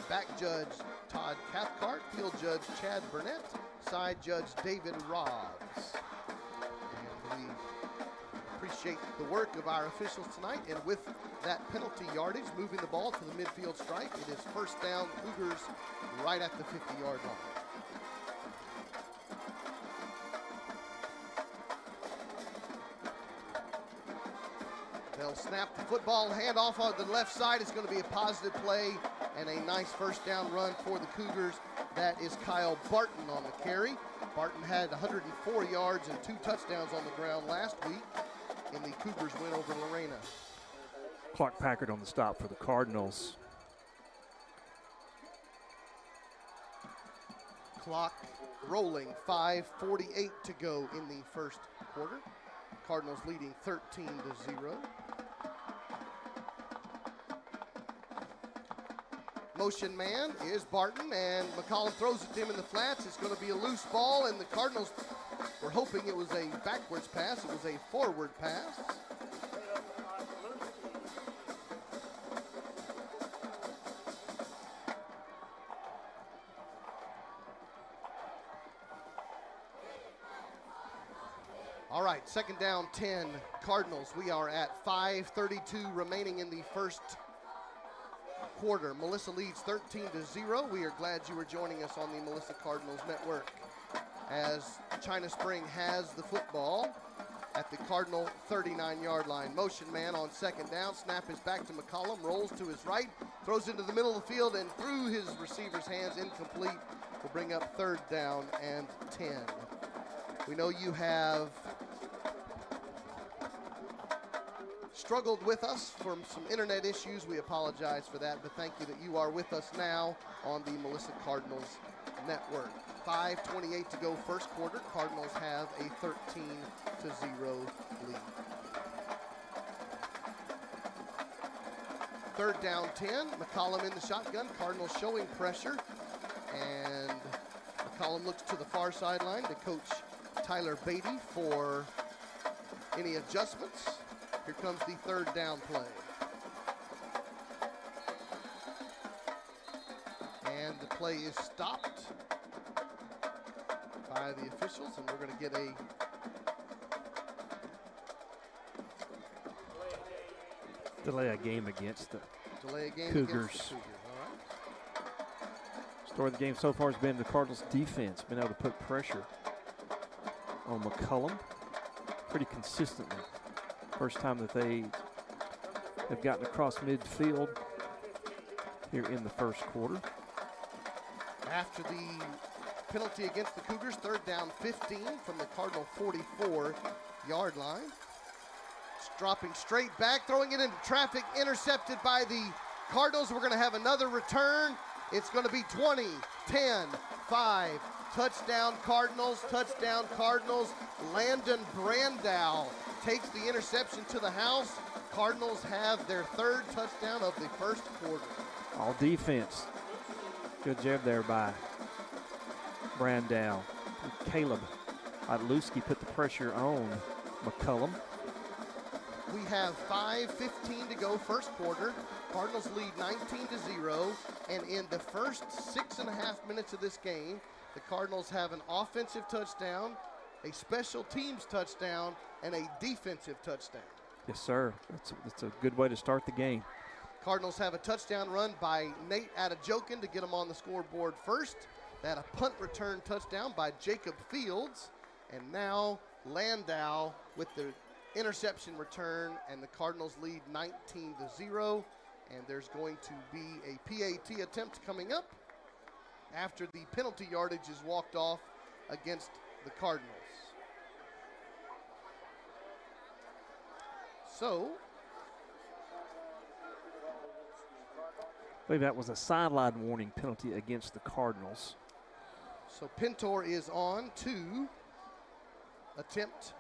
back judge Todd Cathcart, field judge Chad Burnett, side judge David Robbs. And we appreciate the work of our officials tonight. And with that penalty yardage, moving the ball to the midfield stripe, it is first down Cougars right at the 50-yard line. They'll snap the football, hand off on the left side. It's going to be a positive play and a nice first down run for the Cougars. That is Kyle Barton on the carry. Barton had 104 yards and 2 touchdowns on the ground last week in the Cougars win over Lorena. Clark Packard on the stop for the Cardinals. Clock rolling, 5:48 to go in the first quarter. Cardinals leading 13-0. Motion man is Barton, and McCollum throws it to him in the flats. It's going to be a loose ball, and the Cardinals were hoping it was a backwards pass. It was a forward pass. All right, second down 10, Cardinals. We are at 5:32 remaining in the first quarter. Melissa leads 13-0. We are glad you were joining us on the Melissa Cardinals Network as China Spring has the football at the Cardinal 39-yard line. Motion man on second down. Snap is back to McCollum, rolls to his right, throws into the middle of the field, and through his receiver's hands, incomplete. Will bring up third down and 10. We know you have struggled with us from some internet issues. We apologize for that, but thank you that you are with us now on the Melissa Cardinals Network. 5:28 to go first quarter. Cardinals have a 13-0 lead. Third down 10. McCollum in the shotgun. Cardinals showing pressure. And McCollum looks to the far sideline to coach Tyler Beatty for any adjustments. Here comes the third down play. And the play is stopped by the officials, and we're going to get a delay a game against the Cougars. Cougars. Against the Cougars. All right. Story of the game so far has been the Cardinals' defense been able to put pressure on McCollum pretty consistently. First time that they have gotten across midfield here in the first quarter. After the penalty against the Cougars, third down 15 from the Cardinal 44-yard line. It's dropping straight back, throwing it into traffic, intercepted by the Cardinals. We're going to have another return. It's going to be 20, 10, 5. Touchdown Cardinals, touchdown Cardinals. Landon Brandow takes the interception to the house. Cardinals have their third touchdown of the first quarter. All defense. Good job there by Brandow. Caleb Idlewski put the pressure on McCollum. We have 5:15 to go first quarter. Cardinals lead 19-0. And in the first 6.5 minutes of this game, the Cardinals have an offensive touchdown, a special teams touchdown, and a defensive touchdown. Yes, sir. That's a good way to start the game. Cardinals have a touchdown run by Nate Adejokin to get them on the scoreboard first. They had a punt return touchdown by Jacob Fields. And now Landau with the interception return, and the Cardinals lead 19-0. And there's going to be a PAT attempt coming up after the penalty yardage is walked off against the Cardinals. So, I believe that was a sideline warning penalty against the Cardinals. So Pintor is on to attempt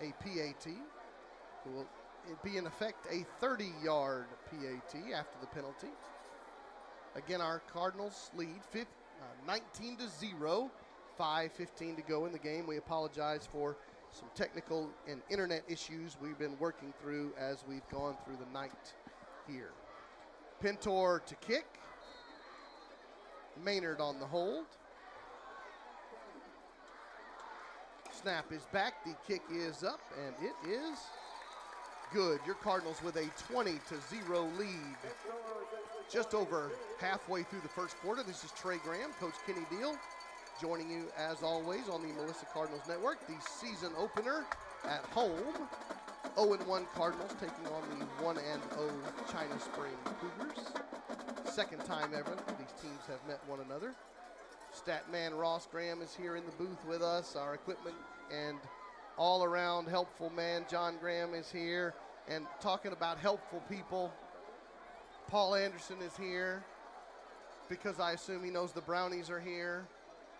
a PAT. It will be in effect a 30-yard PAT after the penalty. Again, our Cardinals lead 19-0, 5:15 to go in the game. We apologize for some technical and internet issues we've been working through as we've gone through the night here. Pintor to kick. Maynard on the hold. Snap is back, the kick is up, and it is good. Your Cardinals with a 20-0 lead. Just over halfway through the first quarter. This is Trey Graham, Coach Kenny Deal, joining you as always on the Melissa Cardinals Network. The season opener at home. 0-1 Cardinals taking on the 1-0 China Spring Cougars. Second time ever these teams have met one another. Statman Ross Graham is here in the booth with us. Our equipment and all-around helpful man John Graham is here. And talking about helpful people, Paul Anderson is here because I assume he knows the Brownies are here.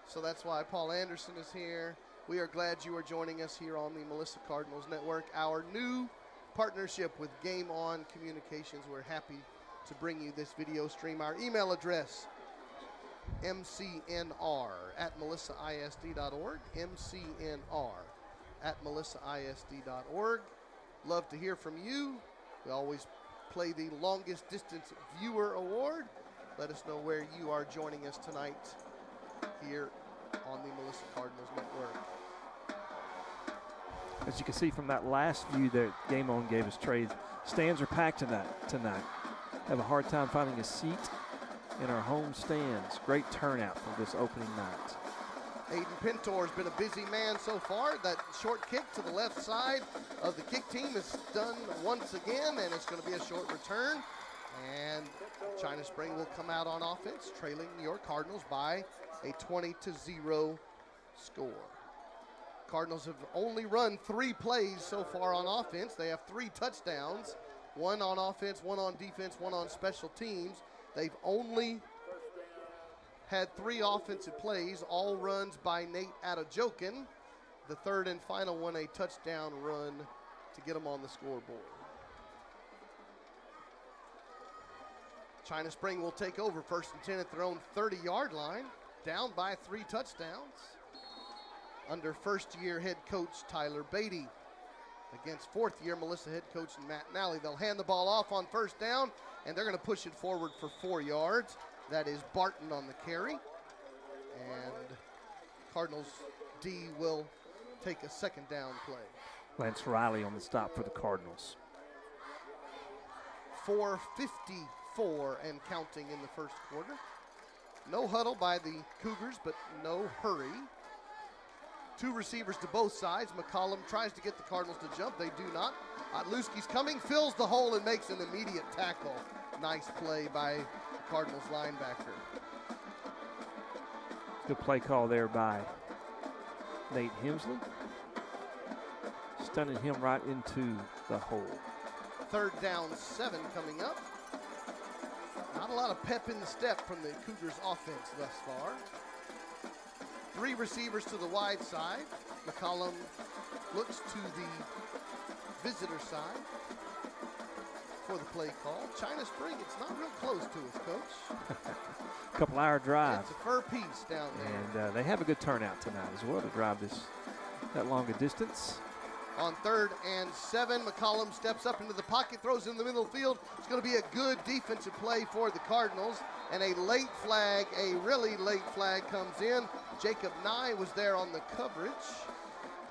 So that's why Paul Anderson is here. We are glad you are joining us here on the Melissa Cardinals Network, our new partnership with Game On Communications. We're happy to bring you this video stream. Our email address, mcnr@melissaisd.org, mcnr@melissaisd.org. Love to hear from you. We always play the longest distance viewer award. Let us know where you are joining us tonight here on the Melissa Cardinals Network. As you can see from that last view that Game On gave us, Trey, stands are packed tonight. Have a hard time finding a seat in our home stands. Great turnout for this opening night. Aiden Pintor's been a busy man so far. That short kick to the left side of the kick team is done once again, and it's going to be a short return. And China Spring will come out on offense, trailing your Cardinals by a 20-0 score. Cardinals have only run 3 plays so far on offense. They have 3 touchdowns, 1 on offense, 1 on defense, 1 on special teams. They've only had 3 offensive plays, all runs by Nate Adejokin. The third and final one, a touchdown run to get them on the scoreboard. China Spring will take over, 1st and 10 at their own 30-yard line, down by 3 touchdowns. Under first-year head coach Tyler Beatty against fourth-year Melissa head coach Matt Nally. They'll hand the ball off on 1st down, and they're going to push it forward for 4 yards. That is Barton on the carry. And Cardinals D will take a 2nd down play. Lance Riley on the stop for the Cardinals. 4:54 and counting in the first quarter. No huddle by the Cougars, but no hurry. 2 receivers to both sides. McCollum tries to get the Cardinals to jump. They do not. Otluski's coming, fills the hole, and makes an immediate tackle. Nice play by the Cardinals linebacker. Good play call there by Nate Hemsley. Stunning him right into the hole. 3rd down 7 coming up. Not a lot of pep in the step from the Cougars offense thus far. 3 receivers to the wide side. McCollum looks to the visitor side for the play call. China Spring, it's not real close to us, Coach. Couple-hour drive. It's a fur piece down there. And they have a good turnout tonight as well to drive that long a distance. On 3rd and 7, McCollum steps up into the pocket, throws in the middle of the field. It's going to be a good defensive play for the Cardinals. And a late flag, a really late flag comes in. Jacob Nye was there on the coverage.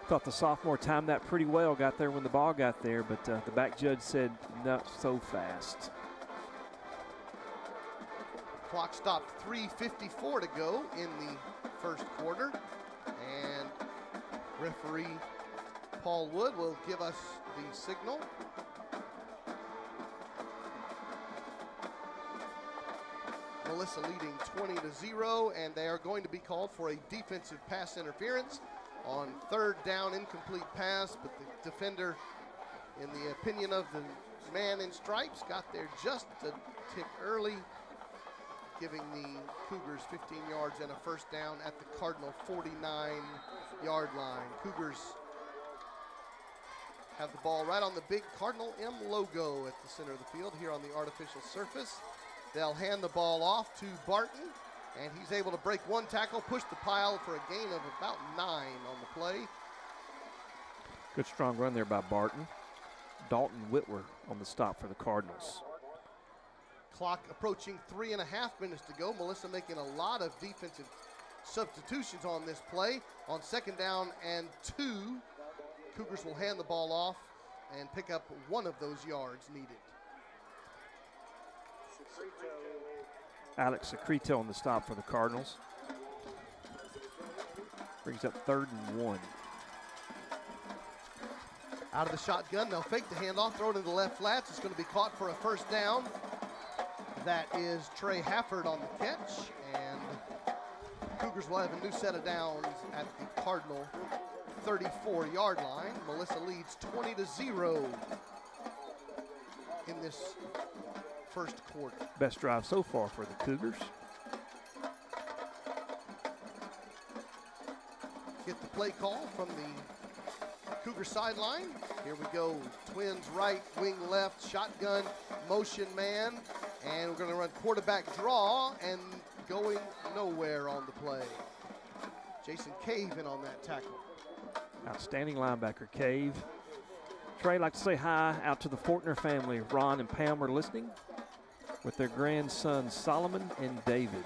Thought the sophomore timed that pretty well, got there when the ball got there, but the back judge said not so fast. Clock stopped, 3:54 to go in the first quarter. And referee Paul Wood will give us the signal. Melissa leading 20-0, and they are going to be called for a defensive pass interference on 3rd down, incomplete pass, but the defender, in the opinion of the man in stripes, got there just a tick early, giving the Cougars 15 yards and a 1st down at the Cardinal 49-yard line. Cougars have the ball right on the big Cardinal M logo at the center of the field here on the artificial surface. They'll hand the ball off to Barton, and he's able to break 1 tackle, push the pile for a gain of about 9 on the play. Good strong run there by Barton. Dalton Whitwer on the stop for the Cardinals. Clock approaching 3.5 minutes to go. Melissa making a lot of defensive substitutions on this play. On 2nd down and 2, Cougars will hand the ball off and pick up one of those yards needed. Alex Secreto on the stop for the Cardinals. Brings up 3rd and 1. Out of the shotgun, they'll fake the handoff, throw it into the left flats. It's going to be caught for a 1st down. That is Trey Hafford on the catch, and Cougars will have a new set of downs at the Cardinal 34-yard line. Melissa leads 20-0 in this first quarter. Best drive so far for the Cougars. Get the play call from the Cougar sideline. Here we go. Twins right, wing left, shotgun, motion man. And we're going to run quarterback draw and going nowhere on the play. Jason Cave in on that tackle. Outstanding linebacker, Cave. Trey, I'd like to say hi out to the Fortner family. Ron and Pam are listening with their grandsons Solomon and David.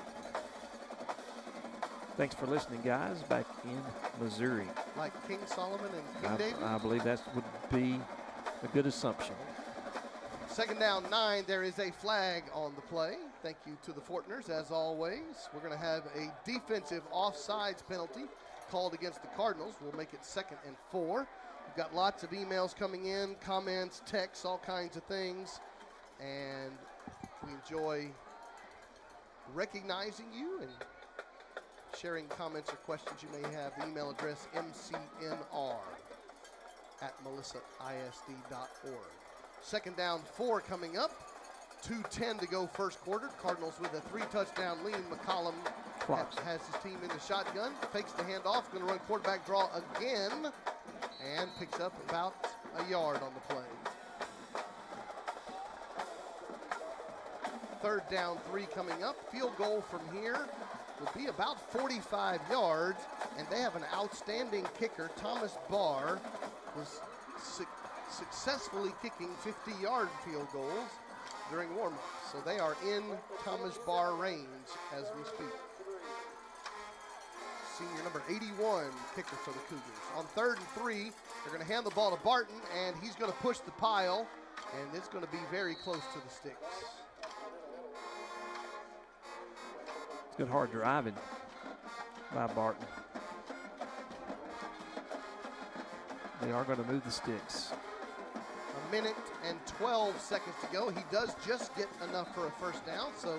Thanks for listening, guys, back in Missouri. Like King Solomon and King David? I believe that would be a good assumption. 2nd down 9, there is a flag on the play. Thank you to the Fortners, as always. We're going to have a defensive offsides penalty called against the Cardinals. We'll make it 2nd and 4. We've got lots of emails coming in, comments, texts, all kinds of things. And we enjoy recognizing you and sharing comments or questions you may have. The email address mcnr@melissaisd.org. 2nd down 4 coming up. 2:10 to go first quarter. Cardinals with a 3-touchdown lead. McCollum has his team in the shotgun. Fakes the handoff. Going to run quarterback draw again. And picks up about a yard on the play. 3rd down 3 coming up. Field goal from here would be about 45 yards. And they have an outstanding kicker. Thomas Barr was successfully kicking 50-yard field goals during warm-up. So they are in Thomas Barr range as we speak. Senior number 81 kicker for the Cougars. On 3rd and 3, they're going to hand the ball to Barton, and he's going to push the pile, and it's going to be very close to the sticks. It's good hard driving by Barton. They are going to move the sticks. 1 minute and 12 seconds to go. He does just get enough for a 1st down, so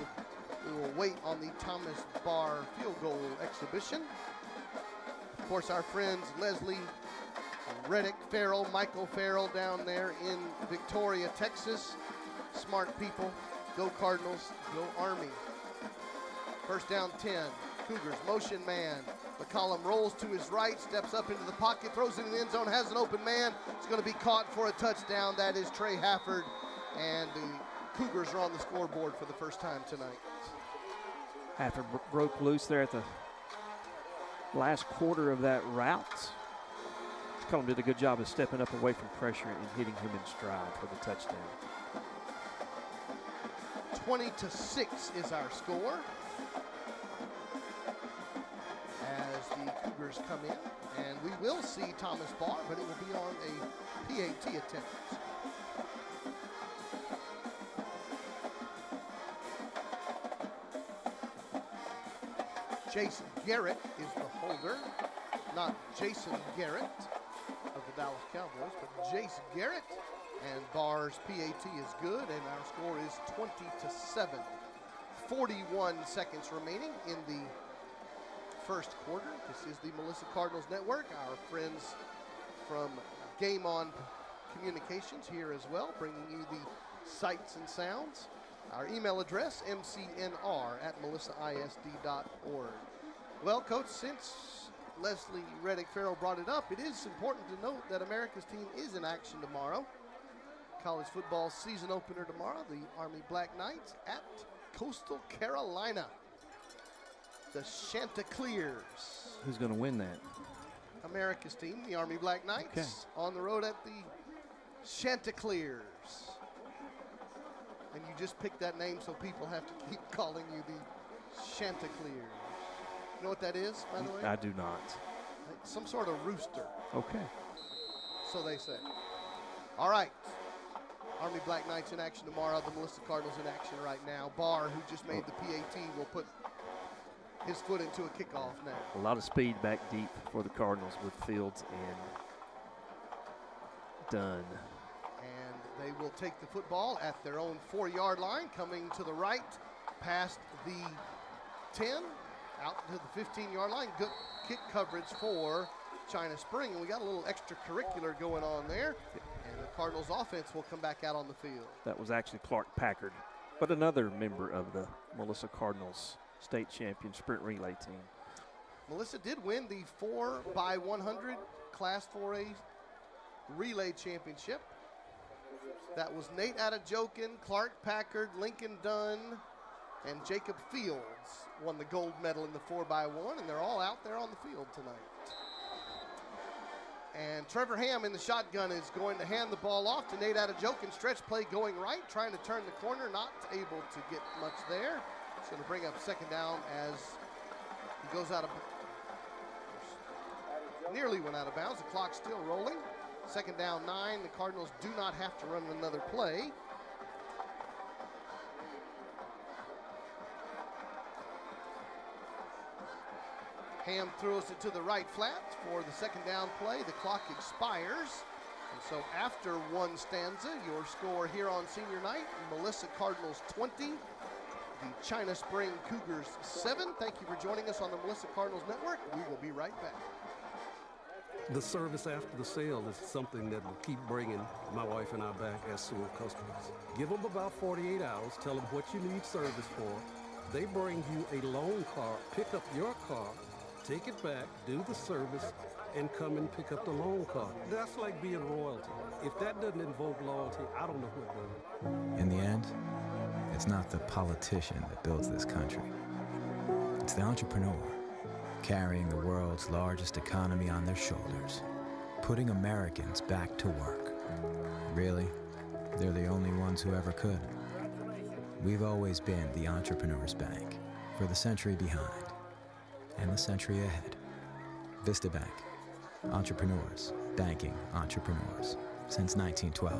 we will wait on the Thomas Barr field goal exhibition. Of course, our friends Leslie, Reddick, Farrell, Michael Farrell down there in Victoria, Texas. Smart people. Go Cardinals, go Army. 1st down 10. Cougars, motion man. McCollum rolls to his right, steps up into the pocket, throws it in the end zone, has an open man. It's going to be caught for a touchdown. That is Trey Hafford, and the Cougars are on the scoreboard for the first time tonight. Hafford broke loose there at the last quarter of that route. McCollum did a good job of stepping up away from pressure and hitting him in stride for the touchdown. 20-6 is our score as the Cougars come in, and we will see Thomas Barr, but it will be on a PAT attempt. Jason Garrett is the holder, not Jason Garrett of the Dallas Cowboys, but Jason Garrett. And Barr's PAT is good, and our score is 20-7. 41 seconds remaining in the first quarter. This is the Melissa Cardinals Network. Our friends from Game On Communications here as well, bringing you the sights and sounds. Our email address, mcnr@melissaisd.org. Well, Coach, since Leslie Reddick Farrell brought it up, it is important to note that America's team is in action tomorrow. College football season opener tomorrow, the Army Black Knights at Coastal Carolina. The Chanticleers. Who's going to win that? America's team, the Army Black Knights, okay, on the road at the Chanticleers. And you just picked that name so people have to keep calling you the Chanticleers. You know what that is, by the way? I do not. Some sort of rooster. Okay. So they say. All right. Army Black Knights in action tomorrow. The Melissa Cardinals in action right now. Barr, who just made the PAT, will put his foot into a kickoff now. A lot of speed back deep for the Cardinals with Fields and Dunn. And they will take the football at their own 4-yard line, coming to the right, past the 10, out to the 15-yard line. Good kick coverage for China Spring, and we got a little extracurricular going on there. And the Cardinals offense will come back out on the field. That was actually Clark Packard, but another member of the Melissa Cardinals state champion sprint relay team. Melissa did win the 4x100 Class 4A relay championship. That was Nate Adejokin, Clark Packard, Lincoln Dunn, and Jacob Fields won the gold medal in the 4x1, and they're all out there on the field tonight. And Trevor Ham in the shotgun is going to hand the ball off to Nate Adejokin. Stretch play going right, trying to turn the corner, not able to get much there. It's going to bring up second down as he goes out of, nearly went out of bounds. The clock's still rolling. Second down 9. The Cardinals do not have to run another play. Ham throws it to the right flat for the second down play. The clock expires. And so after one stanza, your score here on senior night, Melissa Cardinals 20, the China Spring Cougars 7. Thank you for joining us on the Melissa Cardinals Network. We will be right back. The service after the sale is something that will keep bringing my wife and I back as Sewell customers. Give them about 48 hours, tell them what you need service for. They bring you a loan car, pick up your car, take it back, do the service, and come and pick up the loan car. That's like being royalty. If that doesn't invoke loyalty, I don't know what does. In the end, it's not the politician that builds this country. It's the entrepreneur, carrying the world's largest economy on their shoulders, putting Americans back to work. Really, they're the only ones who ever could. We've always been the entrepreneur's bank, for the century behind and the century ahead. Vista Bank, entrepreneurs, banking entrepreneurs, since 1912.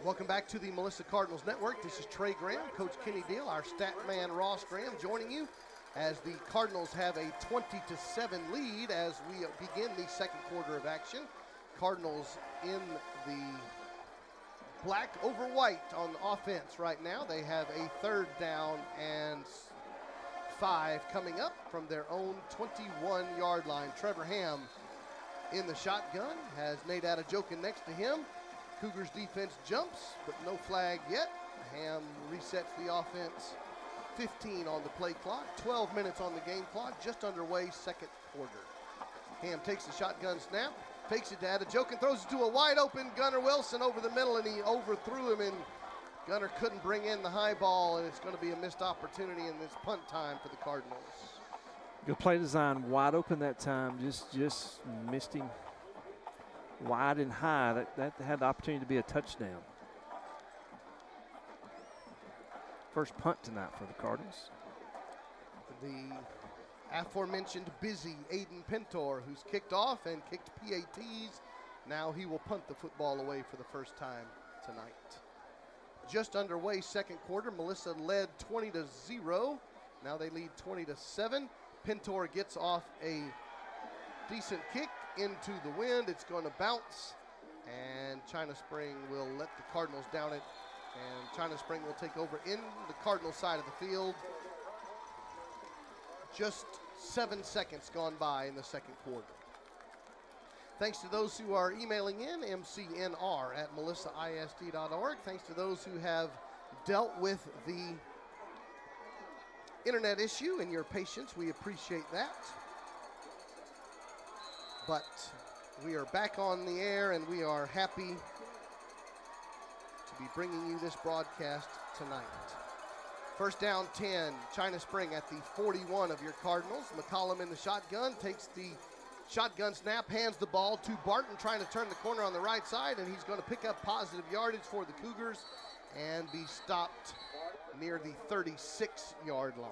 Welcome back to the Melissa Cardinals Network. This is Trey Graham, Coach Kenny Deal, our stat man Ross Graham joining you as the Cardinals have a 20-7 lead as we begin the second quarter of action. Cardinals in the black over white on offense right now. They have a third down and 5 coming up from their own 21-yard line. Trevor Ham in the shotgun has Nate Adejokin next to him. Cougars defense jumps, but no flag yet. Ham resets the offense. 15 on the play clock, 12 minutes on the game clock, just underway second quarter. Ham takes the shotgun snap, fakes it to Adejokin, throws it to a wide open Gunnar Wilson over the middle, and he overthrew him, and Gunnar couldn't bring in the high ball, and it's going to be a missed opportunity in this punt time for the Cardinals. Good play design, wide open that time, just missed him wide and high. That had the opportunity to be a touchdown. First punt tonight for the Cardinals. The aforementioned busy Aiden Pintor, who's kicked off and kicked PATs. Now he will punt the football away for the first time tonight. Just underway second quarter. Melissa led 20-0. Now they lead 20-7. Pintor gets off a decent kick into the wind. It's going to bounce, and China Spring will let the Cardinals down it, and China Spring will take over in the Cardinal side of the field. Just 7 seconds gone by in the second quarter. Thanks to those who are emailing in, mcnr@melissaisd.org. Thanks to those who have dealt with the internet issue and your patience. We appreciate that. But we are back on the air, and we are happy to be bringing you this broadcast tonight. First down 10, China Spring at the 41 of your Cardinals. McCollum in the shotgun takes the Shotgun snap, hands the ball to Barton, trying to turn the corner on the right side, and he's going to pick up positive yardage for the Cougars and be stopped near the 36-yard line.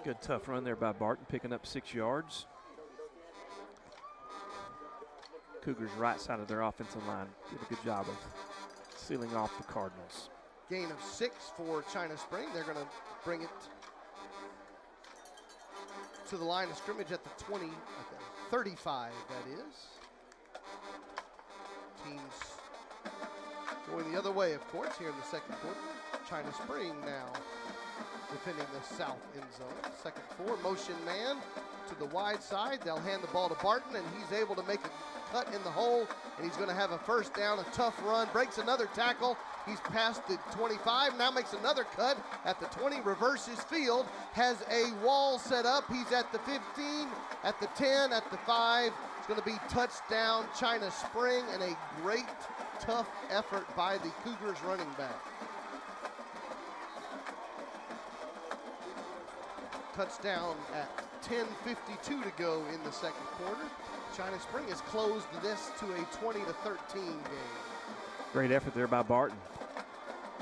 Good tough run there by Barton, picking up 6 yards. Cougars right side of their offensive line did a good job of sealing off the Cardinals. Gain of 6 for China Spring. They're going to bring it to the line of scrimmage at the 20, at the 35, that is. Teams going the other way, of course, here in the second quarter. China Spring now defending the south end zone. Second 4, motion man to the wide side. They'll hand the ball to Barton, and he's able to make a cut in the hole, and he's going to have a first down, a tough run, breaks another tackle. He's past the 25, now makes another cut at the 20, reverses field, has a wall set up. He's at the 15, at the 10, at the 5. It's going to be touchdown China Spring, and a great tough effort by the Cougars running back. Touchdown at 10:52 to go in the second quarter. China Spring has closed this to a 20-13 game. Great effort there by Barton.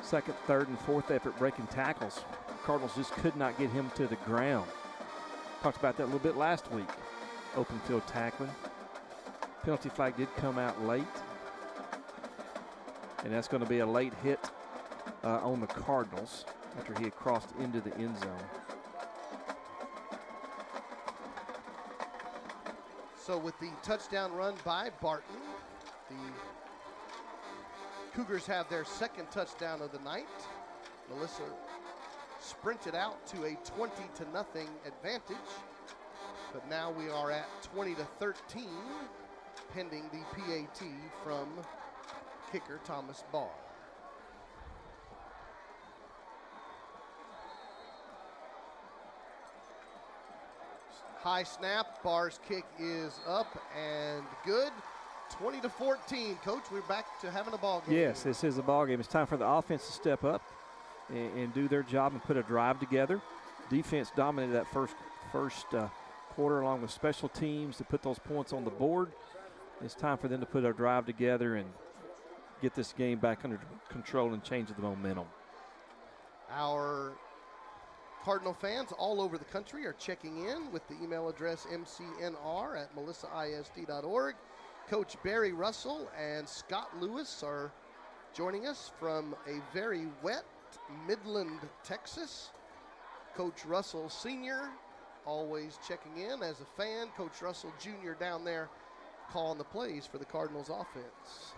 Second, third, and fourth effort breaking tackles. Cardinals just could not get him to the ground. Talked about that a little bit last week. Open field tackling. Penalty flag did come out late. And that's going to be a late hit on the Cardinals after he had crossed into the end zone. So with the touchdown run by Barton, the Cougars have their second touchdown of the night. Melissa sprinted out to a 20-0 advantage, but now we are at 20-13, pending the PAT from kicker Thomas Barr. High snap, Barr's kick is up and good. 20-14, Coach, we're back to having a ball game. Yes, this is a ball game. It's time for the offense to step up and do their job and put a drive together. Defense dominated that first quarter along with special teams to put those points on the board. It's time for them to put a drive together and get this game back under control and change the momentum. Our Cardinal fans all over the country are checking in with the email address mcnr@melissaisd.org. Coach Barry Russell and Scott Lewis are joining us from a very wet Midland, Texas. Coach Russell Sr. always checking in as a fan. Coach Russell Jr. down there calling the plays for the Cardinals offense.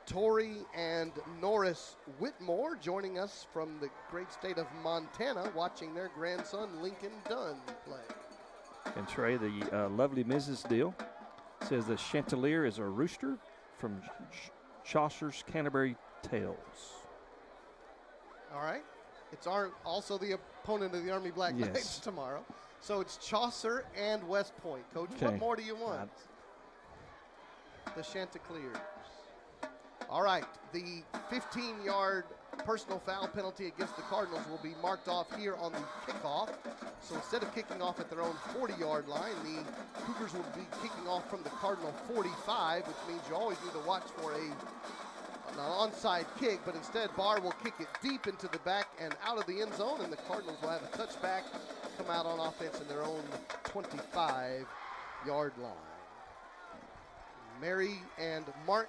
Tori and Norris Whitmore joining us from the great state of Montana, watching their grandson Lincoln Dunn play. And Trey, the lovely Mrs. Deal says the Chanticleer is a rooster from Chaucer's Canterbury Tales. All right. It's also the opponent of the Army Black Yes. Knights tomorrow. So it's Chaucer and West Point. Coach, Okay. what more do you want? The Chanticleers. All right. The 15-yard personal foul penalty against the Cardinals will be marked off here on the kickoff. So instead of kicking off at their own 40-yard line, the Cougars will be kicking off from the Cardinal 45, which means you always need to watch for an onside kick, but instead Barr will kick it deep into the back and out of the end zone, and the Cardinals will have a touchback, come out on offense in their own 25-yard line. Mary and Mark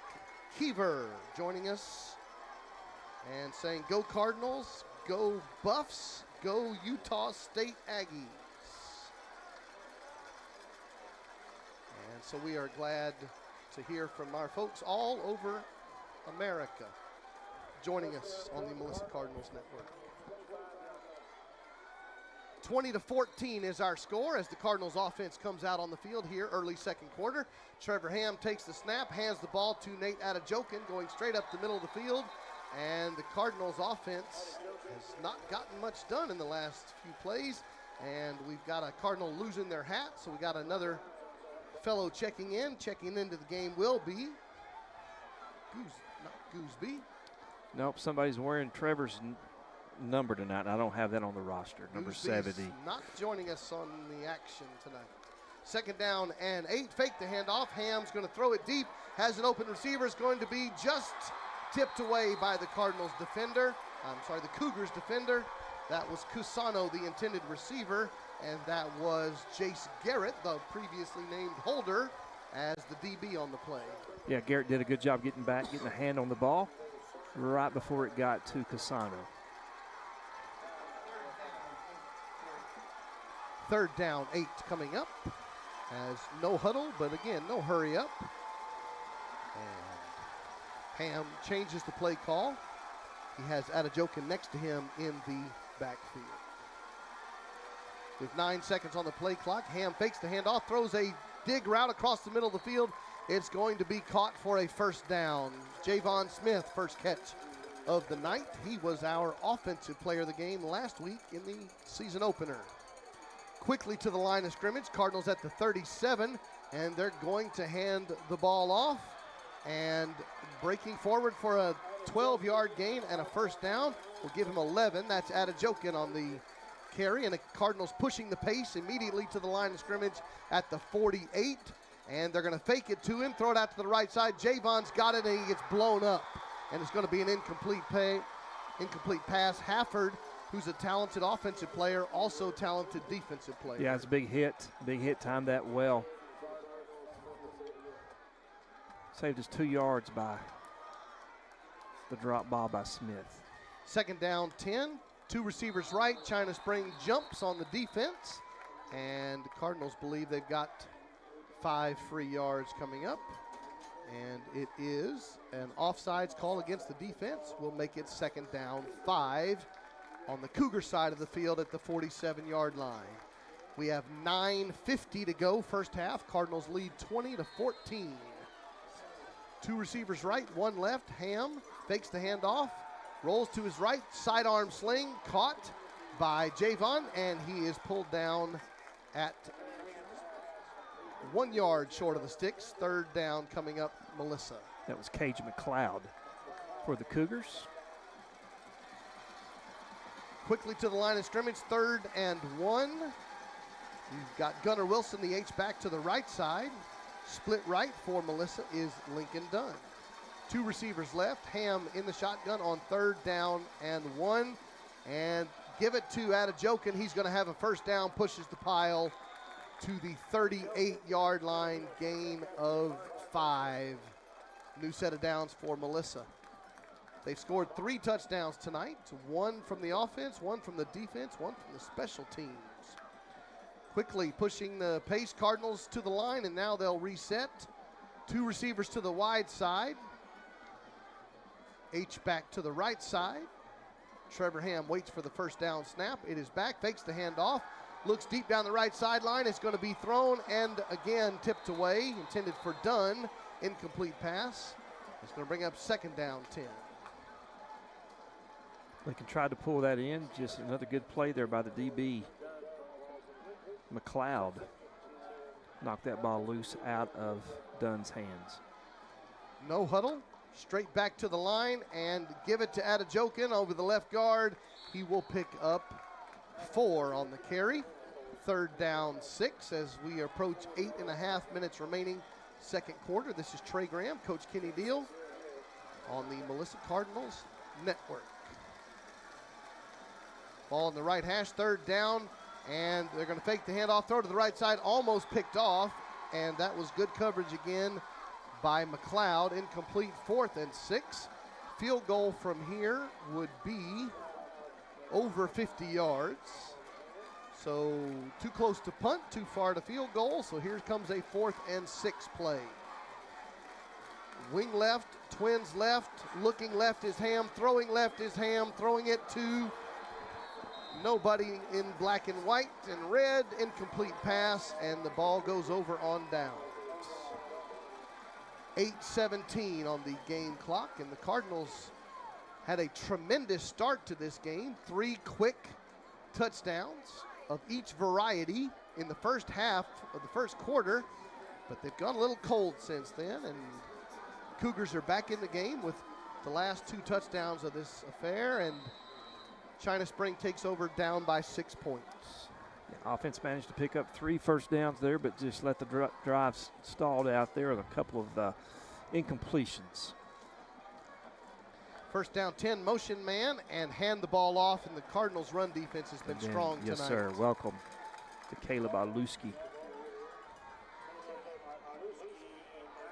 Keever joining us and saying, go Cardinals, go Buffs, go Utah State Aggies. And so we are glad to hear from our folks all over America joining us on the Melissa Cardinals Network. 20-14 is our score as the Cardinals offense comes out on the field here early second quarter. Trevor Ham takes the snap, hands the ball to Nate Adejokin, going straight up the middle of the field. And the Cardinals offense has not gotten much done in the last few plays. And we've got a Cardinal losing their hat, so we got another fellow checking into the game will be not Gooseby. Nope, somebody's wearing Trevor's number tonight. I don't have that on the roster, number Newsby's 70. not joining us on the action tonight. Second down and 8. Fake the handoff. Ham's going to throw it deep. Has an open receiver. Is going to be just tipped away by the Cardinals defender. The Cougars defender. That was Cusano, the intended receiver, and that was Jace Garrett, the previously named holder, as the DB on the play. Yeah, Garrett did a good job getting back, getting a hand on the ball right before it got to Cusano. Third down, 8 coming up. Has no huddle, but again, no hurry up. And Ham changes the play call. He has Adejokin next to him in the backfield. With 9 seconds on the play clock, Ham fakes the handoff, throws a dig route across the middle of the field. It's going to be caught for a first down. Javon Smith, first catch of the night. He was our offensive player of the game last week in the season opener. Quickly to the line of scrimmage, Cardinals at the 37, and they're going to hand the ball off. And breaking forward for a 12-yard gain and a first down. We'll give him 11. That's Adejokin on the carry, and the Cardinals pushing the pace immediately to the line of scrimmage at the 48. And they're going to fake it to him, throw it out to the right side. Javon's got it, and he gets blown up. And it's going to be an incomplete pass. Hafford, who's a talented offensive player, also talented defensive player. Yeah, it's a big hit. Big hit, timed that well. Saved us 2 yards by the drop ball by Smith. Second down, 10. 2 receivers right. China Spring jumps on the defense. And the Cardinals believe they've got 5 free yards coming up. And it is an offsides call against the defense. We'll make it second down, 5 on the Cougar side of the field at the 47-yard line. We have 9:50 to go first half. Cardinals lead 20-14. 2 receivers right, 1 left. Ham fakes the handoff, rolls to his right, sidearm sling, caught by Javon, and he is pulled down at 1 yard short of the sticks. Third down coming up, Melissa. That was Cage McLeod for the Cougars. Quickly to the line of scrimmage, 3rd and 1. You've got Gunnar Wilson, the H-back to the right side. Split right for Melissa is Lincoln Dunn. 2 receivers left. Ham in the shotgun on 3rd down and 1. And give it to Adejokin. He's going to have a first down, pushes the pile to the 38-yard line, gain of 5. New set of downs for Melissa. They've scored 3 touchdowns tonight. 1 from the offense, 1 from the defense, 1 from the special teams. Quickly pushing the pace, Cardinals to the line, and now they'll reset. 2 receivers to the wide side. H back to the right side. Trevor Ham waits for the first down snap. It is back, fakes the handoff, looks deep down the right sideline. It's going to be thrown and again tipped away, intended for Dunn. Incomplete pass. It's going to bring up second down, 10. Lincoln tried to pull that in. Just another good play there by the DB. McLeod knocked that ball loose out of Dunn's hands. No huddle, straight back to the line and give it to Adejokin over the left guard. He will pick up 4 on the carry. 3rd down, 6 as we approach 8.5 minutes remaining second quarter. This is Trey Graham, Coach Kenny Deal on the Melissa Cardinals Network. Ball in the right hash, 3rd down. And they're going to fake the handoff, throw to the right side, almost picked off. And that was good coverage again by McLeod. Incomplete, 4th and 6. Field goal from here would be over 50 yards. So too close to punt, too far to field goal. So here comes a 4th and 6 play. Wing left, twins left, looking left is Ham, throwing it to nobody in black and white and red. Incomplete pass, and the ball goes over on downs. 8:17 on the game clock, and the Cardinals had a tremendous start to this game. 3 quick touchdowns of each variety in the first half of the first quarter, but they've gone a little cold since then, and Cougars are back in the game with the last 2 touchdowns of this affair, and China Spring takes over down by 6 points. Yeah, offense managed to pick up 3 first downs there, but just let the drive stalled out there with a couple of incompletions. First down 10, motion man, and hand the ball off, and the Cardinals' run defense has been strong tonight. Yes, sir. Welcome to Caleb Aluski.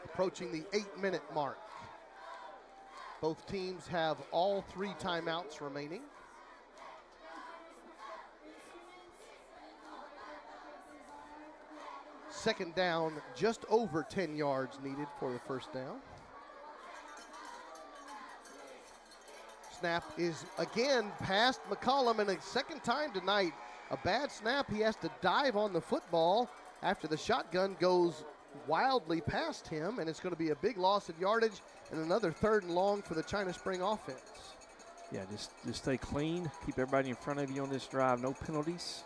Approaching the 8-minute mark. Both teams have all 3 timeouts remaining. Second down, just over 10 yards needed for the first down. Snap is again past McCollum, and a second time tonight. A bad snap. He has to dive on the football after the shotgun goes wildly past him, and it's going to be a big loss of yardage and another 3rd and long for the China Spring offense. Yeah, just stay clean. Keep everybody in front of you on this drive. No penalties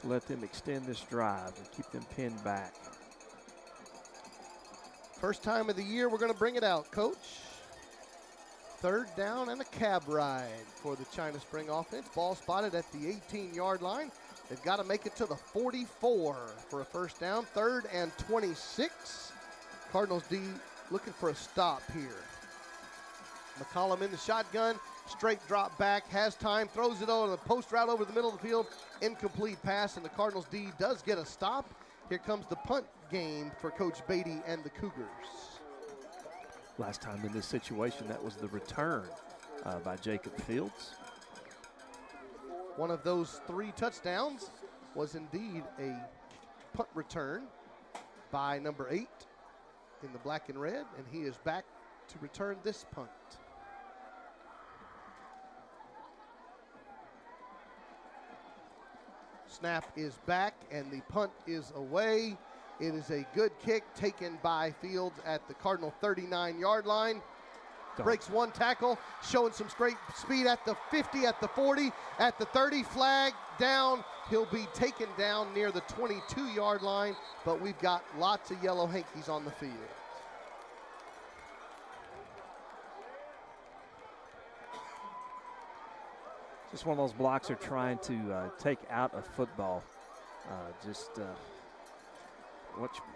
to let them extend this drive and keep them pinned back. First time of the year we're going to bring it out, Coach. 3rd down and a cab ride for the China Spring offense. Ball spotted at the 18-yard line. They've got to make it to the 44 for a first down. 3rd and 26. Cardinals D looking for a stop here. McCollum in the shotgun. Straight drop back. Has time. Throws it over the post route over the middle of the field. Incomplete pass, and the Cardinals D does get a stop. Here comes the punt game for Coach Beatty and the Cougars. Last time in this situation, that was the return by Jacob Fields. One of those 3 touchdowns was indeed a punt return by number 8 in the black and red, and he is back to return this punt. Snap is back, and the punt is away. It is a good kick taken by Fields at the Cardinal 39-yard line. Breaks 1 tackle, showing some straight speed at the 50, at the 40, at the 30, flag down. He'll be taken down near the 22-yard line, but we've got lots of yellow hankies on the field. Just one of those blocks are trying to take out a football.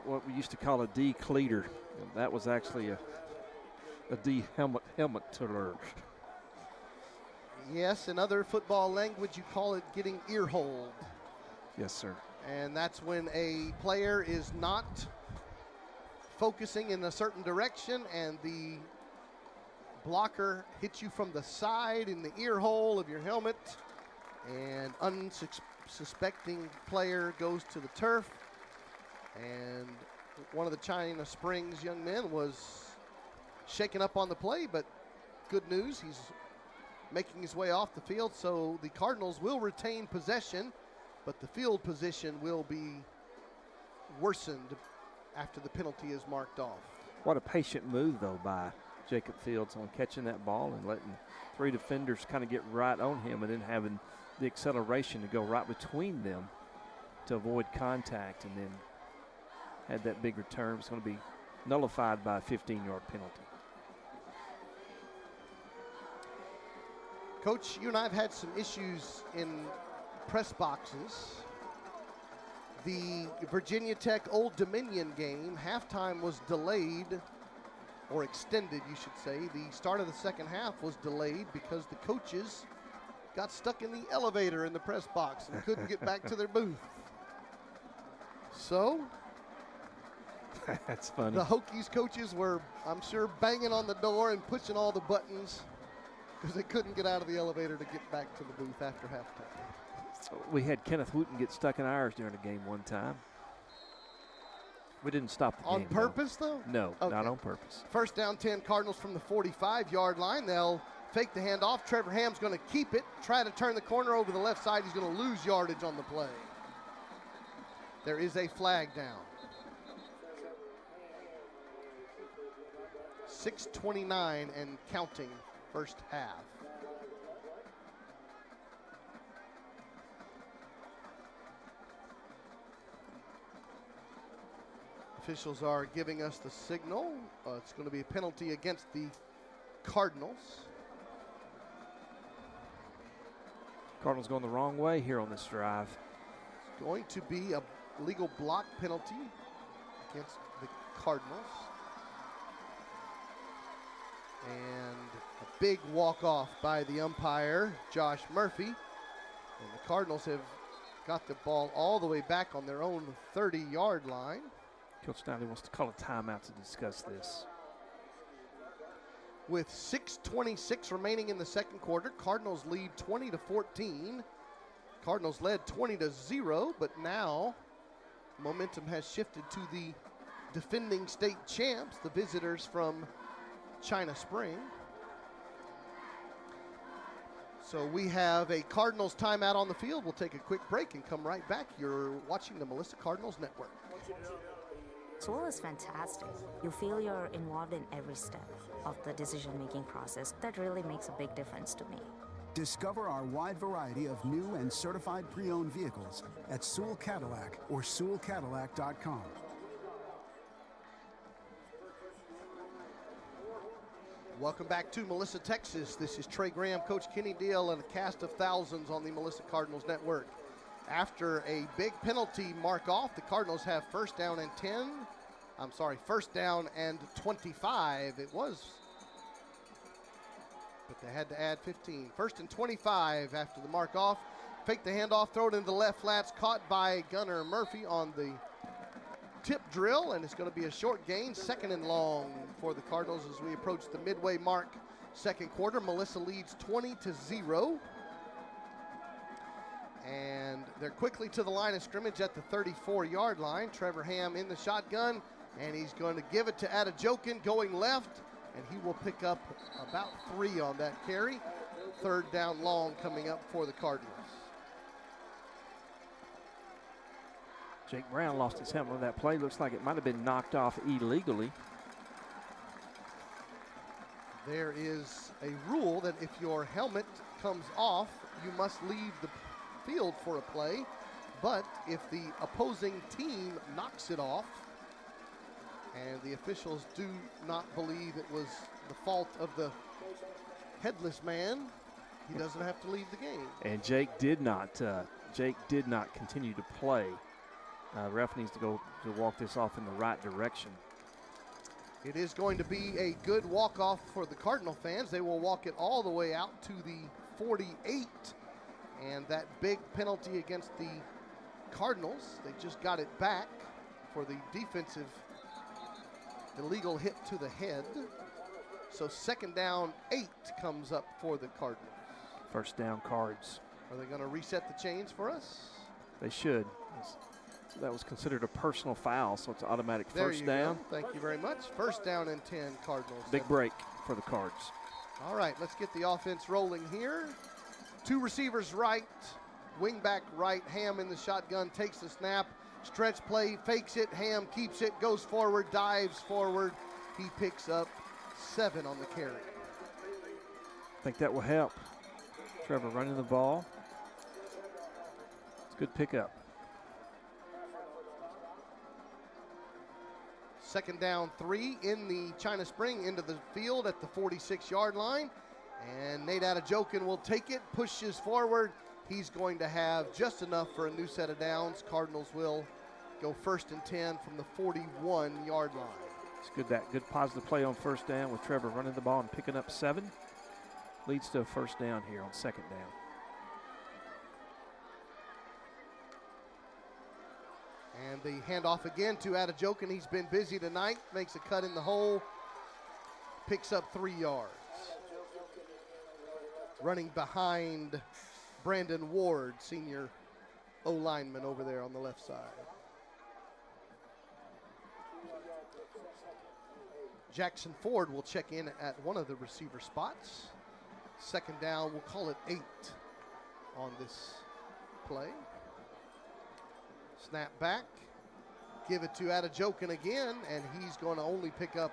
What we used to call a D-cleater. That was actually a D helmet-tiller. Yes, in other football language, you call it getting ear-holed. Yes, sir. And that's when a player is not focusing in a certain direction and the blocker hits you from the side in the ear hole of your helmet, and unsuspecting player goes to the turf. And one of the China Springs young men was shaken up on the play, but good news, he's making his way off the field, so the Cardinals will retain possession, but the field position will be worsened after the penalty is marked off. What a patient move, though, by Jacob Fields on catching that ball and letting 3 defenders kind of get right on him, and then having the acceleration to go right between them to avoid contact, and then had that big return. It's going to be nullified by a 15-yard penalty. Coach, you and I have had some issues in press boxes. The Virginia Tech Old Dominion game, halftime was delayed, or extended, you should say. The start of the second half was delayed because the coaches got stuck in the elevator in the press box and couldn't get back to their booth. So, that's funny. The Hokies coaches were, I'm sure, banging on the door and pushing all the buttons because they couldn't get out of the elevator to get back to the booth after halftime. We had Kenneth Wooten get stuck in ours during a game one time. We didn't stop the game. On purpose, though? No, okay. Not on purpose. First down 10, Cardinals from the 45-yard line. They'll fake the handoff. Trevor Ham's going to keep it, try to turn the corner over the left side. He's going to lose yardage on the play. There is a flag down. 6:29 and counting, first half. Officials are giving us the signal. It's going to be a penalty against the Cardinals. Cardinals going the wrong way here on this drive. It's going to be a legal block penalty against the Cardinals. And a big walk-off by the umpire, Josh Murphy. And the Cardinals have got the ball all the way back on their own 30-yard line. Coach Snively wants to call a timeout to discuss this. With 6:26 remaining in the second quarter, Cardinals lead 20-14. Cardinals led 20-0, but now momentum has shifted to the defending state champs, the visitors from China Spring. So we have a Cardinals timeout on the field. We'll take a quick break and come right back. You're watching the Melissa Cardinals Network. School is fantastic. You feel you're involved in every step of the decision-making process. That really makes a big difference to me. Discover our wide variety of new and certified pre-owned vehicles at Sewell Cadillac or SewellCadillac.com. Welcome back to Melissa, Texas. This is Trey Graham, Coach Kenny Deal, and a cast of thousands on the Melissa Cardinals Network. After a big penalty mark off, the Cardinals have first down and 25. It was, but they had to add 15. First and 25 after the mark off. Fake the handoff, throw it into the left flats, caught by Gunnar Murphy on the tip drill, and it's going to be a short gain, second and long for the Cardinals as we approach the midway mark. Second quarter, Melissa leads 20-0. And they're quickly to the line of scrimmage at the 34-yard line. Trevor Ham in the shotgun, and he's going to give it to Adejokin going left, and he will pick up about 3 on that carry. Third down long coming up for the Cardinals. Jake Brown lost his helmet on that play. Looks like it might have been knocked off illegally. There is a rule that if your helmet comes off, you must leave the field for a play. But if the opposing team knocks it off, and the officials do not believe it was the fault of the headless man, he doesn't have to leave the game. And Jake did not continue to play. Ref needs to go to walk this off in the right direction. It is going to be a good walk-off for the Cardinal fans. They will walk it all the way out to the 48. And that big penalty against the Cardinals, they just got it back for the defensive illegal hit to the head. So second down 8 comes up for the Cardinals. First down Cards. Are they going to reset the chains for us? They should. So that was considered a personal foul, so it's automatic first down. Go. Thank you very much. First down and 10 Cardinals. Big break for the Cards. All right, let's get the offense rolling here. 2 receivers right, wing back right. Ham in the shotgun, takes the snap. Stretch play, fakes it. Ham keeps it, goes forward, dives forward. He picks up 7 on the carry. I think that will help. Trevor running the ball. It's a good pickup. Second down 3 in the China Spring, into the field at the 46-yard line. And Nate Adejokin will take it, pushes forward. He's going to have just enough for a new set of downs. Cardinals will go first and 10 from the 41-yard line. It's good, that good positive play on first down with Trevor running the ball and picking up 7. Leads to a first down here on second down. And the handoff again to Adejokin. He's been busy tonight, makes a cut in the hole, picks up 3 yards. Running behind Brandon Ward, senior O-lineman over there on the left side. Jackson Ford will check in at one of the receiver spots. Second down, we'll call it 8 on this play. Snap back, give it to Adejokin again, and he's going to only pick up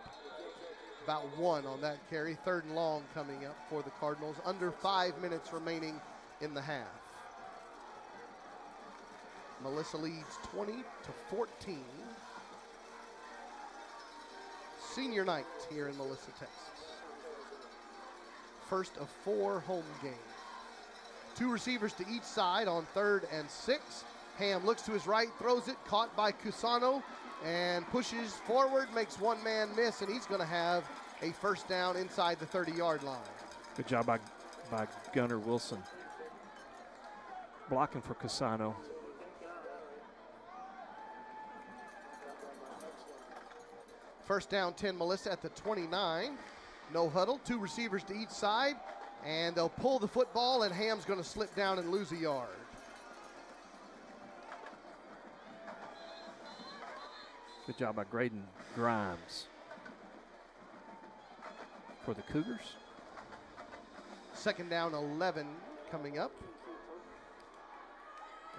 about 1 on that carry. Third and long coming up for the Cardinals. Under 5 minutes remaining in the half. Melissa leads 20-14. Senior night here in Melissa, Texas. First of 4 home games. Two receivers to each side on 3rd and 6. Ham looks to his right, throws it, caught by Cusano, and pushes forward, makes one man miss, and he's going to have a first down inside the 30-yard line. Good job by Gunnar Wilson. Blocking for Cusano. First down 10, Melissa at the 29. No huddle, two receivers to each side, and they'll pull the football, and Ham's going to slip down and lose a yard. Good job by Graydon Grimes for the Cougars. Second down 11 coming up.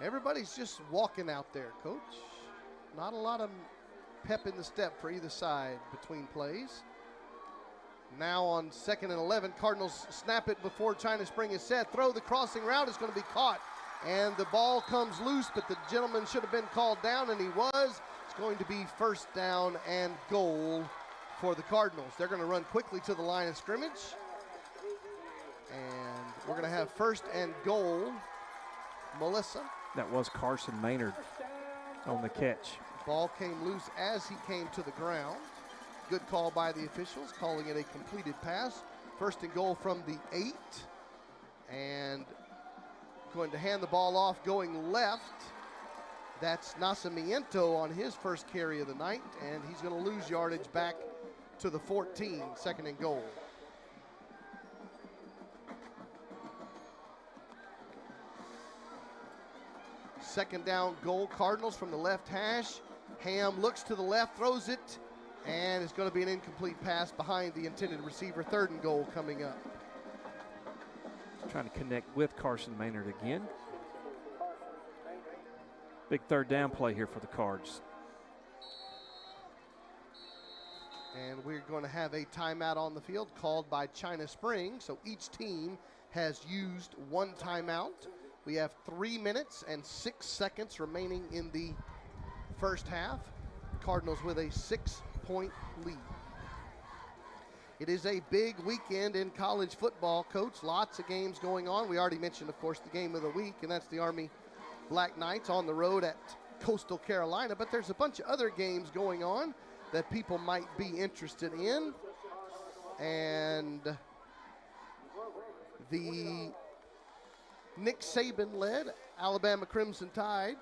Everybody's just walking out there, Coach. Not a lot of pep in the step for either side between plays. Now on 2nd and 11, Cardinals snap it before China Spring is set. Throw the crossing route is going to be caught, and the ball comes loose, but the gentleman should have been called down, and he was. It's going to be first down and goal for the Cardinals. They're going to run quickly to the line of scrimmage, and we're going to have first and goal. Melissa. That was Carson Maynard on the catch. Ball came loose as he came to the ground. Good call by the officials, calling it a completed pass. First and goal from the 8. And going to hand the ball off going left. That's Nascimento on his first carry of the night, and he's going to lose yardage back to the 14, second and goal. Second down goal, Cardinals from the left hash. Ham looks to the left, throws it, and it's going to be an incomplete pass behind the intended receiver. Third and goal coming up. Trying to connect with Carson Maynard again. Big third down play here for the Cards. And we're going to have a timeout on the field called by China Spring. So each team has used one timeout. We have 3 minutes and 6 seconds remaining in the first half. Cardinals with a 6-point lead. It is a big weekend in college football, Coach. Lots of games going on. We already mentioned, of course, the game of the week, and that's the Army Black Knights on the road at Coastal Carolina. But there's a bunch of other games going on that people might be interested in. And the Nick Saban-led Alabama Crimson Tide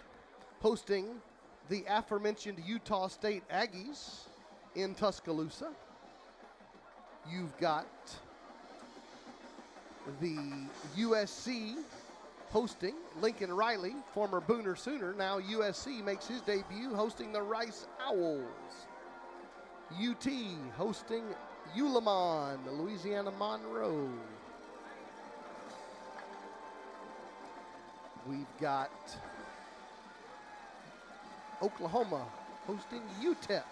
hosting the aforementioned Utah State Aggies in Tuscaloosa. You've got the USC hosting Lincoln Riley, former Booner Sooner. Now USC makes his debut hosting the Rice Owls. UT hosting Ulamon, Louisiana Monroe. We've got Oklahoma hosting UTEP.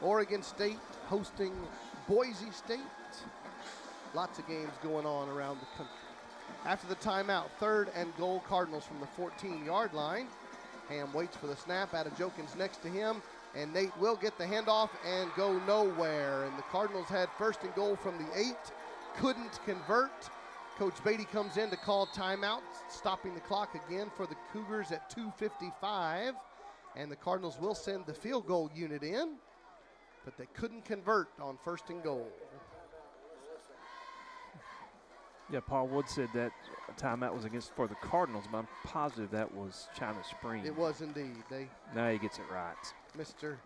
Oregon State hosting Boise State. Lots of games going on around the country. After the timeout, third and goal, Cardinals from the 14-yard line. Ham waits for the snap. Adejokin's next to him, and Nate will get the handoff and go nowhere. And the Cardinals had first and goal from the 8, couldn't convert. Coach Beatty comes in to call timeout, stopping the clock again for the Cougars at 2:55. And the Cardinals will send the field goal unit in, but they couldn't convert on first and goal. Yeah, Paul Wood said that timeout was against for the Cardinals, but I'm positive that was China Spring. It was indeed. Now he gets it right. Mr.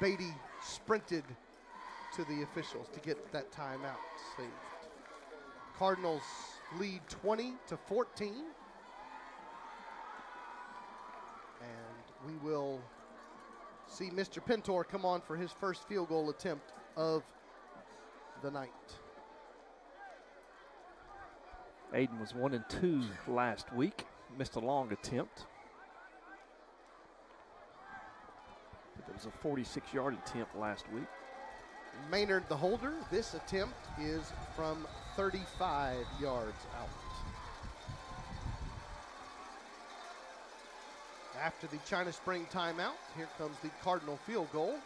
Beatty sprinted to the officials to get that timeout saved. Cardinals lead 20-14. And we will see Mr. Pintor come on for his first field goal attempt of the night. Aiden was 1 and 2 last week. Missed a long attempt. But there was a 46-yard attempt last week. Maynard the holder. This attempt is from 35 yards out. After the China Spring timeout, here comes the Cardinal field goal.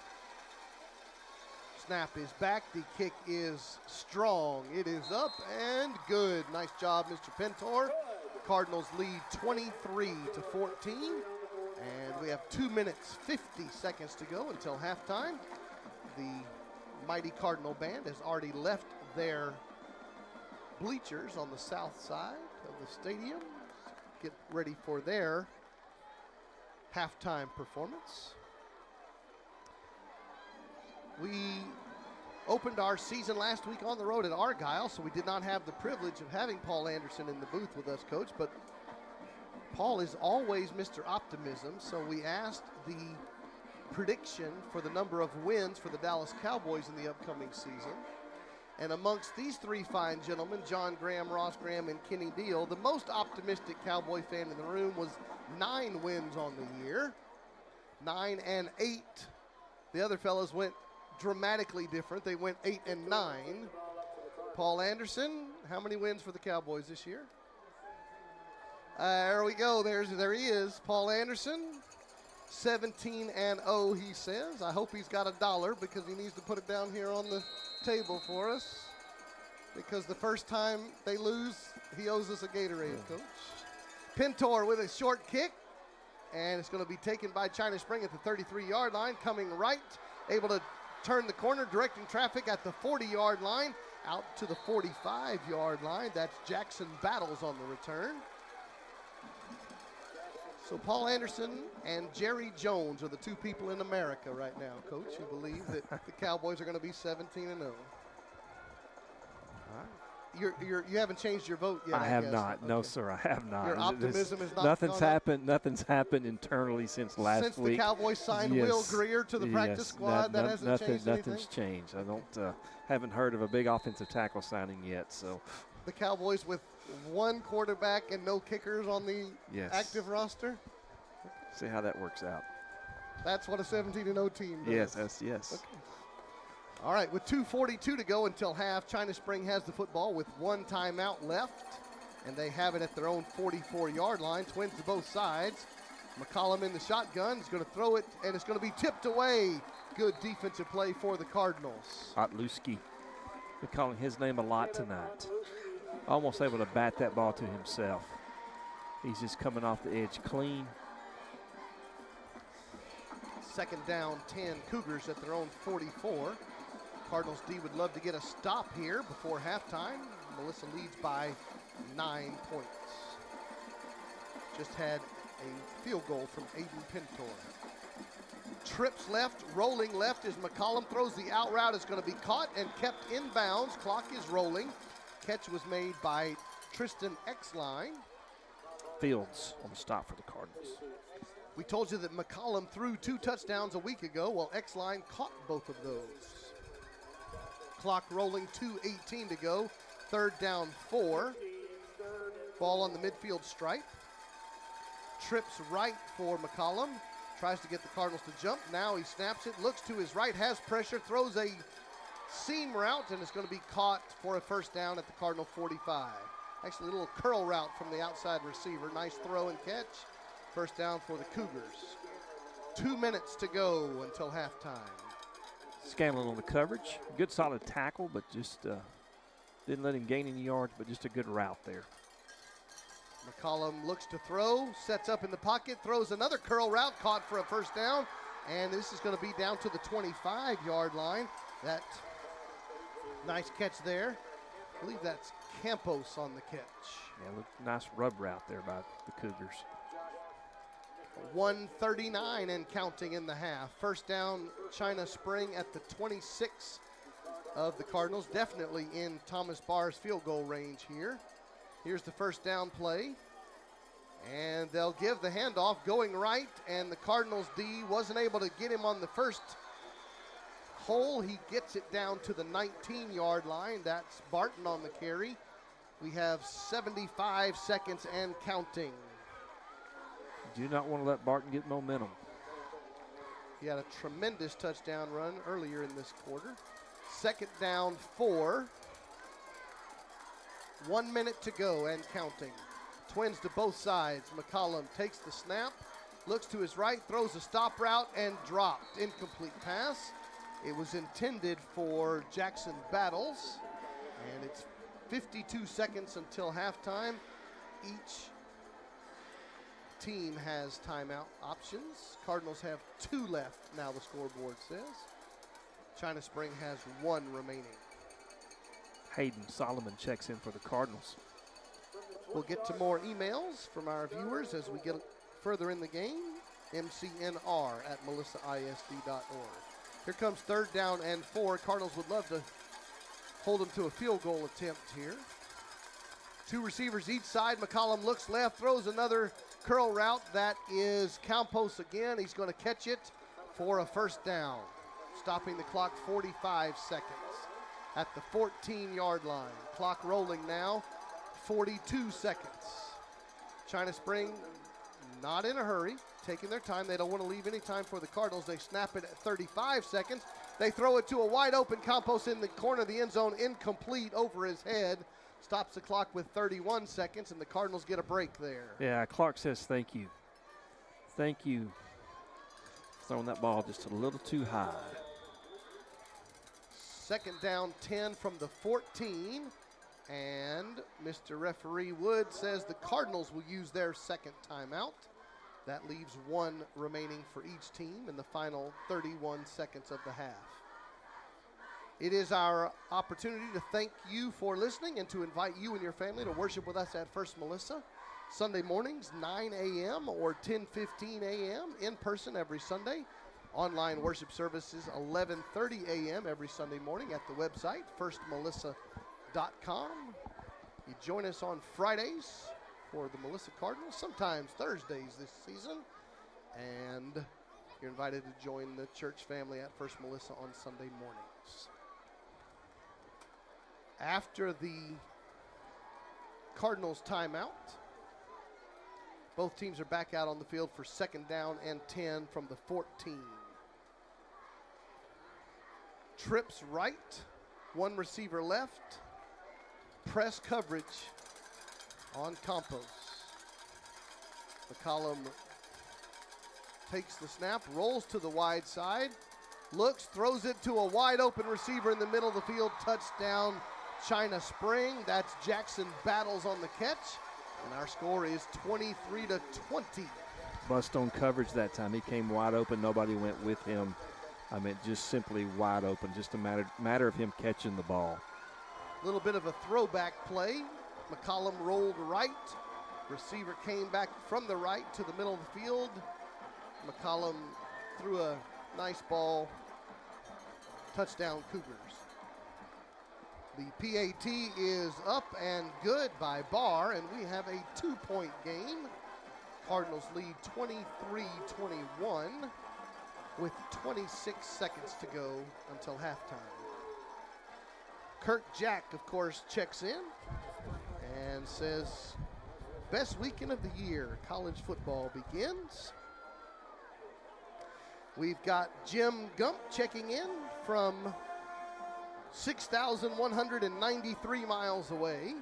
Snap is back. The kick is strong. It is up and good. Nice job, Mr. Pintor. Cardinals lead 23-14. And we have 2 minutes, 50 seconds to go until halftime. The mighty Cardinal band has already left their bleachers on the south side of the stadium. Get ready for their halftime performance. We opened our season last week on the road at Argyle, so we did not have the privilege of having Paul Anderson in the booth with us, Coach, but Paul is always Mr. Optimism, so we asked the prediction for the number of wins for the Dallas Cowboys in the upcoming season. And amongst these three fine gentlemen, John Graham, Ross Graham, and Kenny Deal, the most optimistic Cowboy fan in the room was 9 wins on the year, 9 and 8. The other fellows went dramatically different. They went 8 and 9. Paul Anderson, how many wins for the Cowboys this year? There we go. There he is. Paul Anderson, 17 and 0, he says. I hope he's got $1 because he needs to put it down here on the table for us. Because the first time they lose, he owes us a Gatorade, Coach. Pintor with a short kick. And it's going to be taken by China Spring at the 33-yard line, coming right, able to turn the corner, directing traffic at the 40-yard line, out to the 45-yard line. That's Jackson Battles on the return. So Paul Anderson and Jerry Jones are the two people in America right now, Coach, who believe that the Cowboys are going to be 17 and 0. You haven't changed your vote yet. I have guess. not. Okay. No, sir, I have not. Your optimism is not. Nothing's happened. Nothing's happened internally since last week. Since the Cowboys signed Will Greer to the practice squad, that hasn't changed anything. Nothing's changed. I don't haven't heard of a big offensive tackle signing yet. So the Cowboys with one quarterback and no kickers on the active roster. See how that works out. That's what a 17-0 team does. Yes. Okay. All right, with 2:42 to go until half, China Spring has the football with 1 timeout left, and they have it at their own 44-yard line. Twins to both sides. McCollum in the shotgun is going to throw it, and it's going to be tipped away. Good defensive play for the Cardinals. Otluski. We're calling his name a lot tonight. Almost able to bat that ball to himself. He's just coming off the edge clean. Second down, 10, Cougars at their own 44. Cardinals D would love to get a stop here before halftime. Melissa leads by 9 points. Just had a field goal from Aiden Pintor. Trips left, rolling left as McCollum throws the out route. It's going to be caught and kept in bounds. Clock is rolling. Catch was made by Tristan Exline. Fields on the stop for the Cardinals. We told you that McCollum threw 2 touchdowns a week ago, while Exline caught both of those. Clock rolling, 2:18 to go. 3rd down, 4. Ball on the midfield stripe. Trips right for McCollum. Tries to get the Cardinals to jump. Now he snaps it, looks to his right, has pressure, throws a seam route, and it's going to be caught for a first down at the Cardinal 45. Actually, a little curl route from the outside receiver. Nice throw and catch. First down for the Cougars. 2 minutes to go until halftime. Scanlon on the coverage. Good solid tackle, but just didn't let him gain any yards, but just a good route there. McCollum looks to throw, sets up in the pocket, throws another curl route, caught for a first down, and this is going to be down to the 25-yard line. That nice catch there. I believe that's Campos on the catch. Yeah, look, nice rub route there by the Cougars. 1:39 and counting in the half. First down, China Spring at the 26 of the Cardinals. Definitely in Thomas Barr's field goal range here. Here's the first down play. And they'll give the handoff going right, and the Cardinals D wasn't able to get him on the first hole. He gets it down to the 19-yard line. That's Barton on the carry. We have 75 seconds and counting. Do not want to let Barton get momentum. He had a tremendous touchdown run earlier in this quarter. Second down, 4. 1 minute to go and counting. Twins to both sides. McCollum takes the snap, looks to his right, throws a stop route, and dropped. Incomplete pass. It was intended for Jackson Battles, and it's 52 seconds until halftime. Each team has timeout options. Cardinals have 2 left now, the scoreboard says. China Spring has 1 remaining. Hayden Solomon checks in for the Cardinals. We'll get to more emails from our viewers as we get further in the game. mcnr@melissaisd.org. Here comes 3rd down and 4. Cardinals would love to hold them to a field goal attempt here. 2 receivers each side. McCollum looks left, throws another curl route. That is Campos again. He's going to catch it for a 1st down, stopping the clock 45 seconds at the 14-yard line. Clock rolling now, 42 seconds. China Spring not in a hurry, taking their time. They don't want to leave any time for the Cardinals. They snap it at 35 seconds. They throw it to a wide open Campos in the corner of the end zone, incomplete over his head. Stops the clock with 31 seconds, and the Cardinals get a break there. Yeah, Clark says thank you. Thank you for throwing that ball just a little too high. 2nd down 10 from the 14. And Mr. Referee Wood says the Cardinals will use their 2nd timeout. That leaves 1 remaining for each team in the final 31 seconds of the half. It is our opportunity to thank you for listening and to invite you and your family to worship with us at First Melissa. Sunday mornings, 9 a.m. or 10:15 a.m. in person every Sunday. Online worship services, 11:30 a.m. every Sunday morning at the website, firstmelissa.com. You join us on Fridays for the Melissa Cardinals, sometimes Thursdays this season. And you're invited to join the church family at First Melissa on Sunday mornings. After the Cardinals timeout, both teams are back out on the field for 2nd down and 10 from the 14. Trips right, 1 receiver left. Press coverage on Campos. McCollum takes the snap, rolls to the wide side, looks, throws it to a wide open receiver in the middle of the field. Touchdown, China Spring. That's Jackson Battles on the catch. And our score is 23-20. Bust on coverage that time. He came wide open. Nobody went with him. I mean, just simply wide open. Just a matter of him catching the ball. A little bit of a throwback play. McCollum rolled right. Receiver came back from the right to the middle of the field. McCollum threw a nice ball. Touchdown, Cougars. The PAT is up and good by Barr, and we have a 2-point game. Cardinals lead 23-21 with 26 seconds to go until halftime. Kirk Jack, of course, checks in and says, best weekend of the year, college football begins. We've got Jim Gump checking in from 6,193 miles away.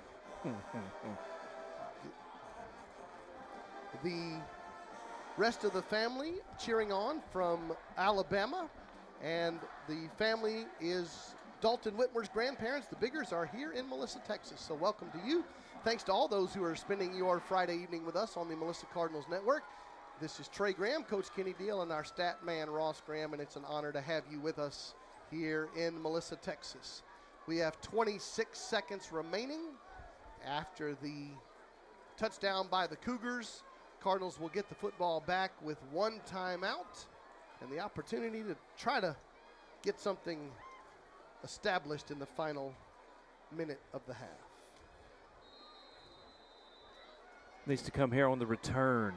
The rest of the family cheering on from Alabama, and the family is Dalton Whitmer's grandparents. The Biggers are here in Melissa, Texas. So welcome to you. Thanks to all those who are spending your Friday evening with us on the Melissa Cardinals Network. This is Trey Graham, Coach Kenny Deal, and our stat man, Ross Graham, and it's an honor to have you with us here in Melissa, Texas. We have 26 seconds remaining after the touchdown by the Cougars. Cardinals will get the football back with 1 timeout and the opportunity to try to get something established in the final minute of the half. Needs to come here on the return.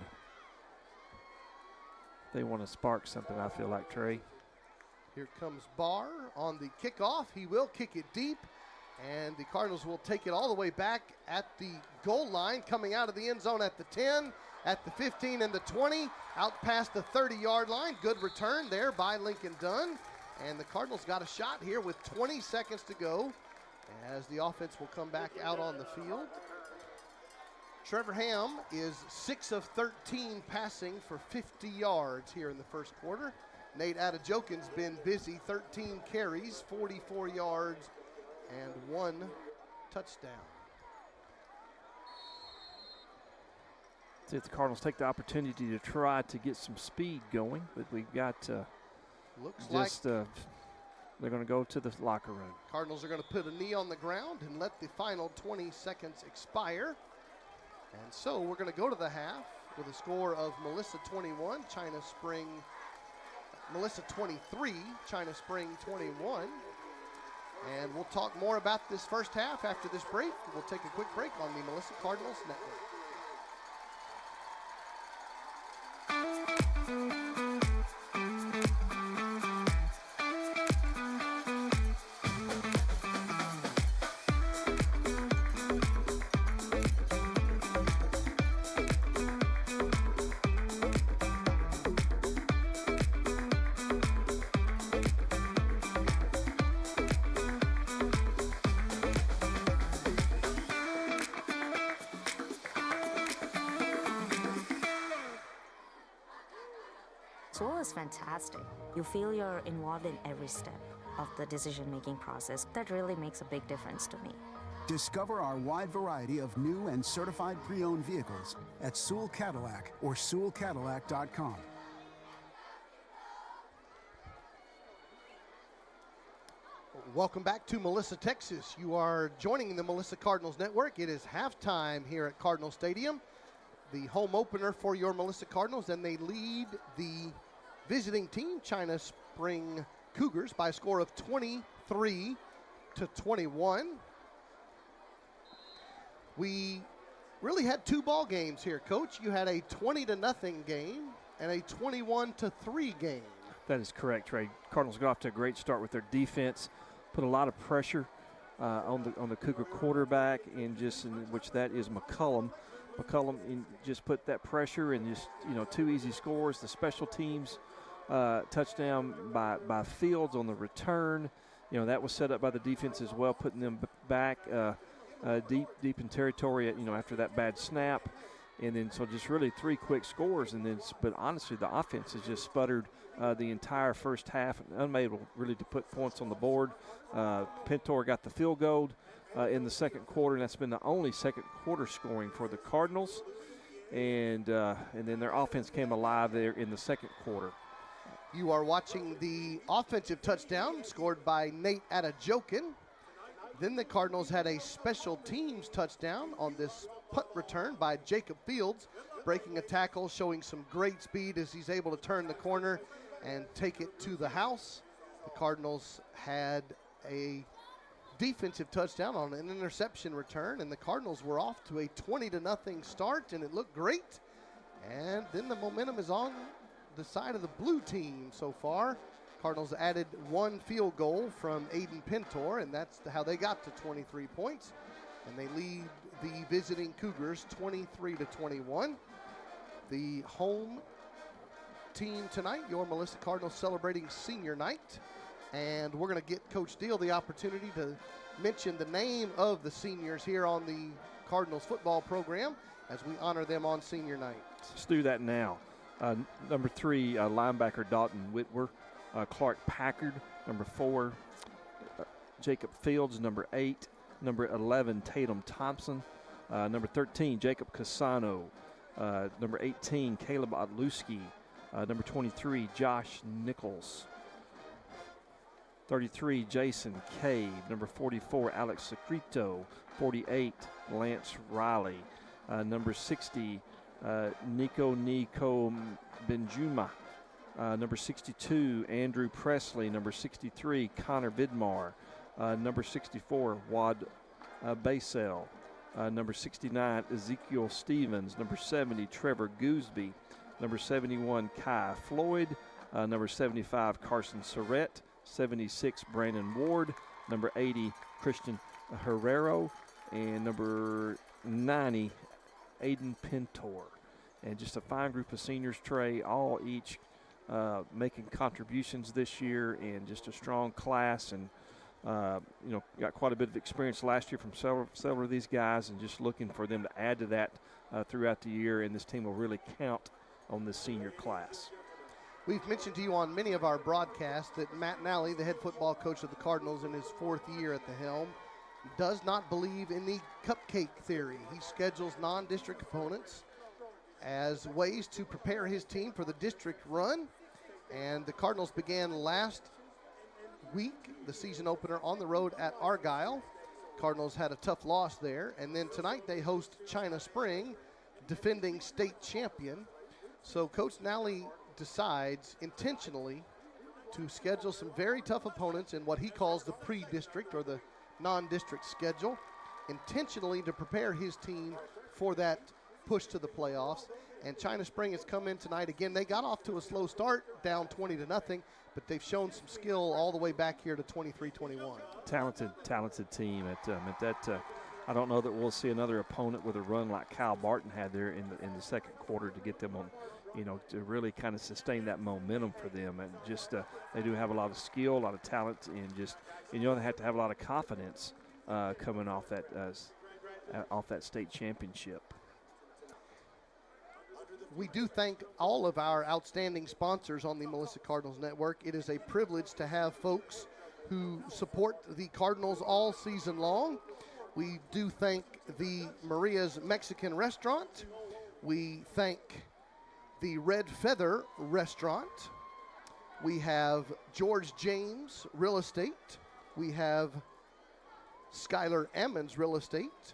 They want to spark something, I feel like, Trey. Here comes Barr on the kickoff. He will kick it deep, and the Cardinals will take it all the way back at the goal line, coming out of the end zone at the 10, at the 15, and the 20, out past the 30-yard line. Good return there by Lincoln Dunn, and the Cardinals got a shot here with 20 seconds to go as the offense will come back out on the field. Trevor Ham is 6 of 13 passing for 50 yards here in the first quarter. Nate Adejokin's been busy, 13 carries, 44 yards, and 1 touchdown. See if the Cardinals take the opportunity to try to get some speed going, but we've got Looks just like they're going to go to the locker room. Cardinals are going to put a knee on the ground and let the final 20 seconds expire. And so we're going to go to the half with a score of Melissa 21, Melissa 23, China Spring 21. And we'll talk more about this first half after this break. We'll take a quick break on the Melissa Cardinals Network. School is fantastic. You feel you're involved in every step of the decision-making process. That really makes a big difference to me. Discover our wide variety of new and certified pre-owned vehicles at Sewell Cadillac or SewellCadillac.com. Welcome back to Melissa, Texas. You are joining the Melissa Cardinals Network. It is halftime here at Cardinal Stadium, the home opener for your Melissa Cardinals, and they lead the visiting team, China Spring Cougars, by a score of 23-21. We really had two ball games here, Coach. You had a 20-0 game and a 21-3 game. That is correct, Trey. Cardinals got off to a great start with their defense, put a lot of pressure on the Cougar quarterback, and just in which that is McCullum. McCullum just put that pressure and just, two easy scores. The special teams touchdown by Fields on the return. That was set up by the defense as well, putting them back deep in territory, after that bad snap. And then so just really three quick scores. But honestly, the offense has just sputtered the entire first half, unable really to put points on the board. Pintor got the field goal in the second quarter, and that's been the only second quarter scoring for the Cardinals. And then their offense came alive there in the second quarter. You are watching the offensive touchdown scored by Nate Adejokin. Then the Cardinals had a special teams touchdown on this punt return by Jacob Fields, breaking a tackle, showing some great speed as he's able to turn the corner and take it to the house. The Cardinals had a defensive touchdown on an interception return, and the Cardinals were off to a 20-0 start, and it looked great. And then the momentum is on the side of the blue team so far. Cardinals added one field goal from Aiden Pintor, and that's how they got to 23 points. And they lead the visiting Cougars 23-21. The home team tonight, your Melissa Cardinals, celebrating senior night. And we're going to get Coach Deal the opportunity to mention the name of the seniors here on the Cardinals football program as we honor them on senior night. Let's do that now. Number 3, linebacker Dalton Whitwer. Clark Packard, number 4, Jacob Fields, number 8, number 11, Tatum Thompson, number 13, Jacob Casano, number 18, Caleb Otluski, number 23, Josh Nichols, 33, Jason Cave, number 44, Alex Secreto, 48, Lance Riley, number 60, Nico Benjuma, number 62, Andrew Presley. Number 63, Connor Vidmar. Number 64, Wad Basel. Number 69, Ezekiel Stevens. Number 70, Trevor Gooseby. Number 71, Kai Floyd. Number 75, Carson Surrett. 76, Brandon Ward. Number 80, Christian Herrero. And number 90, Aiden Pintor. And just a fine group of seniors, Trey, all each making contributions this year, and just a strong class, and got quite a bit of experience last year from several of these guys, and just looking for them to add to that throughout the year, and this team will really count on this senior class. We've mentioned to you on many of our broadcasts that Matt Nally, the head football coach of the Cardinals in his 4th year at the helm, does not believe in the cupcake theory. He schedules non-district opponents as ways to prepare his team for the district run. And the Cardinals began last week, the season opener, on the road at Argyle. Cardinals had a tough loss there. And then tonight they host China Spring, defending state champion. So Coach Nally decides intentionally to schedule some very tough opponents in what he calls the pre-district or the non-district schedule, intentionally to prepare his team for that push to the playoffs. And China Spring has come in tonight. Again, they got off to a slow start, down 20-0, but they've shown some skill all the way back here to 23-21. Talented team. I don't know that we'll see another opponent with a run like Kyle Barton had there in the second quarter to get them on, to really kind of sustain that momentum for them. And just they do have a lot of skill, a lot of talent, and they have to have a lot of confidence coming off that state championship. We do thank all of our outstanding sponsors on the Melissa Cardinals Network. It is a privilege to have folks who support the Cardinals all season long. We do thank the Maria's Mexican Restaurant. We thank the Red Feather Restaurant. We have George James Real Estate. We have Skylar Ammons Real Estate.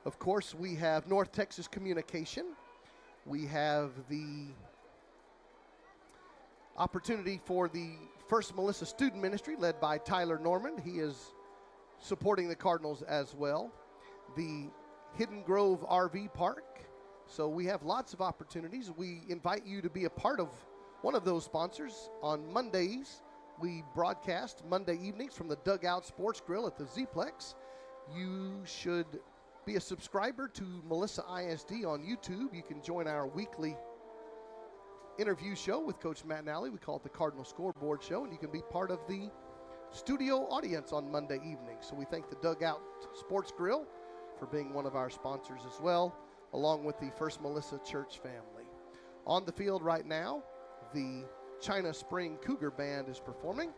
Of course, we have North Texas Communication. We have the opportunity for the First Melissa Student Ministry led by Tyler Norman. He is supporting the Cardinals as well. The Hidden Grove RV Park. So we have lots of opportunities. We invite you to be a part of one of those sponsors. On Mondays, we broadcast Monday evenings from the Dugout Sports Grill at the Z-Plex. You should be a subscriber to Melissa ISD on YouTube. You can join our weekly interview show with Coach Matt Nally. We call it the Cardinal Scoreboard Show, and you can be part of the studio audience on Monday evening. So we thank the Dugout Sports Grill for being one of our sponsors as well, along with the First Melissa Church family. On the field right now, the China Spring Cougar Band is performing,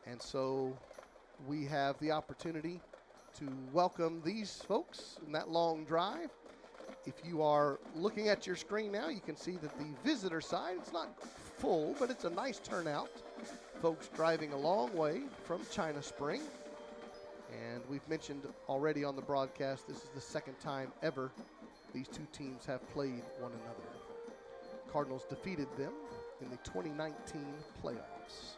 and so we have the opportunity to welcome these folks in that long drive. If you are looking at your screen now, you can see that the visitor side, it's not full, but it's a nice turnout. Folks driving a long way from China Spring. And we've mentioned already on the broadcast, this is the second time ever these two teams have played one another. Cardinals defeated them in the 2019 playoffs.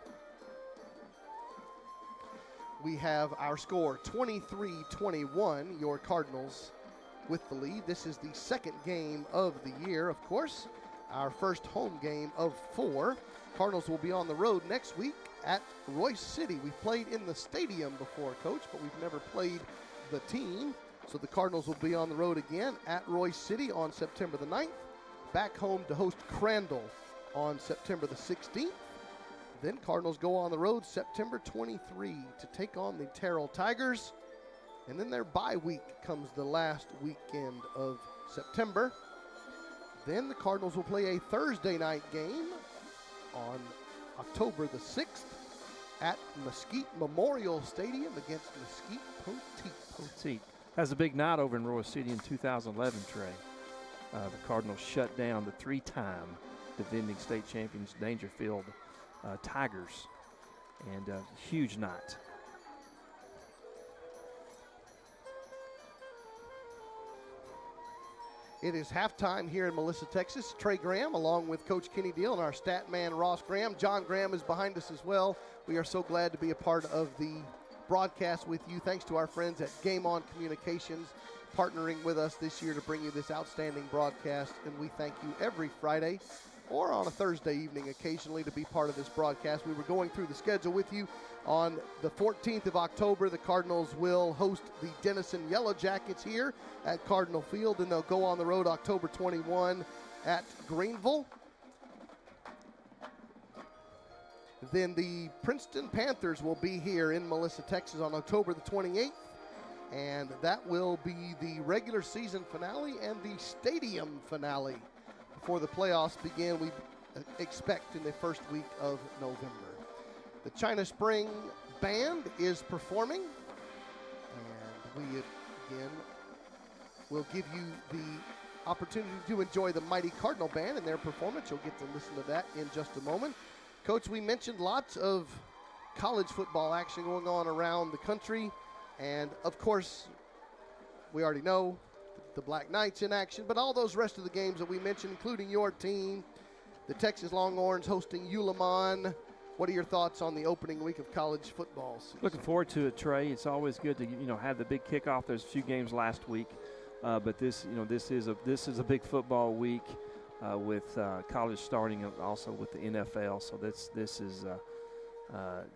We have our score 23-21, your Cardinals with the lead. This is the second game of the year, of course, our first home game of 4. Cardinals will be on the road next week at Royce City. We've played in the stadium before, Coach, but we've never played the team. So the Cardinals will be on the road again at Royce City on September the 9th, back home to host Crandall on September the 16th. Then Cardinals go on the road September 23 to take on the Terrell Tigers. And then their bye week comes the last weekend of September. Then the Cardinals will play a Thursday night game on October the 6th at Mesquite Memorial Stadium against Mesquite Poteet. That was a big night over in Royce City in 2011, Trey. The Cardinals shut down the 3-time defending state champions Dangerfield Tigers, and a huge night. It is halftime here in Melissa, Texas. Trey Graham, along with Coach Kenny Deal and our stat man Ross Graham. John Graham is behind us as well. We are so glad to be a part of the broadcast with you. Thanks to our friends at Game On Communications, partnering with us this year to bring you this outstanding broadcast. And we thank you every Friday or on a Thursday evening occasionally to be part of this broadcast. We were going through the schedule with you. On the 14th of October, the Cardinals will host the Denison Yellow Jackets here at Cardinal Field, and they'll go on the road October 21 at Greenville. Then the Princeton Panthers will be here in Melissa, Texas on October the 28th, and that will be the regular season finale and the stadium finale. Before the playoffs begin, we expect in the first week of November. The China Spring Band is performing, and we again will give you the opportunity to enjoy the Mighty Cardinal Band and their performance. You'll get to listen to that in just a moment. Coach, we mentioned lots of college football action going on around the country, and of course, we already know the Black Knights in action, but all those rest of the games that we mentioned, including your team, the Texas Longhorns hosting Ulamon. What are your thoughts on the opening week of college football season? Looking forward to it, Trey. It's always good to have the big kickoff. There's a few games last week, but this is a big football week with college starting, also with the NFL. So this is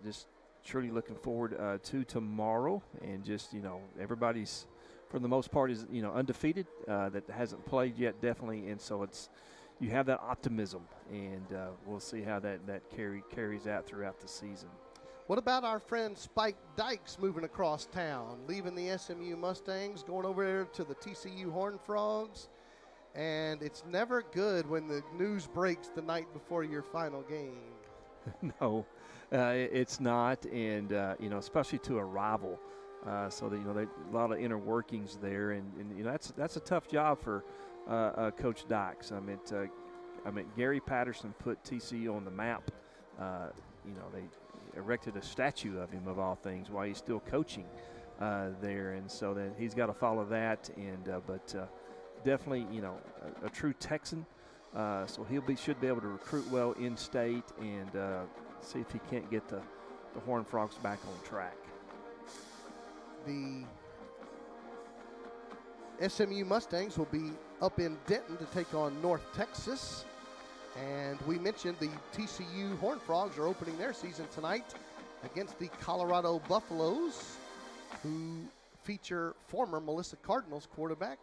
just truly looking forward to tomorrow, and just everybody's for the most part is undefeated that hasn't played yet, definitely, and so you have that optimism, and we'll see how that carries out throughout the season. What about our friend Spike Dykes moving across town, leaving the SMU Mustangs, going over there to the TCU Horned Frogs? And it's never good when the news breaks the night before your final game. No, it's not, and especially to a rival. So that a lot of inner workings there, and that's a tough job for Coach Dykes. I mean, Gary Patterson put TCU on the map. They erected a statue of him, of all things, while he's still coaching there, and so that he's got to follow that. And but definitely, a true Texan. So should be able to recruit well in state, and see if he can't get the Horned Frogs back on track. The SMU Mustangs will be up in Denton to take on North Texas. And we mentioned the TCU Horned Frogs are opening their season tonight against the Colorado Buffaloes, who feature former Melissa Cardinals quarterback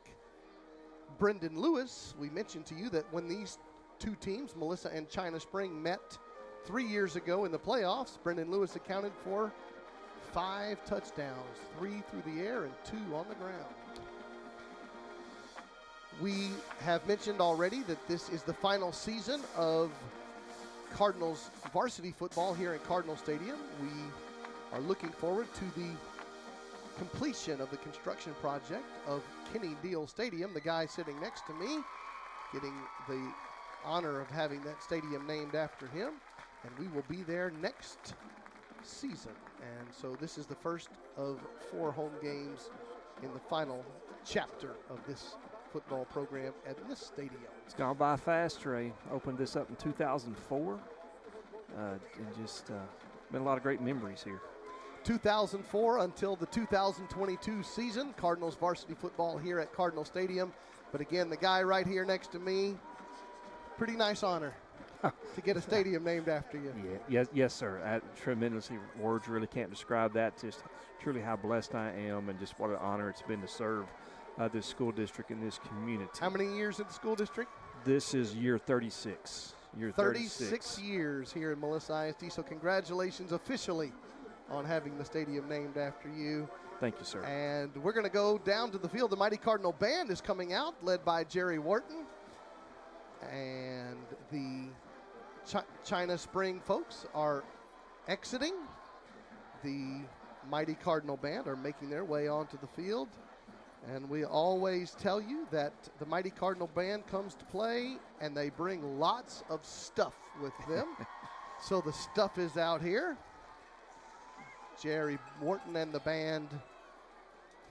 Brendan Lewis. We mentioned to you that when these two teams, Melissa and China Spring, met 3 years ago in the playoffs, Brendan Lewis accounted for 5 touchdowns, 3 through the air and 2 on the ground. We have mentioned already that this is the final season of Cardinals varsity football here at Cardinal Stadium. We are looking forward to the completion of the construction project of Kenny Deal Stadium. The guy sitting next to me getting the honor of having that stadium named after him, and we will be there next season. And so this is the first of 4 home games in the final chapter of this football program at this stadium. It's gone by fast, Trey. Opened this up in 2004, and just been a lot of great memories here. 2004 until the 2022 season, Cardinals varsity football here at Cardinal Stadium. But again, the guy right here next to me, pretty nice honor to get a stadium named after you. Yes, sir. Tremendously, words really can't describe that. Just truly how blessed I am, and just what an honor it's been to serve this school district and this community. How many years in the school district? This is year 36. 36 years here in Melissa ISD. So congratulations officially on having the stadium named after you. Thank you, sir. And we're going to go down to the field. The Mighty Cardinal Band is coming out, led by Jerry Wharton. And the China Spring folks are exiting. The Mighty Cardinal Band are making their way onto the field. And we always tell you that the Mighty Cardinal Band comes to play, and they bring lots of stuff with them. So the stuff is out here. Jerry Wharton and the band.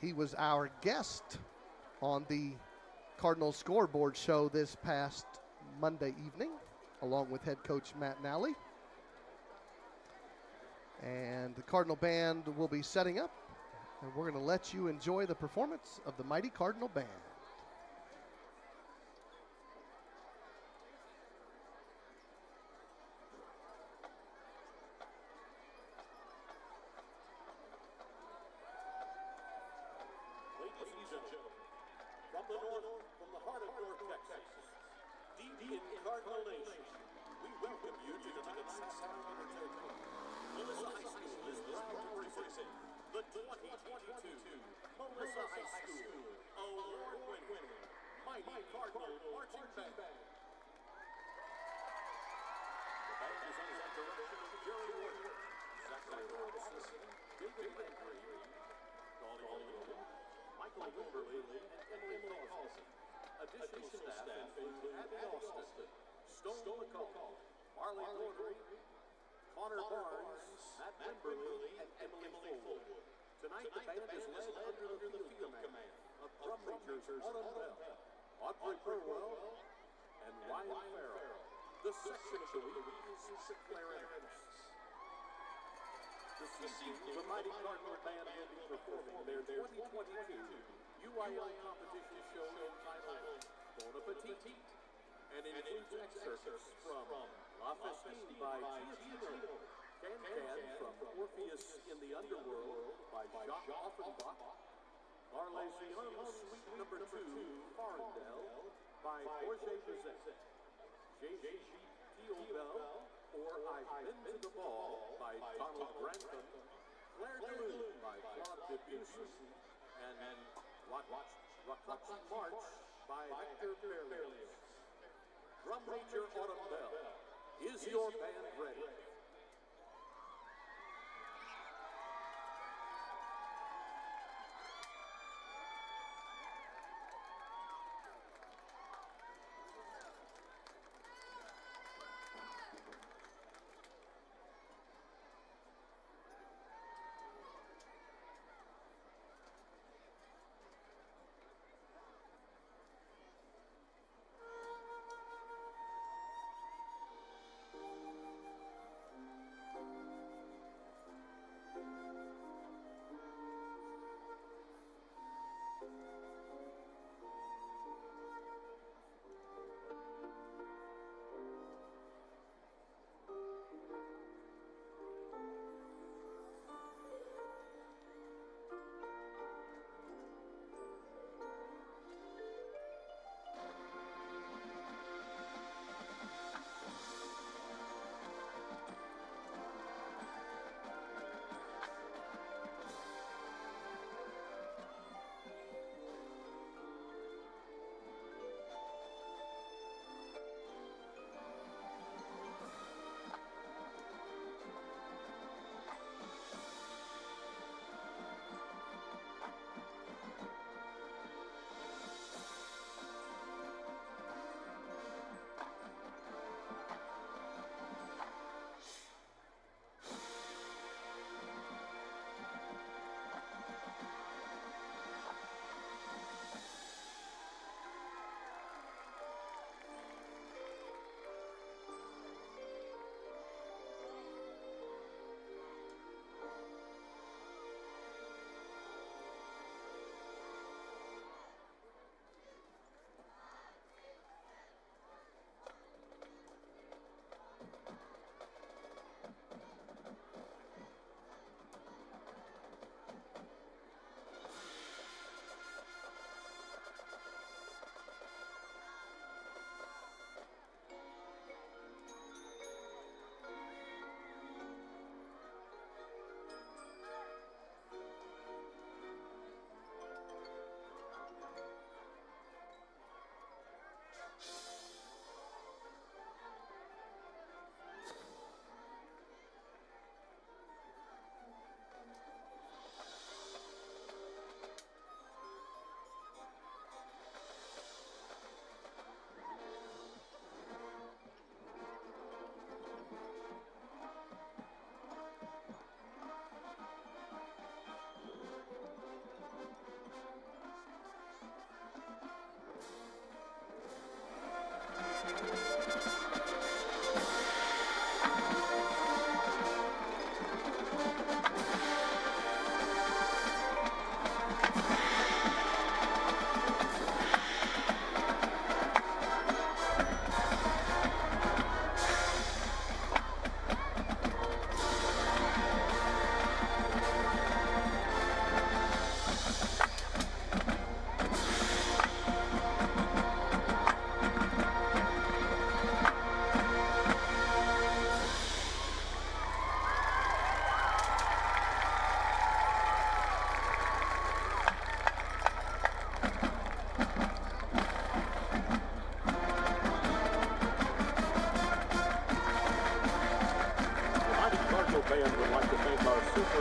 He was our guest on the Cardinals scoreboard show this past Monday evening, along with head coach Matt Nally. And the Cardinal Band will be setting up, and we're going to let you enjoy the performance of the Mighty Cardinal Band. Ladies and gentlemen, from the north, from the heart of North Texas, deep in Cardinal Nation, we welcome you to tonight's sound entertainment. Melissa High School is proud to present the 2022 Melissa High School award-winning Mighty Cardinal Marching Band. under the direction of Jerry Ward, Zachary Robinson, David Landry, Donnie Lillian, Michael Wimberly, and Emily Causey. Additional staff include Abby Austin, Stone McCall, Marley Doherty, Connor Barnes, Matt Wimberly, and Emily Fullwood. Tonight, the band is led under the field command of drum majors Autumn Bell, Audrey Burwell, and Ryan Farrell. The section of the week is clarinets. This evening, the Mighty Cardinal Band will be performing their 2022 UIL competition show entitled Bon Appetit, and includes excerpts from La Festine by Giacchino, Can from Orpheus in the Underworld by Jacques Offenbach, L'Arlésienne Suite No. 2, Farandel by Jorge Bizet, J.G. Thiobel, or I've Been to the Ball by Donald Grantham, Claire de Lune by Claude Debussy, and Rakachi March by Hector Berlioz. Drum Major Autumn Bell, is your band ready?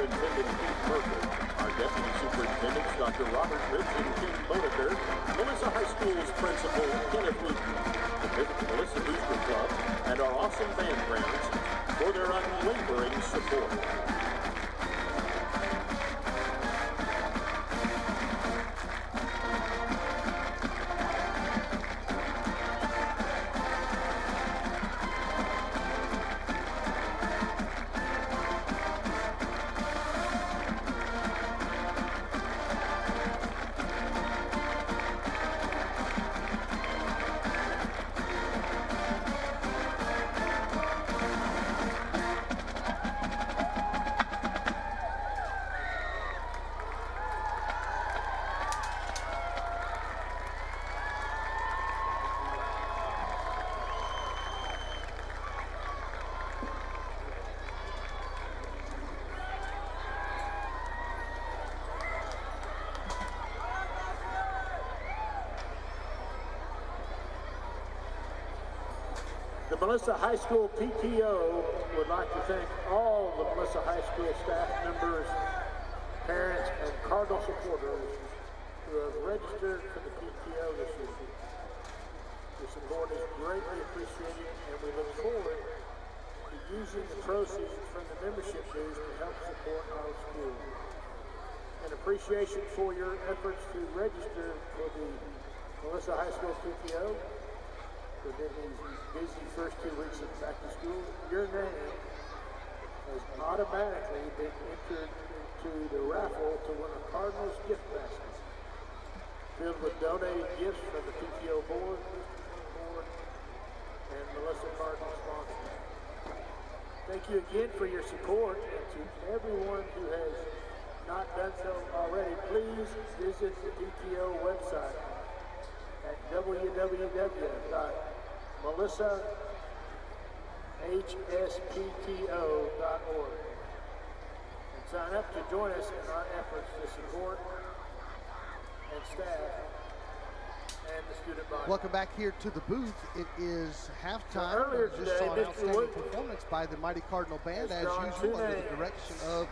Superintendent Pete Murphy, our Deputy Superintendents Dr. Robert Ritz and Ken Bonaker, Melissa High School's Principal Kenneth Wooten, the Melissa Booster Club, and our awesome band friends for their unwavering support. The Melissa High School PTO would like to thank all the Melissa High School staff members, parents, and Cardinal supporters who have registered for the PTO this year. Your support is greatly appreciated, and we look forward to using the proceeds from the membership dues to help support our school. In appreciation for your efforts to register for the Melissa High School PTO, within these busy first 2 weeks of back to school, your name has automatically been entered into the raffle to win a Cardinals gift basket filled with donated gifts from the PTO board, and Melissa Cardinal sponsors. Thank you again for your support, and to everyone who has not done so already, please visit the PTO website at www.melissahspto.org and sign up to join us in our efforts to support and staff and the student body. Welcome back here to the booth. It is halftime. Earlier Just today, saw an Mr. outstanding Wood performance by the Mighty Cardinal Band, has as drawn usual, two under the names. direction of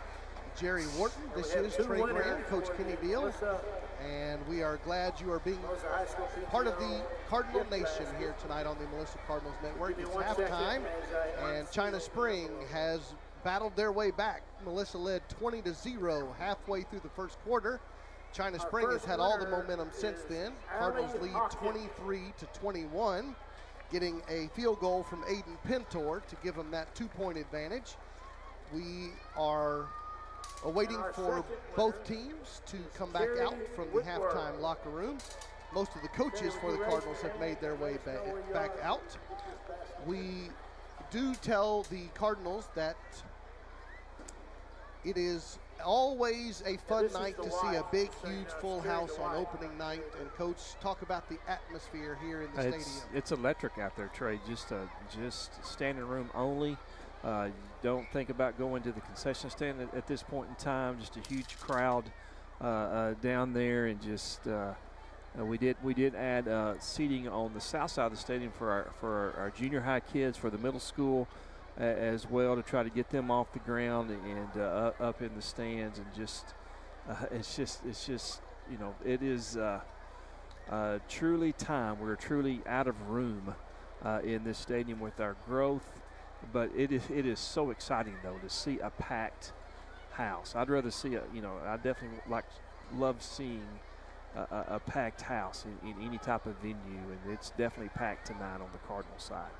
Jerry Wharton. And This we have is two Trey winners Graham, Coach for Kenny the Beal, Melissa and we are glad you are being High School part of PTO the Cardinal gift Nation basket. here tonight on the Melissa Cardinals Network. Give me It's 1 second halftime, as I and China Spring has battled their way back. Melissa led 20-0 halfway through the first quarter. China Our Spring has first had all the winner momentum since is then. Allie Cardinals lead Hockett. 23-21, getting a field goal from Aiden Pintor to give them that 2-point advantage. We are awaiting our for second both teams to come back Carrie out from the Whitworth. halftime locker room. Most of the coaches for the Cardinals have made their way back out. We do tell the Cardinals that it is always a fun this is night the to see a wife big, saying, huge, I'm full scared house to on wife. opening night. And Coach, talk about the atmosphere here in the stadium. It's electric out there, Trey. Just standing room only. You don't think about going to the concession stand at this point in time. Just a huge crowd down there, and just we did add seating on the south side of the stadium for our junior high kids, for the middle school as well, to try to get them off the ground and up in the stands. And it's just it is truly time. We're truly out of room in this stadium with our growth. But it is so exciting, though, to see a packed house. I'd rather see I definitely love seeing a packed house in any type of venue, and it's definitely packed tonight on the Cardinal side.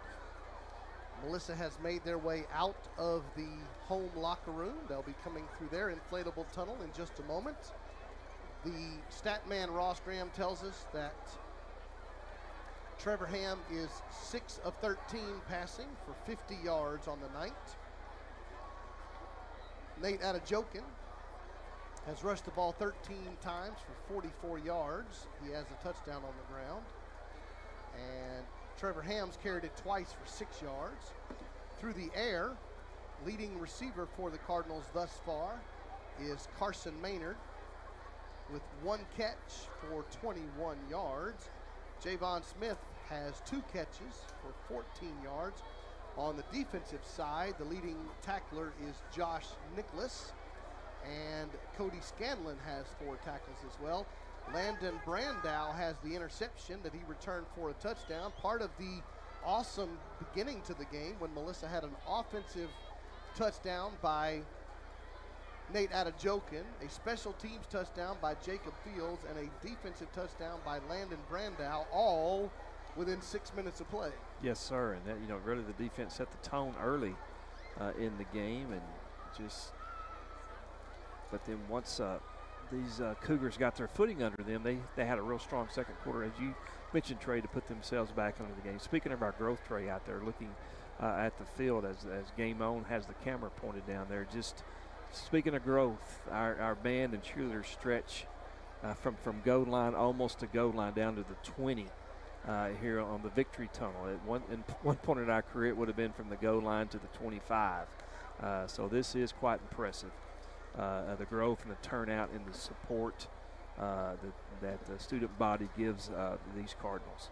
Melissa has made their way out of the home locker room. They'll be coming through their inflatable tunnel in just a moment. The stat man Ross Graham tells us that Trevor Ham is 6 of 13 passing for 50 yards on the night. Nate Adejokin has rushed the ball 13 times for 44 yards. He has a touchdown on the ground. And Trevor Ham's carried it twice for 6 yards. Through the air, leading receiver for the Cardinals thus far is Carson Maynard with 1 catch for 21 yards. Javon Smith has 2 catches for 14 yards. On the defensive side, the leading tackler is Josh Nicholas and Cody Scanlon has 4 tackles as well. Landon Brandow has the interception that he returned for a touchdown. Part of the awesome beginning to the game when Melissa had an offensive touchdown by Nate Adejokin, a special teams touchdown by Jacob Fields, and a defensive touchdown by Landon Brandow, all within 6 minutes of play. Yes, sir. And that, really the defense set the tone early in the game, and but then once these Cougars got their footing under them, they had a real strong second quarter, as you mentioned, Trey, to put themselves back into the game. Speaking of our growth, Trey, out there looking at the field as Game On has the camera pointed down there, just speaking of growth, our band and cheerleaders stretch from goal line almost to goal line down to the 20 here on the victory tunnel. At one point in our career, it would have been from the goal line to the 25. So this is quite impressive. The growth and the turnout and the support that the student body gives these Cardinals.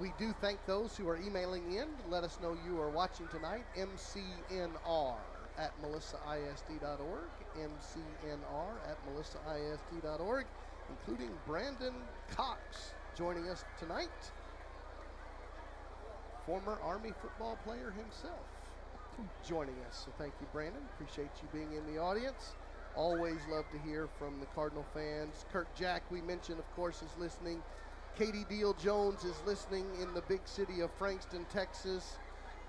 We do thank those who are emailing in to let us know you are watching tonight. MCNR at melissaisd.org, MCNR at melissaisd.org, including Brandon Cox joining us tonight, former Army football player himself joining us. So thank you, Brandon. Appreciate you being in the audience. Always love to hear from the Cardinal fans. Kirk Jack, we mentioned, of course, is listening. Katie Deal Jones is listening in the big city of Frankston, Texas.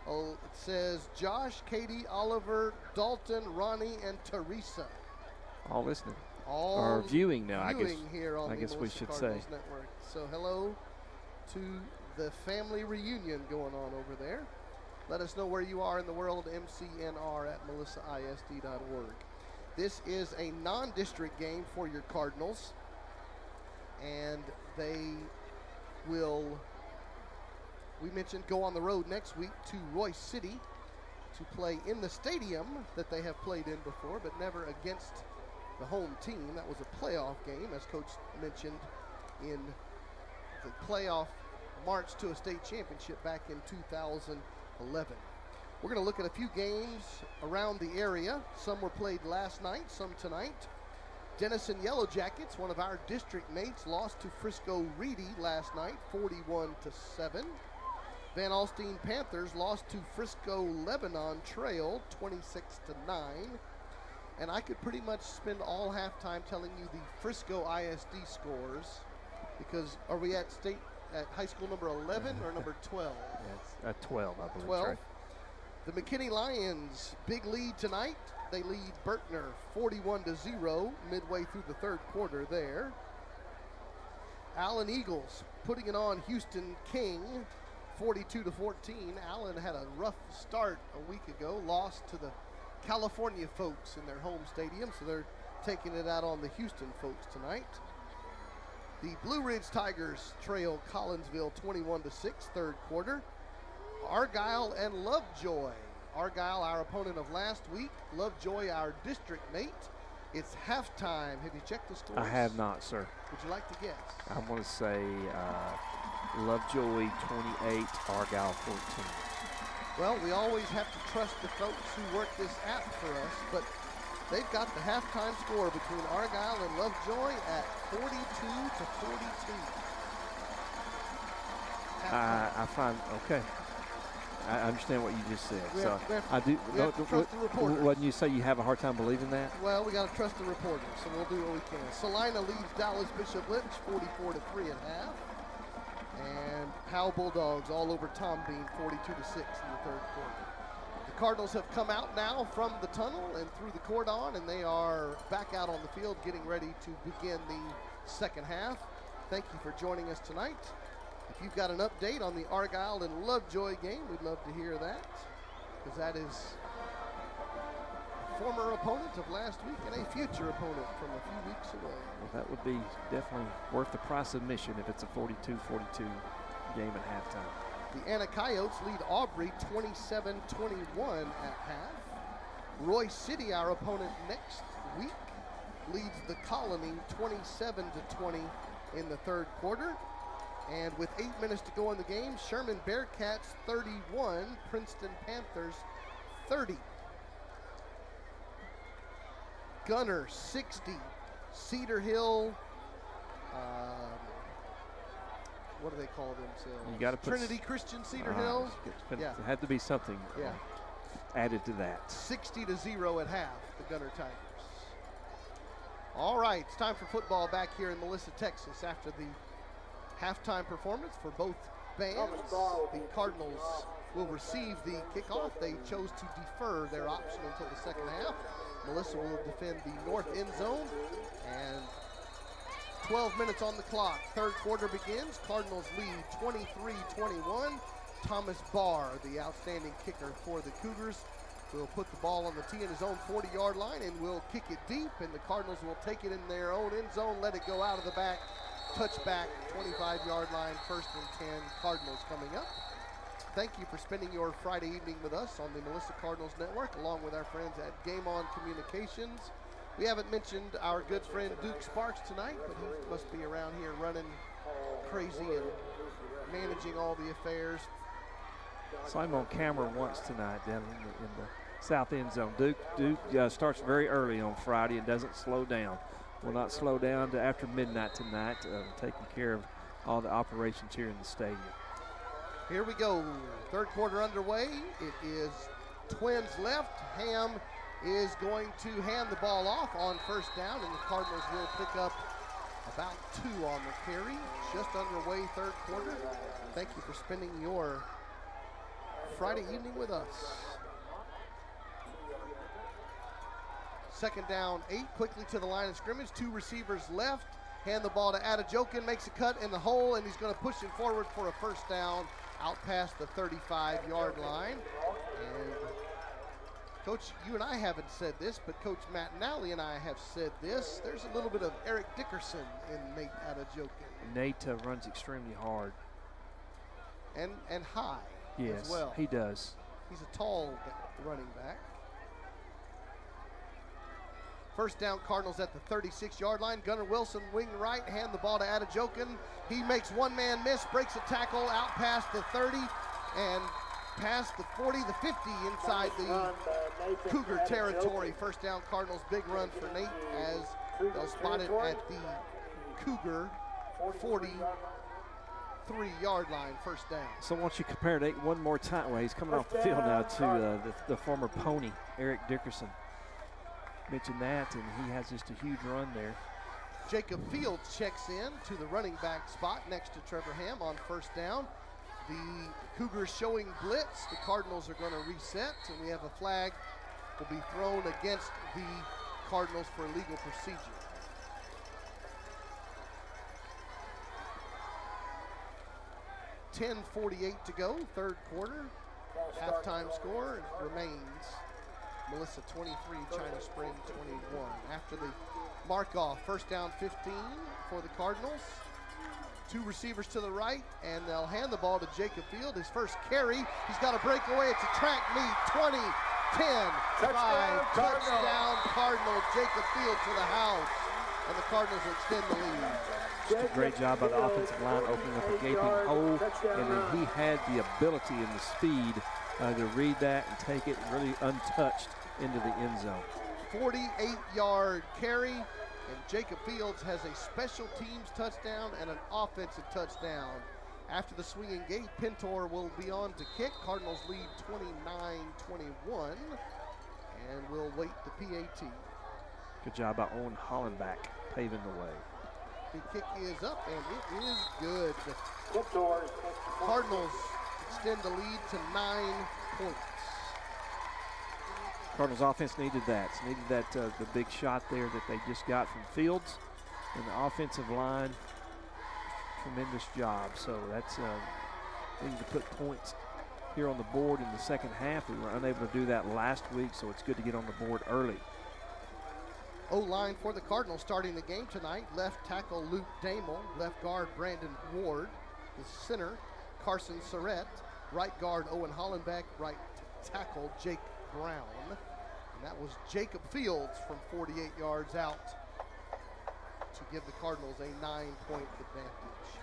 Oh, it says Josh, Katie, Oliver, Dalton, Ronnie, and Teresa. All listening. All or viewing now, viewing here on I the guess we Melissa should Cardinals say. Network. So hello to the family reunion going on over there. Let us know where you are in the world, MCNR at melissaisd.org. This is a non-district game for your Cardinals, and they will, we mentioned, go on the road next week to Royce City to play in the stadium that they have played in before, but never against the home team. That was a playoff game, as Coach mentioned, in the playoff march to a state championship back in 2011. We're going to look at a few games around the area. Some were played last night, some tonight. Denison Yellow Jackets, one of our district mates, lost to Frisco Reedy last night, 41-7. Van Alstyne Panthers lost to Frisco Lebanon Trail, 26-9. And I could pretty much spend all halftime telling you the Frisco ISD scores, because are we at high school number 11 or number 12? Yes, 12, I believe. 12. Right. The McKinney Lions, big lead tonight. They lead Berkner 41-0 midway through the third quarter there. Allen Eagles putting it on Houston King 42-14. Allen had a rough start a week ago, lost to the California folks in their home stadium, so they're taking it out on the Houston folks tonight. The Blue Ridge Tigers trail Collinsville 21-6 third quarter. Argyle and Lovejoy. Argyle, our opponent of last week. Lovejoy, our district mate. It's halftime. Have you checked the scores? I have not, sir. Would you like to guess? I want to say Lovejoy 28, Argyle 14. Well, we always have to trust the folks who work this app for us, but they've got the halftime score between Argyle and Lovejoy at 42-42. I find, okay. I understand what you just said. We So have I do. we have to trust the reporters. When you say you have a hard time believing that? Well, we got to trust the reporters, so we'll do what we can. Salina leads Dallas Bishop Lynch 44-3 at half. And Howe Bulldogs all over Tom Bean 42-6 in the third quarter. The Cardinals have come out now from the tunnel and through the cordon, and they are back out on the field getting ready to begin the second half. Thank you for joining us tonight. If you've got an update on the Argyle and Lovejoy game, we'd love to hear that, because that is a former opponent of last week and a future opponent from a few weeks away. Well, that would be definitely worth the price of admission if it's a 42-42 game at halftime. The Anna Coyotes lead Aubrey 27-21 at half. Royce City, our opponent next week, leads the Colony 27-20 in the third quarter. And with 8 minutes to go in the game, Sherman Bearcats 31, Princeton Panthers 30. Gunner 60. Cedar Hill, what do they call themselves? You got to put Trinity Christian Cedar Hill. There had to be something added to that. 60-0 at half, the Gunner Tigers. All right, it's time for football back here in Melissa, Texas after the halftime performance for both bands. The Cardinals will receive the kickoff. They chose to defer their option until the second half. Melissa will defend the north end zone, and 12 minutes on the clock. Third quarter begins. Cardinals lead 23-21. Thomas Barr, the outstanding kicker for the Cougars, will put the ball on the tee in his own 40-yard line and will kick it deep, and the Cardinals will take it in their own end zone, let it go out of the back, touchback, 25-yard line, 1st and 10, Cardinals coming up. Thank you for spending your Friday evening with us on the Melissa Cardinals Network, along with our friends at Game On Communications. We haven't mentioned our good friend Duke Sparks tonight, but he must be around here running crazy and managing all the affairs. Saw him on camera once tonight down in the south end zone. Duke starts very early on Friday and doesn't slow down. Will not slow down to after midnight tonight, taking care of all the operations here in the stadium. Here we go, third quarter underway. It is Twins left. Ham is going to hand the ball off on first down, and the Cardinals will pick up about 2 on the carry. Just underway, third quarter. Thank you for spending your Friday evening with us. Second down, 8, quickly to the line of scrimmage. 2 receivers left. Hand the ball to Adejokin, makes a cut in the hole, and he's going to push it forward for a first down out past the 35-yard line. And Coach, you and I haven't said this, but Coach Matt Nally and I have said this. There's a little bit of Eric Dickerson in Nate Adejokin. Nate runs extremely hard. And high as well. He does. He's a tall running back. First down, Cardinals at the 36-yard line. Gunnar Wilson, wing right, hand the ball to Adejokin. He makes one man miss, breaks a tackle out past the 30 and past the 40, the 50 inside the Cougar territory. First down, Cardinals, big run for Nate as they'll spot it at the Cougar 43-yard line, first down. So once you compare Nate one more time, well, he's coming off the field now to the former Pony, Eric Dickerson. Mentioned that, and he has just a huge run there. Jacob Fields checks in to the running back spot next to Trevor Ham on first down. The Cougars showing blitz. The Cardinals are going to reset, and we have a flag will be thrown against the Cardinals for illegal procedure. .10:48 to go, third quarter. Halftime score remains Melissa 23, China Spring 21. After the mark-off, first down 15 for the Cardinals. 2 receivers to the right, and they'll hand the ball to Jacob Field. His first carry, he's got a breakaway. It's a track meet, 20, 10, 5, touchdown Cardinals. Jacob Field to the house, and the Cardinals will extend the lead. Just a great job by the offensive line opening up a gaping hole, and then he had the ability and the speed to read that and take it really untouched into the end zone. 48-yard carry, and Jacob Fields has a special teams touchdown and an offensive touchdown. After the swinging gate, Pintor will be on to kick. Cardinals lead 29-21, and we'll wait the PAT. Good job by Owen Hollenbach paving the way. The kick is up, and it is good. Cardinals extend the lead to 9 points. Cardinals offense needed that. Needed that the big shot there that they just got from Fields, and the offensive line, tremendous job. So that's needed to put points here on the board in the second half. We were unable to do that last week, so it's good to get on the board early. O-line for the Cardinals starting the game tonight. Left tackle Luke Damel, left guard Brandon Ward, the center Carson Surrett, right guard Owen Hollenbeck, right tackle Jake Brown. And that was Jacob Fields from 48 yards out to give the Cardinals a 9-point advantage.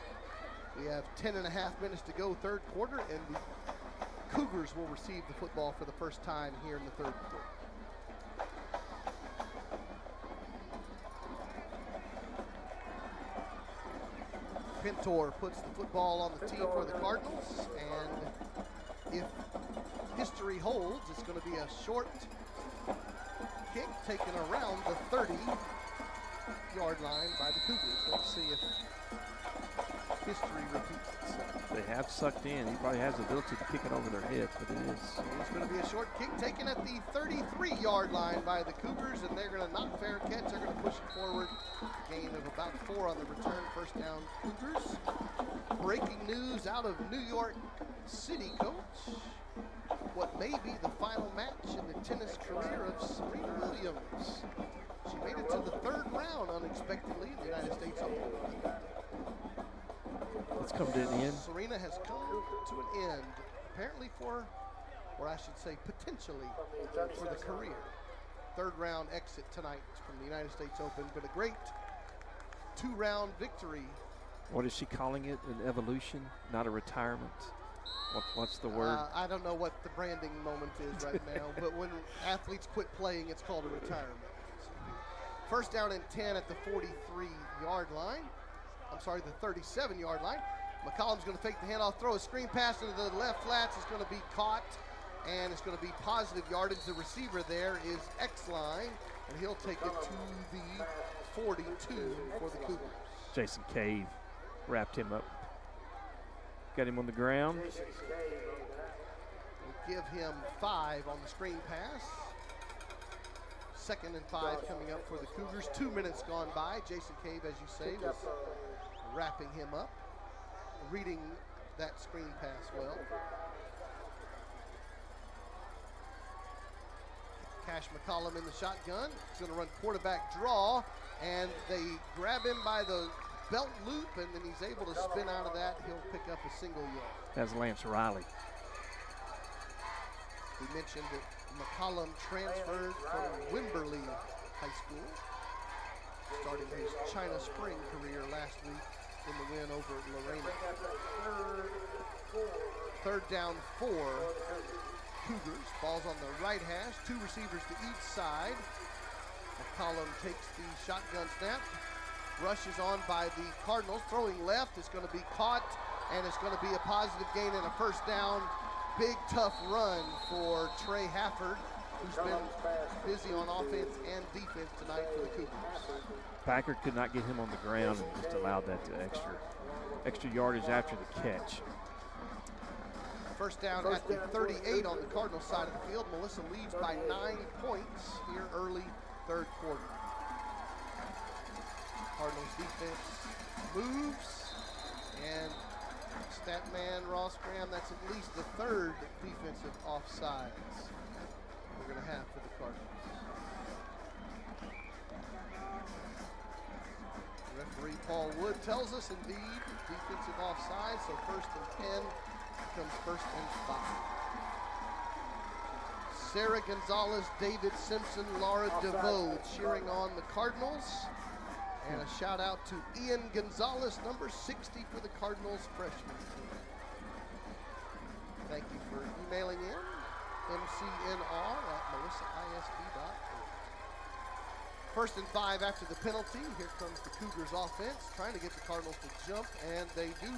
We have 10.5 minutes to go, third quarter, and the Cougars will receive the football for the first time here in the third quarter. Pintor puts the football on the tee for the Cardinals, and if history holds, it's going to be a short kick taken around the 30-yard line by the Cougars. Let's see if history repeats itself. They have sucked in. He probably has the ability to kick it over their heads, but it is. So it's going to be a short kick taken at the 33-yard line by the Cougars, and they're going to not fair catch. They're going to push it forward. Gain of about 4 on the return. First down, Cougars. Breaking news out of New York City, Coach. What may be the final match in the tennis career of Serena Williams. She made it to the 3rd round unexpectedly in the United States Open. It's come to an end. Serena has come to an end, apparently for, or I should say potentially for the career. 3rd round exit tonight from the United States Open, but a great 2-round victory. What is she calling it? An evolution, not a retirement? What's the word? I don't know what the branding moment is right now, but when athletes quit playing, it's called a retirement. First down and 10 at the 43-yard line. I'm sorry, the 37-yard line. McCollum's going to fake the handoff, throw a screen pass into the left flats. It's going to be caught, and it's going to be positive yardage. The receiver there is X-Line, and he'll take it to the 42 for the Cougars. Jason Cave wrapped him up. Got him on the ground. We'll give him 5 on the screen pass. 2nd and 5 coming up for the Cougars. 2 minutes gone by. Jason Cave, as you say, was wrapping him up, reading that screen pass well. Cash McCollum in the shotgun. He's going to run quarterback draw, and they grab him by the belt loop, and then he's able to spin out of that. He'll pick up a single yard. That's Lance Riley. We mentioned that McCollum transferred from Wimberley High School, starting his China Spring career last week in the win over Lorena. 3rd down 4, Cougars. Ball's on the right hash, 2 receivers to each side. McCollum takes the shotgun snap, rushes on by the Cardinals, throwing left. It's going to be caught, and it's going to be a positive gain and a first down. Big, tough run for Trey Hafford, who's been busy on offense and defense tonight for the Cougars. Packard could not get him on the ground and just allowed that to extra yardage after the catch. First down at the 38 on the Cardinals side of the field. Melissa leads by 9 points here early 3rd quarter. Cardinals defense moves, and stat man Ross Graham, that's at least the 3rd defensive offsides we're going to have for the Cardinals. Referee Paul Wood tells us indeed defensive offside, so 1st and 10 becomes 1st and 5. Sarah Gonzalez, David Simpson, Laura DeVoe cheering on the Cardinals. And a shout out to Ian Gonzalez, number 60 for the Cardinals freshman team. Thank you for emailing in, mcnr@melissaisd.org. 1st and 5 after the penalty. Here comes the Cougars offense, trying to get the Cardinals to jump, and they do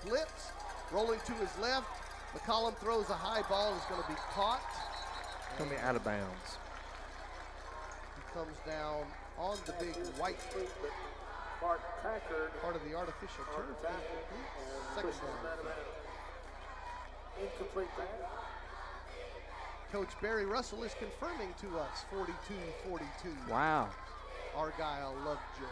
blitz. Rolling to his left, McCollum throws a high ball, is going to be caught. It's going to be out of bounds. He comes down on the big white part of the artificial turf. Incomplete. 2nd down. Incomplete pass. Coach Barry Russell is confirming to us 42-42. Wow. Argyle Lovejoy.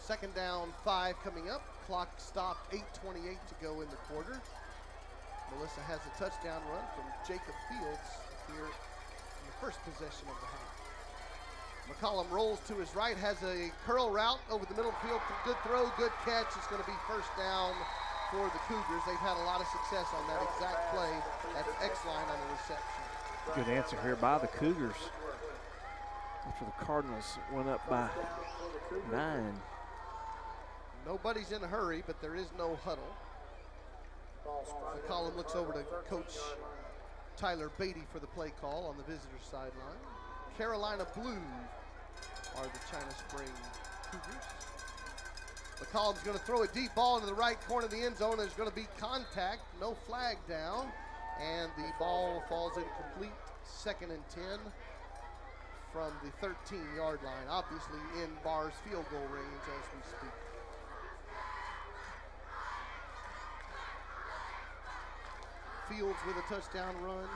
2nd down, 5 coming up. Clock stopped, 8:28 to go in the quarter. Melissa has a touchdown run from Jacob Fields here in the 1st possession of the half. McCollum rolls to his right, has a curl route over the middle field. Good throw, good catch. It's going to be 1st down for the Cougars. They've had a lot of success on that exact play. That's X-Line on the reception. Good answer here by the Cougars. After the Cardinals went up by 9. Nobody's in a hurry, but there is no huddle. McCollum looks over to Coach Tyler Beatty for the play call on the visitor sideline. Carolina Blue are the China Spring Cougars. McCollum's going to throw a deep ball into the right corner of the end zone. There's going to be contact, no flag down, and the ball falls incomplete. 2nd and 10 from the 13-yard line, obviously in Barr's field goal range as we speak. Fields with a touchdown run,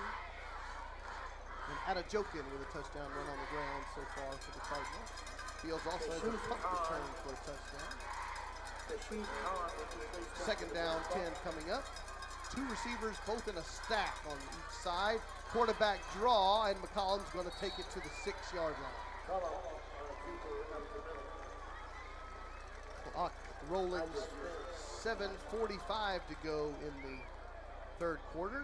and Adejokin with a touchdown run on the ground so far for the Cardinals. Fields also has a punt return for a touchdown. 2nd down, 10 coming up. 2 receivers both in a stack on each side. Quarterback draw, and McCollum's going to take it to the 6-yard line. Clock rolling, 7:45 to go in the 3rd quarter.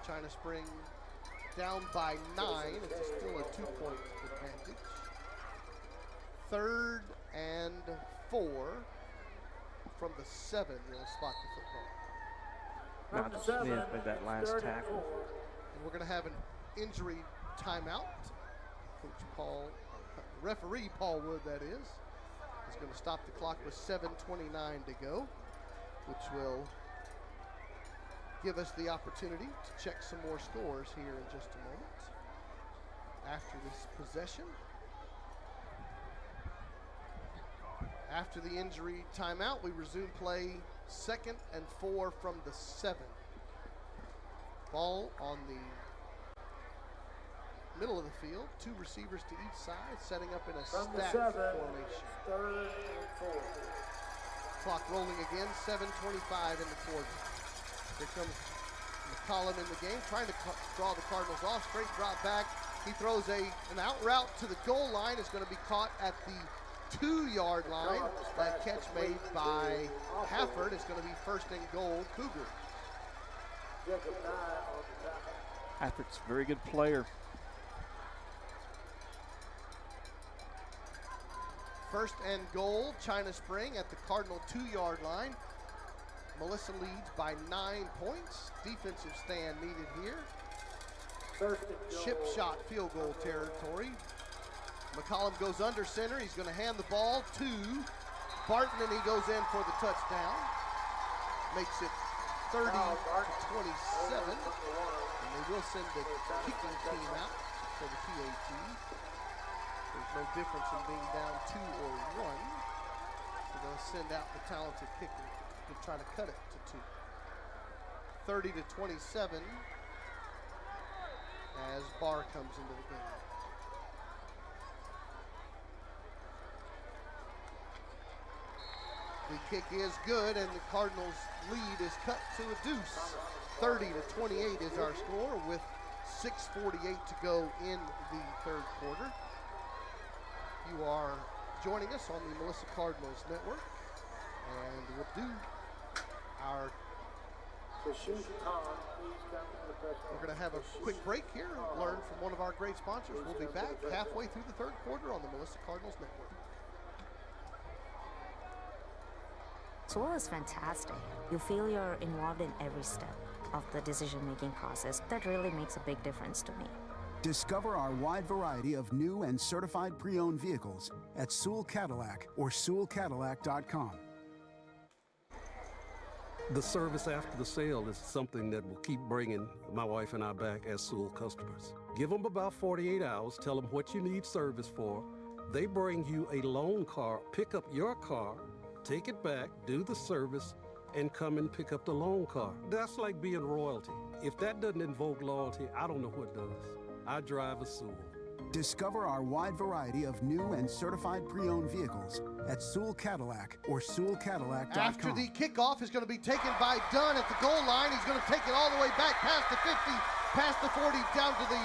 China Spring down by 9. It's still a 2-point advantage. 3rd and 4 from the 7. They'll spot the football. Not Smith made that last tackle. And we're going to have an injury timeout. Coach Paul, referee Paul Wood, that is going to stop the clock with 7:29 to go, which will give us the opportunity to check some more scores here in just a moment after this possession. After the injury timeout, we resume play. 2nd and 4 from the 7. Ball on the middle of the field. 2 receivers to each side, setting up in a stack formation. 3rd and 4. Clock rolling again, 7:25 in the quarter. Here comes McCollum in the game, trying to draw the Cardinals off. Straight drop back. He throws an out route to the goal line. It's going to be caught at the 2-yard line. That catch made by Hafford is going to be 1st and goal, Cougar. Hafford's a very good player. 1st and goal, China Spring at the Cardinal 2-yard line. Melissa leads by 9 points. Defensive stand needed here. Chip shot field goal territory. McCollum goes under center. He's going to hand the ball to Barton, and he goes in for the touchdown. Makes it 30 to 27. And they will send the kicking team out for the PAT. There's no difference in being down 2 or 1. So they'll send out the talented kicker to try to cut it to 2. 30 to 27 as Barr comes into the game. The kick is good, and the Cardinals' lead is cut to a deuce. 30 to 28 is our score with 6:48 to go in the 3rd quarter. You are joining us on the Melissa Cardinals Network, and we'll do our... We're going to have a quick break here, learn from one of our great sponsors. We'll be back halfway through the 3rd quarter on the Melissa Cardinals Network. Swirl is fantastic. You feel you're involved in every step of the decision-making process. That really makes a big difference to me. Discover our wide variety of new and certified pre-owned vehicles at Sewell Cadillac or SewellCadillac.com. The service after the sale is something that will keep bringing my wife and I back as Sewell customers. Give them about 48 hours, tell them what you need service for. They bring you a loan car, pick up your car, take it back, do the service, and come and pick up the loan car. That's like being royalty. If that doesn't invoke loyalty, I don't know what does. I drive a Sewell. Discover our wide variety of new and certified pre-owned vehicles at Sewell Cadillac or SewellCadillac.com. After the kickoff is going to be taken by Dunn at the goal line. He's going to take it all the way back past the 50, past the 40, down to the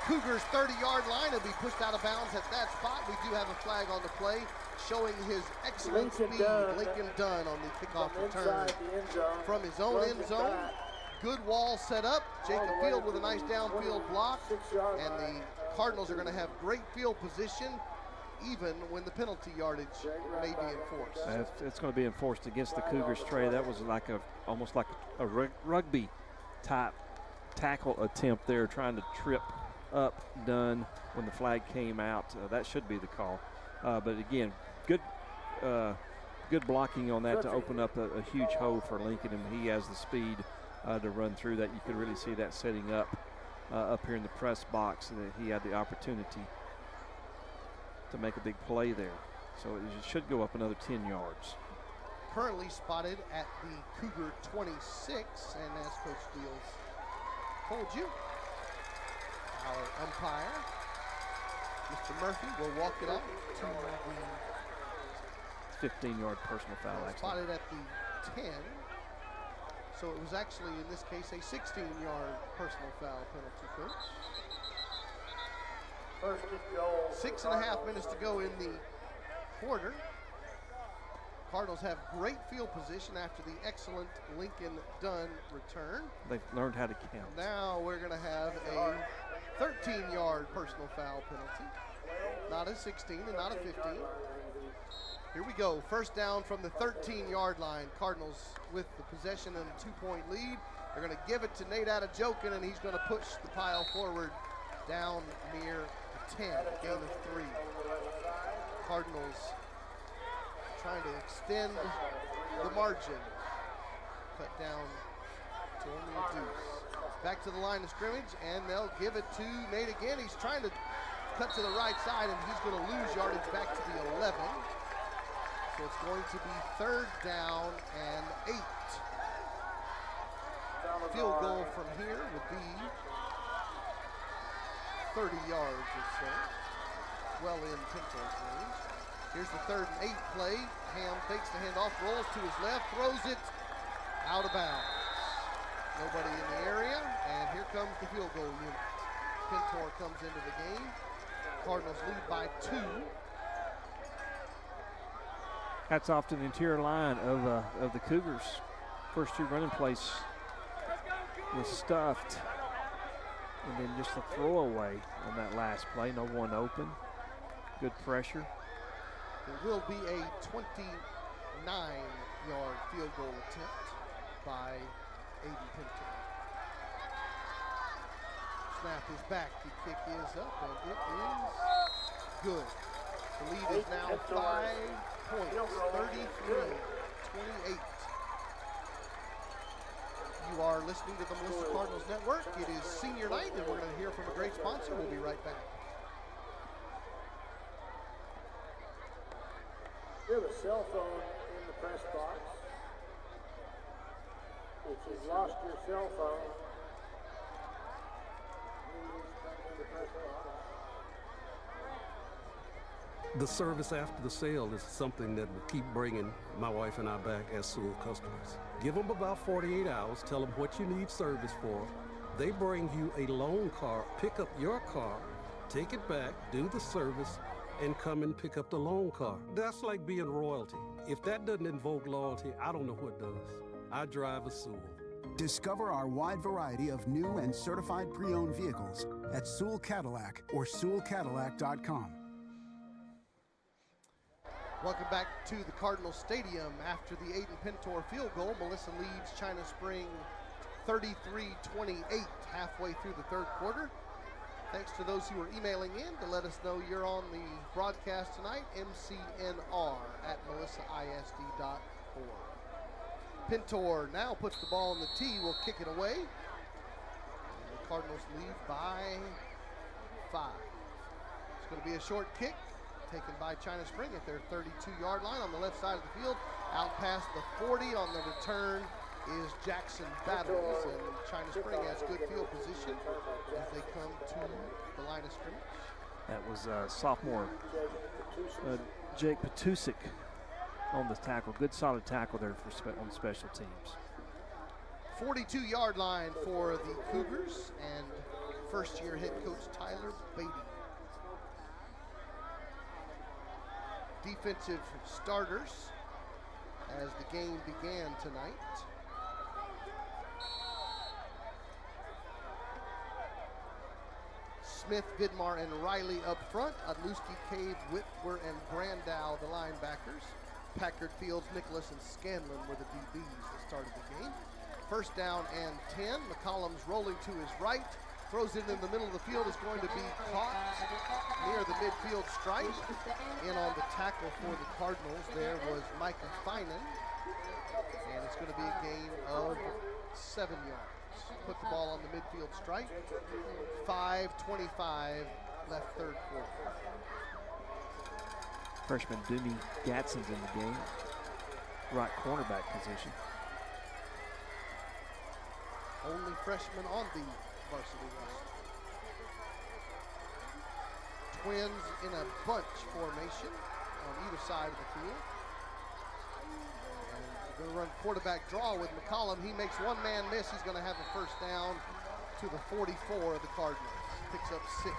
Cougars' 30-yard line. He'll be pushed out of bounds at that spot. We do have a flag on the play showing his excellent speed. Lincoln Dunn on the kickoff return from his own end zone. Good wall set up. Jacob Field with a nice downfield block. And the Cardinals are going to have great field position even when the penalty yardage may be enforced. It's going to be enforced against the Cougars, Trey. That was like almost like a rugby type tackle attempt there, trying to trip up, done when the flag came out. That should be the call. But again, good blocking on that to open up a huge hole for Lincoln, and he has the speed to run through that. You could really see that setting up here in the press box, and that he had the opportunity to make a big play there. So it should go up another 10 yards. Currently spotted at the Cougar 26, and as Coach Steele told you, our umpire, Mr. Murphy, will walk it out to the 15-yard personal foul, actually. spotted at the 10. So it was actually, in this case, a 16-yard personal foul penalty, Coach. 6.5 minutes to go in the quarter. Cardinals have great field position after the excellent Lincoln Dunn return. They've learned how to count. Now we're going to have a 13-yard personal foul penalty. Not a 16 and not a 15. Here we go. First down from the 13-yard line. Cardinals with the possession and a 2-point lead. They're going to give it to Nate Adejokin, and he's going to push the pile forward down near the 10, gain of 3. Cardinals trying to extend the margin. Cut down to only a deuce. Back to the line of scrimmage, and they'll give it to Nate again. He's trying to cut to the right side, and he's going to lose yardage back to the 11. So it's going to be 3rd down and 8. Field goal from here would be 30 yards or so. Well in Pinto's range. Here's the 3rd and 8 play. Ham fakes the handoff, rolls to his left, throws it out of bounds. Nobody in the area, and here comes the field goal unit. Pintor comes into the game. Cardinals lead by 2. Hats off to the interior line of the Cougars. First 2 running plays was stuffed, and then just a throwaway on that last play. No one open. Good pressure. It will be a 29-yard field goal attempt by Aiden Pinto. Snap is back. The kick is up, and it is good. The lead is now 5 points, 33-28. You are listening to the Melissa Cardinals Network. It is senior night, and we're going to hear from a great sponsor. We'll be right back. You have a cell phone in the press box. If you've lost your cell phone, please come to the press box. The service after the sale is something that will keep bringing my wife and I back as Sewell customers. Give them about 48 hours, tell them what you need service for. They bring you a loan car, pick up your car, take it back, do the service, and come and pick up the loan car. That's like being royalty. If that doesn't invoke loyalty, I don't know what does. I drive a Sewell. Discover our wide variety of new and certified pre-owned vehicles at Sewell Cadillac or SewellCadillac.com. Welcome back to the Cardinal Stadium. After the Aiden Pintor field goal, Melissa leads China Spring 33-28 halfway through the 3rd quarter. Thanks to those who are emailing in to let us know you're on the broadcast tonight, mcnr@melissaisd.org. Pintor now puts the ball on the tee, will kick it away. And the Cardinals lead by 5. It's going to be a short kick, taken by China Spring at their 32-yard line on the left side of the field. Out past the 40 on the return is Jackson Battles, and China Spring has good field position as they come to the line of scrimmage. That was sophomore Jake Patusik on the tackle. Good solid tackle there on special teams. 42-yard line for the Cougars and first-year head coach Tyler Beatty. Defensive starters as the game began tonight. Smith, Vidmar, and Riley up front. Adluski, Cave, Whitwer, and Brandow, the linebackers. Packard, Fields, Nicholas, and Scanlon were the DBs that started the game. First down and 10. McCollum's rolling to his right. throws it in the middle of the field, is going to be caught near the midfield stripe. In on the tackle for the Cardinals, there was Micah Finan, and it's going to be a gain of 7 yards. Put the ball on the midfield stripe. 5:25 left third quarter. Freshman Doomy Gadsden's in the game, right cornerback position. Only freshman on the varsity roster. Twins in a bunch formation on either side of the field. And they're going to run quarterback draw with McCollum. He makes one man miss. He's going to have a first down to the 44 of the Cardinals. Picks up 6.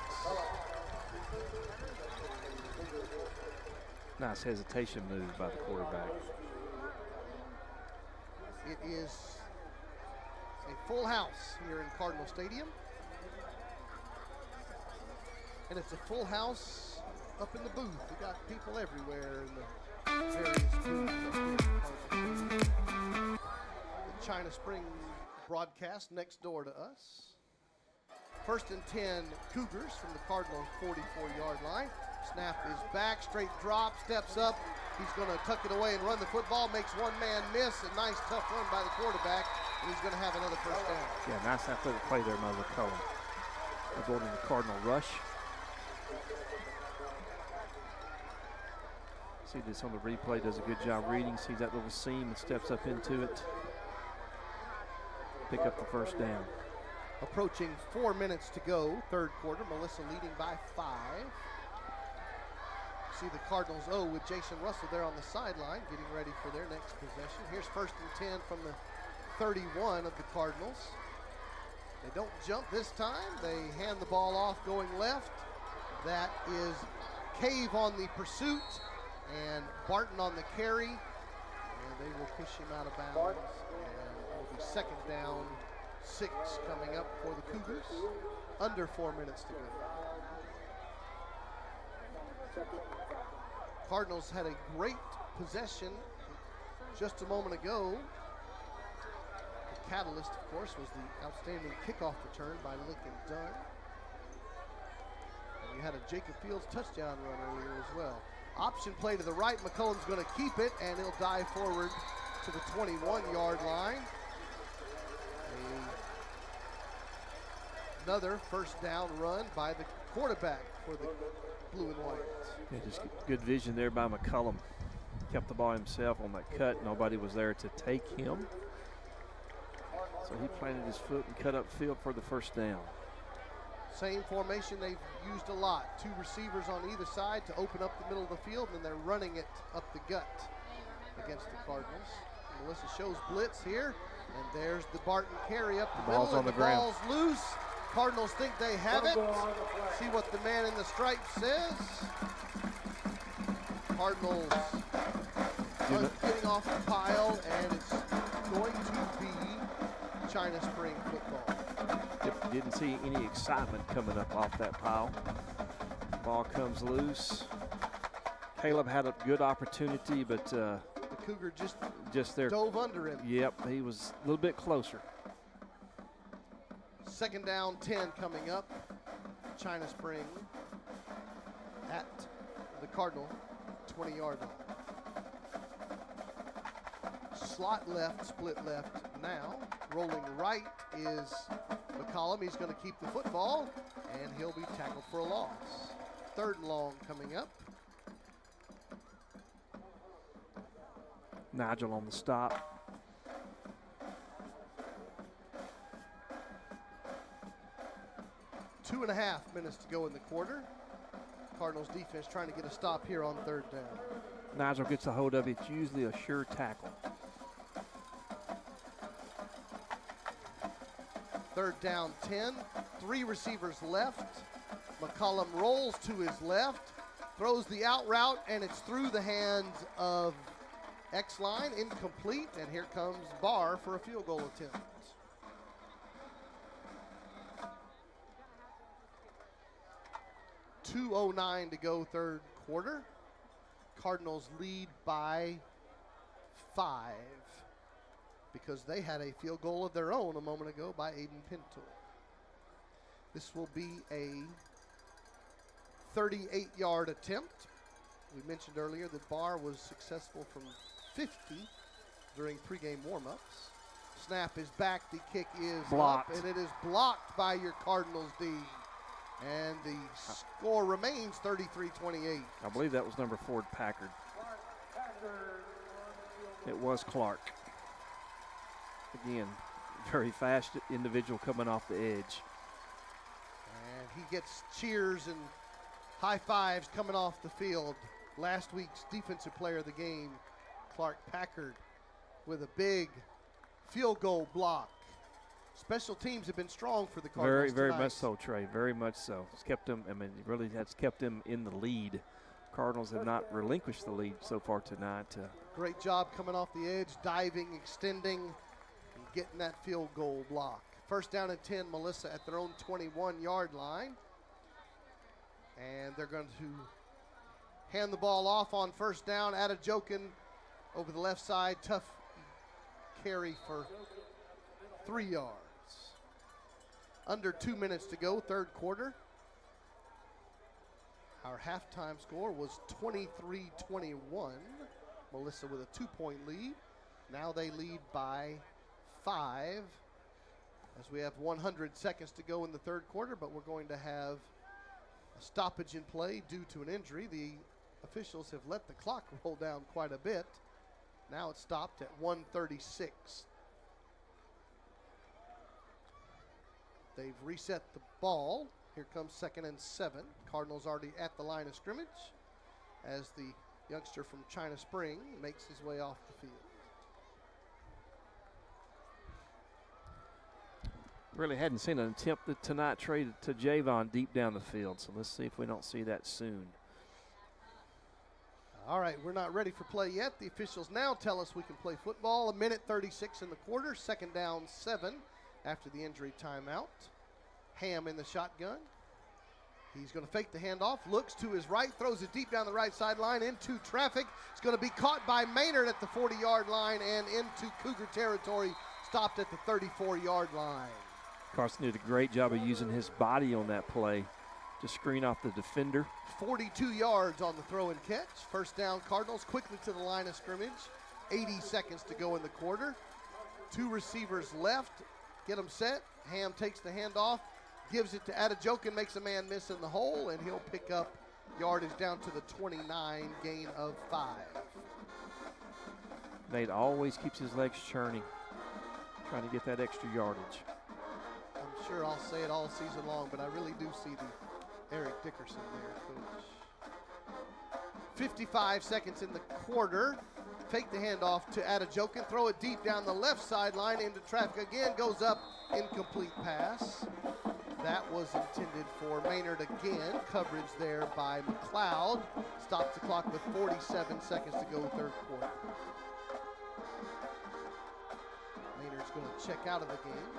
Nice hesitation move by the quarterback. It is a full house here in Cardinal Stadium. And it's a full house up in the booth. We got people everywhere in the various booths up here in Cardinal Stadium. The China Spring broadcast next door to us. 1st and 10 Cougars from the Cardinal 44-yard line. Snap is back, straight drop, steps up. He's going to tuck it away and run the football, makes one man miss. A nice tough run by the quarterback, and he's going to have another first down. Yeah, nice athletic play there by McCollum. Avoiding the Cardinal rush. See this on the replay, does a good job reading, sees that little seam and steps up into it. Pick up the first down. Approaching 4 minutes to go, third quarter. Melissa leading by 5. See the Cardinals with Jason Russell there on the sideline, getting ready for their next possession. Here's 1st and 10 from the 31 of the Cardinals. They don't jump this time. They hand the ball off going left. That is Cave on the pursuit and Barton on the carry. And they will push him out of bounds. And it will be 2nd down, 6 coming up for the Cougars. Under 4 minutes to go. Cardinals had a great possession just a moment ago. The catalyst, of course, was the outstanding kickoff return by Lincoln Dunn. And you had a Jacob Fields touchdown run earlier as well. Option play to the right. McCollum's going to keep it, and he'll dive forward to the 21-yard line. Another first down run by the quarterback for the blue and white. Yeah, just good vision there by McCollum. Kept the ball himself on that cut. Nobody was there to take him. So he planted his foot and cut up field for the first down. Same formation they've used a lot. 2 receivers on either side to open up the middle of the field, and they're running it up the gut against the Cardinals. Melissa shows blitz here, and there's the Barton carry up the middle, and the ball's loose. Cardinals think they have it. See what the man in the stripes says. Cardinals getting off the pile, and it's going to be China Spring football. Didn't see any excitement coming up off that pile. Ball comes loose. Caleb had a good opportunity, but the Cougar just there dove under him. Yep, he was a little bit closer. 2nd down, 10 coming up. China Spring at the Cardinal 20-yard line. Slot left, split left now. Rolling right is McCollum. He's going to keep the football, and he'll be tackled for a loss. 3rd and long coming up. Nigel on the stop. Two and a half minutes to go in the quarter. Cardinals defense trying to get a stop here on 3rd down. Nigel gets a hold of it. It's usually a sure tackle. 3rd down, 10. 3 receivers left. McCollum rolls to his left, throws the out route, and it's through the hands of X-line, incomplete, and here comes Barr for a field goal attempt. .209 to go, 3rd quarter. Cardinals lead by 5 because they had a field goal of their own a moment ago by Aiden Pinto. This will be a 38-yard attempt. We mentioned earlier that Barr was successful from 50 during pregame warmups. Snap is back, the kick is Blocked. up, and it is blocked by your Cardinals D. And the score remains 33-28. I believe that was number 4, Packard. It was Clark. Again, very fast individual coming off the edge. And he gets cheers and high fives coming off the field. Last week's defensive player of the game, Clark Packard, with a big field goal block. Special teams have been strong for the Cardinals Very tonight. much so, Trey. Very much so. It's kept them, I mean, it really has kept them in the lead. Cardinals have not relinquished the lead so far tonight. Great job coming off the edge, diving, extending, and getting that field goal block. First down and 10, Melissa at their own 21-yard line. And they're going to hand the ball off on first down. Adejokin over the left side. Tough carry for 3 yards. Under 2 minutes to go, third quarter. Our halftime score was 23-21. Melissa with a 2-point lead. Now they lead by 5 as we have 100 seconds to go in the third quarter, but we're going to have a stoppage in play due to an injury. The officials have let the clock roll down quite a bit. Now it's stopped at 1:36. They've reset the ball. Here comes 2nd and 7. Cardinals already at the line of scrimmage as the youngster from China Spring makes his way off the field. Really hadn't seen an attempt tonight, Trey, to Javon deep down the field. So let's see if we don't see that soon. All right, we're not ready for play yet. The officials now tell us we can play football. 1:36 in the quarter. 2nd down, 7 after the injury timeout. Ham in the shotgun. He's going to fake the handoff, looks to his right, throws it deep down the right sideline into traffic. It's going to be caught by Maynard at the 40-yard line and into Cougar territory, stopped at the 34-yard line. Carson did a great job of using his body on that play to screen off the defender. 42 yards on the throw and catch. First down, Cardinals quickly to the line of scrimmage. 80 seconds to go in the quarter. 2 receivers left. Get them set. Ham takes the handoff, gives it to Adejokin, makes a man miss in the hole, and he'll pick up yardage down to the 29, gain of 5. Nate always keeps his legs churning, trying to get that extra yardage. I'm sure I'll say it all season long, but I really do see the Eric Dickerson there, Coach. 55 seconds in the quarter. Fake the handoff to Adejokin, throw it deep down the left sideline into traffic again, goes up, incomplete pass. That was intended for Maynard again. Coverage there by McLeod. Stops the clock with 47 seconds to go, third quarter. Maynard's going to check out of the game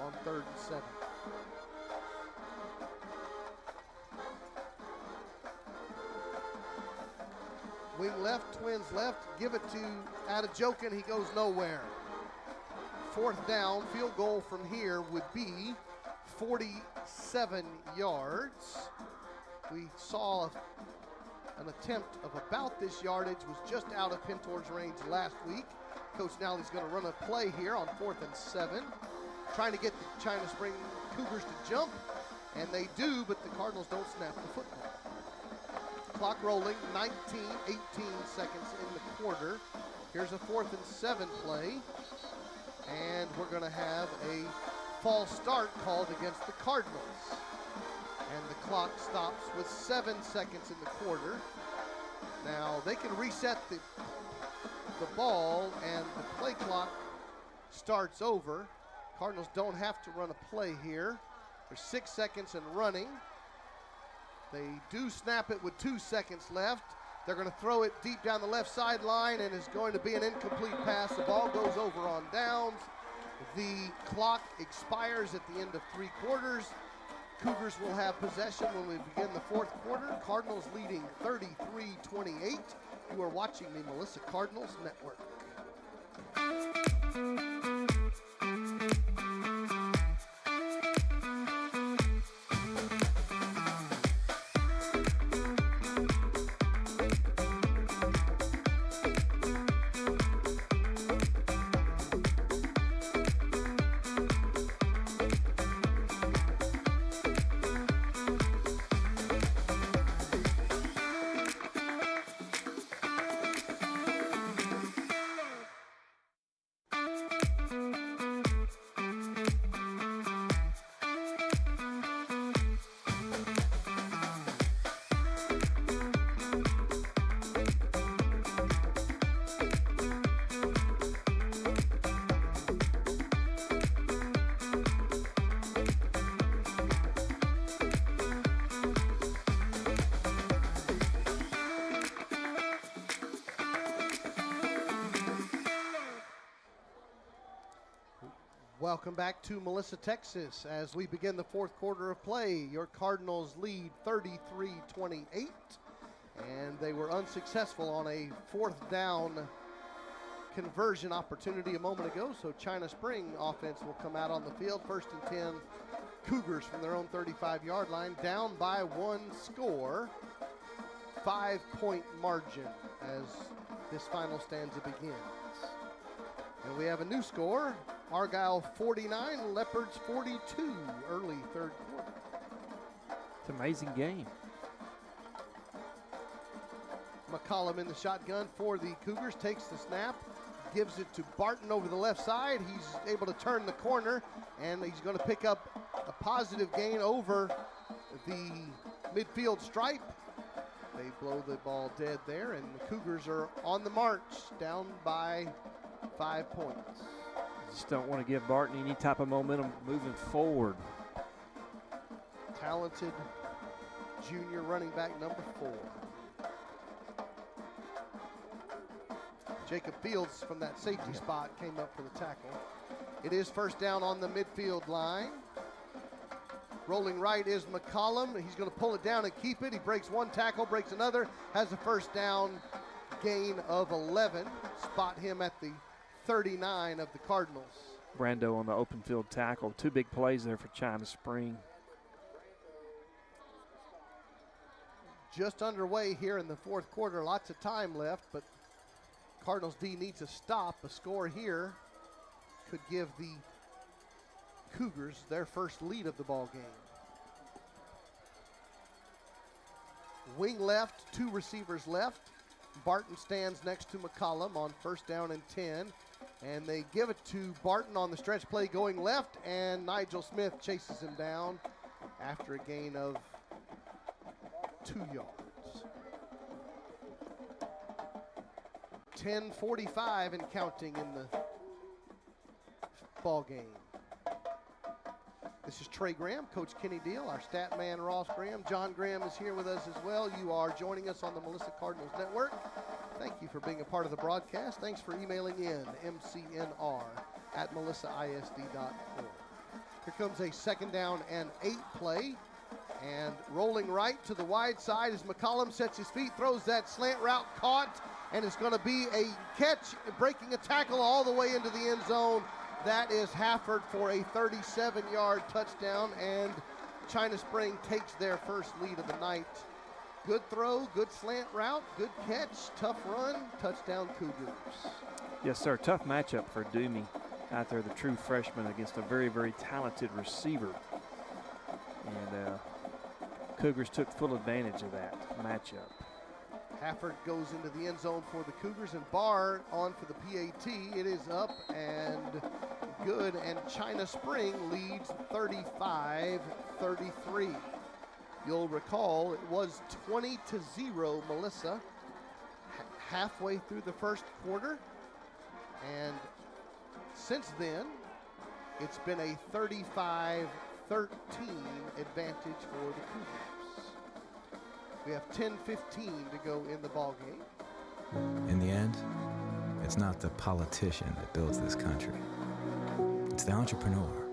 on 3rd and 7. Wing left, twins left, give it to Adejokin, he goes nowhere. 4th down, field goal from here would be 47 yards. We saw an attempt of about this yardage, was just out of Pintor's range last week. Coach Nowley's going to run a play here on 4th and 7, trying to get the China Spring Cougars to jump, and they do, but the Cardinals don't snap the football. Clock rolling, 18 seconds in the quarter. Here's a 4th and 7 play, and we're going to have a false start called against the Cardinals. And the clock stops with 7 seconds in the quarter. Now they can reset the ball and the play clock starts over. Cardinals don't have to run a play here. There's 6 seconds and running. They do snap it with 2 seconds left. They're going to throw it deep down the left sideline, and it's going to be an incomplete pass. The ball goes over on downs. The clock expires at the end of 3 quarters. Cougars will have possession when we begin the 4th quarter. Cardinals leading 33-28. You are watching the Melissa Cardinals Network. Welcome back to Melissa, Texas. As we begin the fourth quarter of play, your Cardinals lead 33-28, and they were unsuccessful on a fourth down conversion opportunity a moment ago, so China Spring offense will come out on the field. First and 10, Cougars from their own 35-yard line, down by one score, 5-point margin as this final stanza begins. And we have a new score, Argyle 49, Leopards 42, early third quarter. It's an amazing game. McCollum in the shotgun for the Cougars, takes the snap, gives it to Barton over the left side. He's able to turn the corner, and he's going to pick up a positive gain over the midfield stripe. They blow the ball dead there, and the Cougars are on the march, down by 5 points. Just don't want to give Barton any type of momentum moving forward. Talented junior running back number 4. Jacob Fields from that safety spot came up for the tackle. It is first down on the midfield line. Rolling right is McCollum. He's going to pull it down and keep it. He breaks one tackle, breaks another, has a first down gain of 11. Spot him at the 39 of the Cardinals. Brando on the open field tackle. 2 big plays there for China Spring. Just underway here in the fourth quarter. Lots of time left, but Cardinals D needs a stop. A score here could give the Cougars their first lead of the ball game. Wing left, 2 receivers left. Barton stands next to McCollum on first down and 10. And they give it to Barton on the stretch play going left, and Nigel Smith chases him down after a gain of 2 yards. 10:45 and counting in the ball game. This is Trey Graham, Coach Kenny Deal, our stat man Ross Graham. John Graham is here with us as well. You are joining us on the Melissa Cardinals Network. Thank you for being a part of the broadcast. Thanks for emailing in, mcnr@melissaisd.org. Here comes a second down and 8 play. And rolling right to the wide side as McCollum sets his feet, throws that slant route, caught, and it's going to be a catch, breaking a tackle all the way into the end zone. That is Hafford for a 37-yard touchdown, and China Spring takes their first lead of the night. Good throw, good slant route, good catch, tough run, touchdown Cougars. Yes, sir. Tough matchup for Doomie out there, the true freshman, against a very, very talented receiver. And Cougars took full advantage of that matchup. Hafford goes into the end zone for the Cougars, and Barr on for the PAT. It is up and good, and China Spring leads 35-33. You'll recall it was 20-0 Melissa halfway through the first quarter, and since then it's been a 35-13 advantage for the Cougars. We have 10:15 to go in the ball game. In the end, it's not the politician that builds this country. It's the entrepreneur,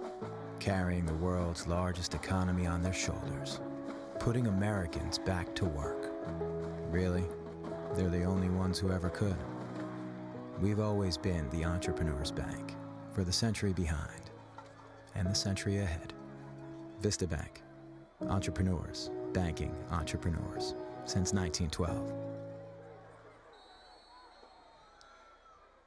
carrying the world's largest economy on their shoulders, putting Americans back to work. Really, they're the only ones who ever could. We've always been the entrepreneur's bank, for the century behind and the century ahead. Vista Bank, entrepreneurs banking entrepreneurs since 1912.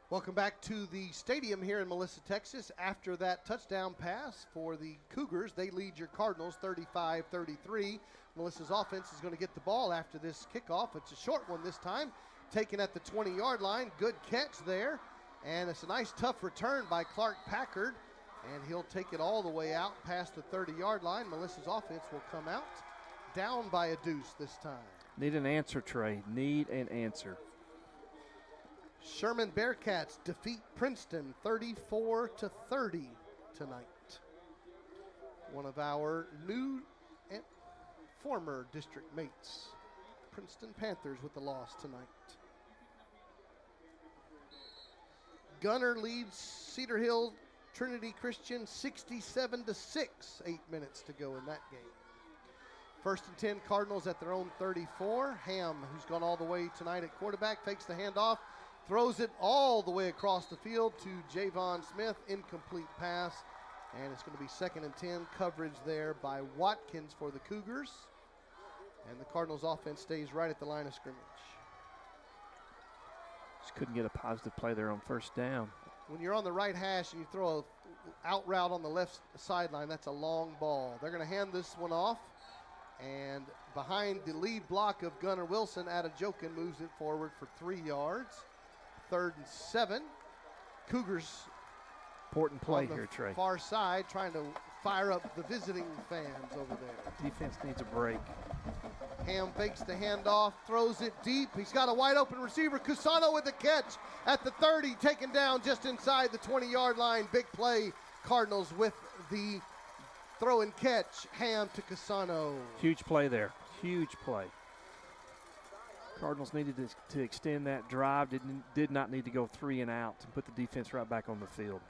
Welcome back to the stadium here in Melissa, Texas. After that touchdown pass for the Cougars, they lead your Cardinals 35-33. Melissa's offense is going to get the ball after this kickoff. It's a short one this time, taken at the 20-yard line. Good catch there, and it's a nice tough return by Clark Packard, and he'll take it all the way out past the 30-yard line. Melissa's offense will come out down by a deuce this time. Need an answer, Trey. Need an answer. Sherman Bearcats defeat Princeton 34-30 tonight. One of our new and former district mates, Princeton Panthers, with the loss tonight. Gunner leads Cedar Hill Trinity Christian 67-6, 8 minutes to go in that game. First and 10, Cardinals at their own 34. Ham, who's gone all the way tonight at quarterback, fakes the handoff, throws it all the way across the field to Javon Smith. Incomplete pass, and it's going to be second and 10. Coverage there by Watkins for the Cougars. And the Cardinals offense stays right at the line of scrimmage. Just couldn't get a positive play there on first down. When you're on the right hash and you throw a out route on the left sideline, that's a long ball. They're going to hand this one off. And behind the lead block of Gunnar Wilson, Adejokin moves it forward for 3 yards. 3rd and 7. Cougars Important play on the here, Trey. far side trying to fire up the visiting fans over there. Defense needs a break. Ham fakes the handoff, throws it deep. He's got a wide open receiver. Cusano with the catch at the 30, taken down just inside the 20-yard line. Big play. Cardinals with the throw and catch. Ham to Cusano. Huge play there. Huge play. Cardinals needed to extend that drive. Did not need to go 3 and out and put the defense right back on the field.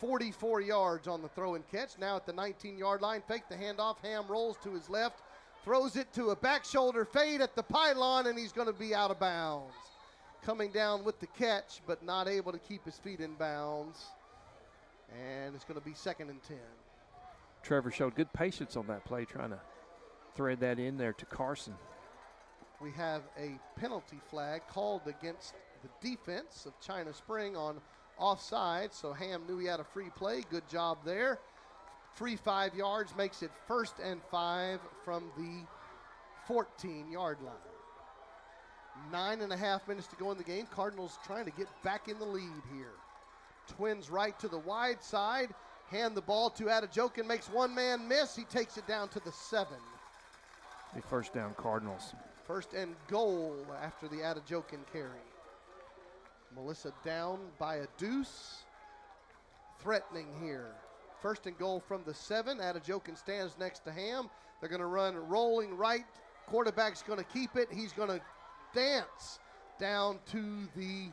44 yards on the throw and catch. Now at the 19-yard line, fake the handoff. Ham rolls to his left, throws it to a back shoulder fade at the pylon, and he's going to be out of bounds. Coming down with the catch, but not able to keep his feet in bounds. And it's going to be second and 10. Trevor showed good patience on that play, trying to thread that in there to Carson. We have a penalty flag called against the defense of China Spring on offside, so Ham knew he had a free play. Good job there. Free 5 yards makes it 1st and 5 from the 14-yard line. 9.5 minutes to go in the game. Cardinals trying to get back in the lead here. Twins right to the wide side. Hand the ball to Adejokin, makes one man miss. He takes it down to the 7. The first down Cardinals. 1st and goal after the Adejokin carry. Melissa down by a deuce. Threatening here. 1st and goal from the 7. Adejokin stands next to Ham. They're going to run rolling right. Quarterback's going to keep it. He's going to dance down to the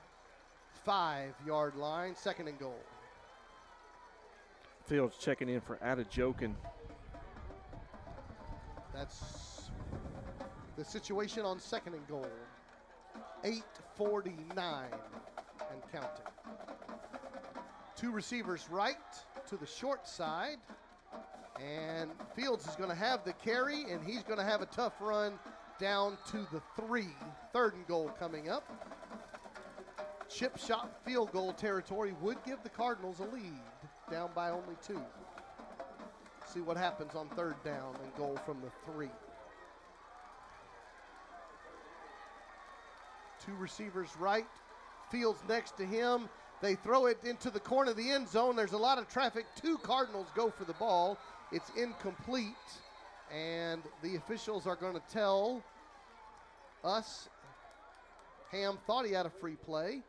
5-yard line. 2nd and goal. Fields checking in for Adejokin. That's the situation on 2nd and goal. 8:49 and counting. 2 receivers right to the short side. And Fields is going to have the carry, and he's going to have a tough run down to the 3. 3rd and goal coming up. Chip shot field goal territory would give the Cardinals a lead, down by only 2. See what happens on 3rd down and goal from the 3. 2 receivers right. Fields next to him. They throw it into the corner of the end zone. There's a lot of traffic. 2 Cardinals go for the ball. It's incomplete. And the officials are going to tell us Ham thought he had a free play.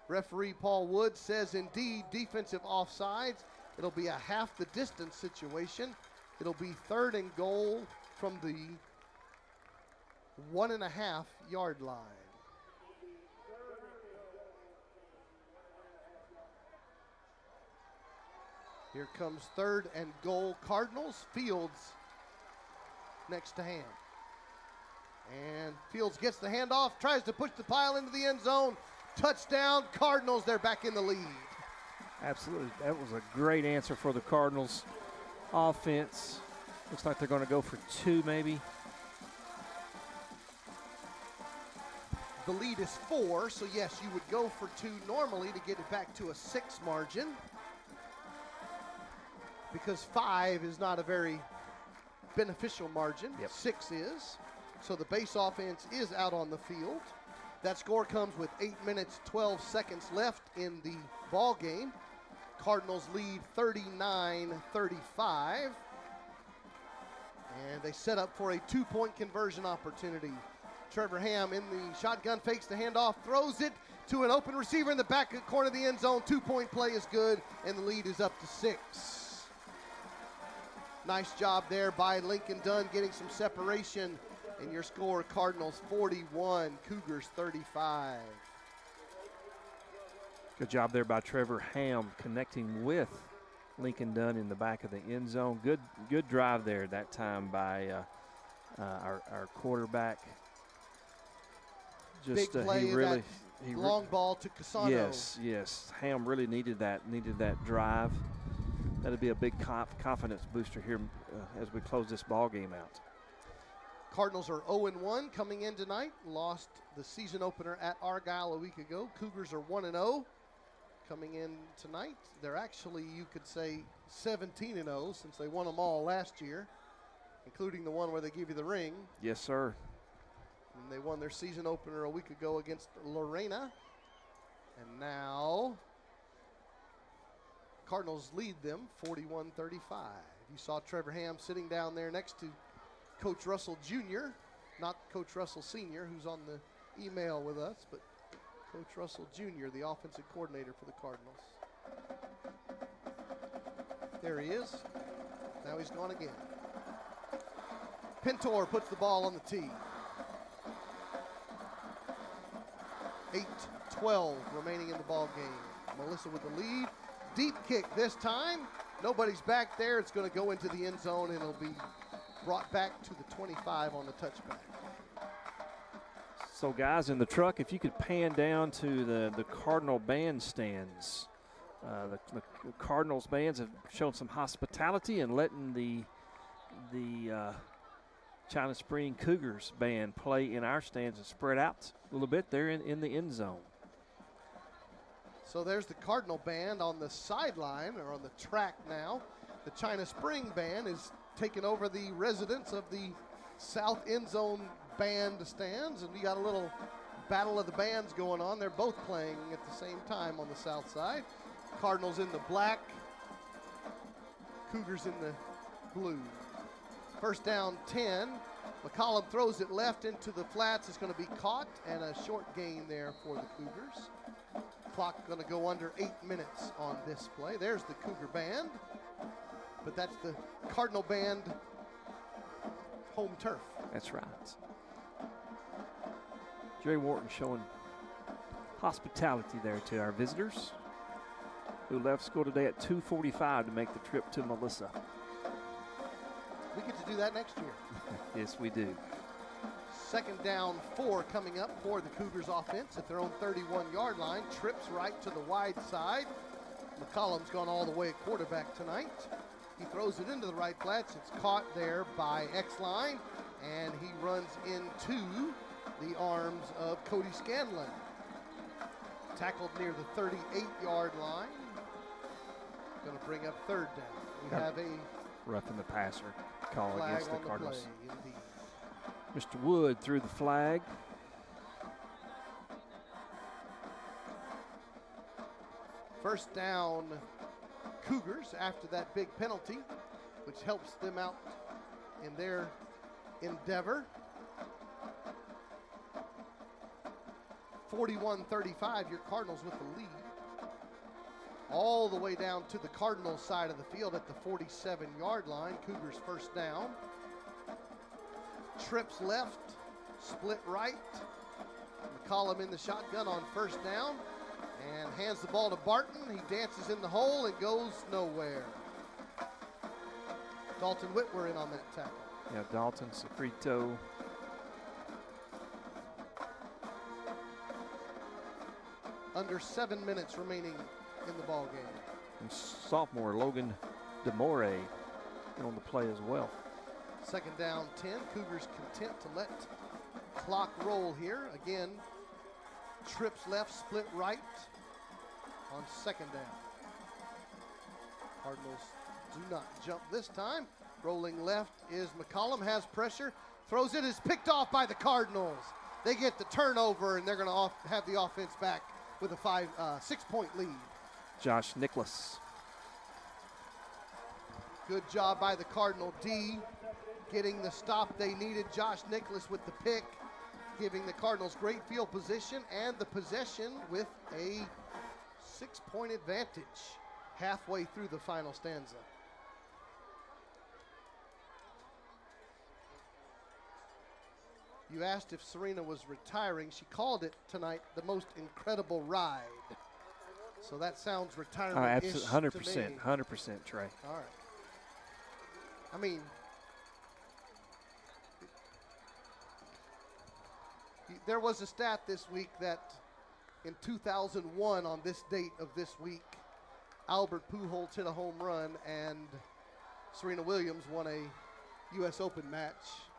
Referee Paul Wood says, indeed, defensive offsides. It'll be a half the distance situation. It'll be 3rd and goal from the 1.5-yard line. Here comes 3rd and goal. Cardinals. Fields next to Ham. And Fields gets the handoff, tries to push the pile into the end zone. Touchdown, Cardinals. They're back in the lead. Absolutely. That was a great answer for the Cardinals offense. Looks like they're going to go for 2 maybe. The lead is 4, so yes, you would go for 2 normally to get it back to a 6 margin. Because 5 is not a very beneficial margin. Yep. 6 is. So the base offense is out on the field. That score comes with 8 minutes, 12 seconds left in the ball game. Cardinals lead 39-35. And they set up for a 2-point conversion opportunity. Trevor Ham in the shotgun, fakes the handoff, throws it to an open receiver in the back corner of the end zone. 2-point play is good, and the lead is up to 6. Nice job there by Lincoln Dunn getting some separation. And your score, Cardinals 41, Cougars 35. Good job there by Trevor Ham connecting with Lincoln Dunn in the back of the end zone. Good drive there that time by our quarterback. Big play, long ball to Casano. Yes. Ham really needed that drive. That'll be a big confidence booster here as we close this ball game out. Cardinals are 0-1 coming in tonight. Lost the season opener at Argyle a week ago. Cougars are 1-0 coming in tonight. They're actually, you could say, 17-0 since they won them all last year, including the one where they give you the ring. Yes, sir. And they won their season opener a week ago against Lorena. And now Cardinals lead them 41-35. You saw Trevor Ham sitting down there next to Coach Russell Jr., not Coach Russell Sr., who's on the email with us, but Coach Russell Jr., the offensive coordinator for the Cardinals. There he is. Now he's gone again. Pintor puts the ball on the tee. 8-12 remaining in the ball game. Melissa with the lead. Deep kick this time. Nobody's back there. It's going to go into the end zone, and it'll be brought back to the 25 on the touchback. So, guys, in the truck, if you could pan down to the Cardinal bandstands. The Cardinals bands have shown some hospitality and letting the China Spring Cougars band play in our stands and spread out a little bit there in the end zone. So there's the Cardinal band on the sideline, or on the track now. The China Spring band is taking over the residence of the south end zone band stands, and we got a little battle of the bands going on. They're both playing at the same time on the south side. Cardinals in the black, Cougars in the blue. First down 10. McCollum throws it left into the flats. It's going to be caught, and a short gain there for the Cougars. Clock going to go under 8 minutes on this play. There's the Cougar band, but that's the Cardinal band home turf. That's right. Jerry Wharton showing hospitality there to our visitors, who left school today at 2:45 to make the trip to Melissa. We get to do that next year. Yes, we do. Second down 4 coming up for the Cougars offense at their own 31-yard line. Trips right to the wide side. McCollum's gone all the way at quarterback tonight. He throws it into the right flats. It's caught there by X-Line, and he runs into the arms of Cody Scanlon. Tackled near the 38-yard line. Going to bring up third down. We have a roughing the passer call flag against the on the Cardinals. play, indeed. Mr. Wood threw the flag. First down, Cougars after that big penalty, which helps them out in their endeavor. 41-35, your Cardinals with the lead. All the way down to the Cardinals side of the field at the 47-yard line. Cougars first down. Trips left, split right. McCollum in the shotgun on first down and hands the ball to Barton. He dances in the hole and goes nowhere. Dalton Whitwer in on that tackle. Yeah, Dalton, Sofrito. Under 7 minutes remaining in the ball game. And sophomore Logan DeMore on the play as well. Second down 10. Cougars content to let clock roll here. Again, trips left, split right on second down. Cardinals do not jump this time. Rolling left is McCollum, has pressure, throws it, is picked off by the Cardinals. They get the turnover, and they're going to have the offense back with a 6-point lead. Josh Nicholas. Good job by the Cardinal D, getting the stop they needed. Josh Nicholas with the pick, giving the Cardinals great field position and the possession with a 6-point advantage halfway through the final stanza. You asked if Serena was retiring. She called it tonight the most incredible ride. So that sounds Oh, retirement-ish absolutely, to me. 100%, Trey. All right. I mean, there was a stat this week that in 2001, on this date of this week, Albert Pujols hit a home run and Serena Williams won a U.S. Open match.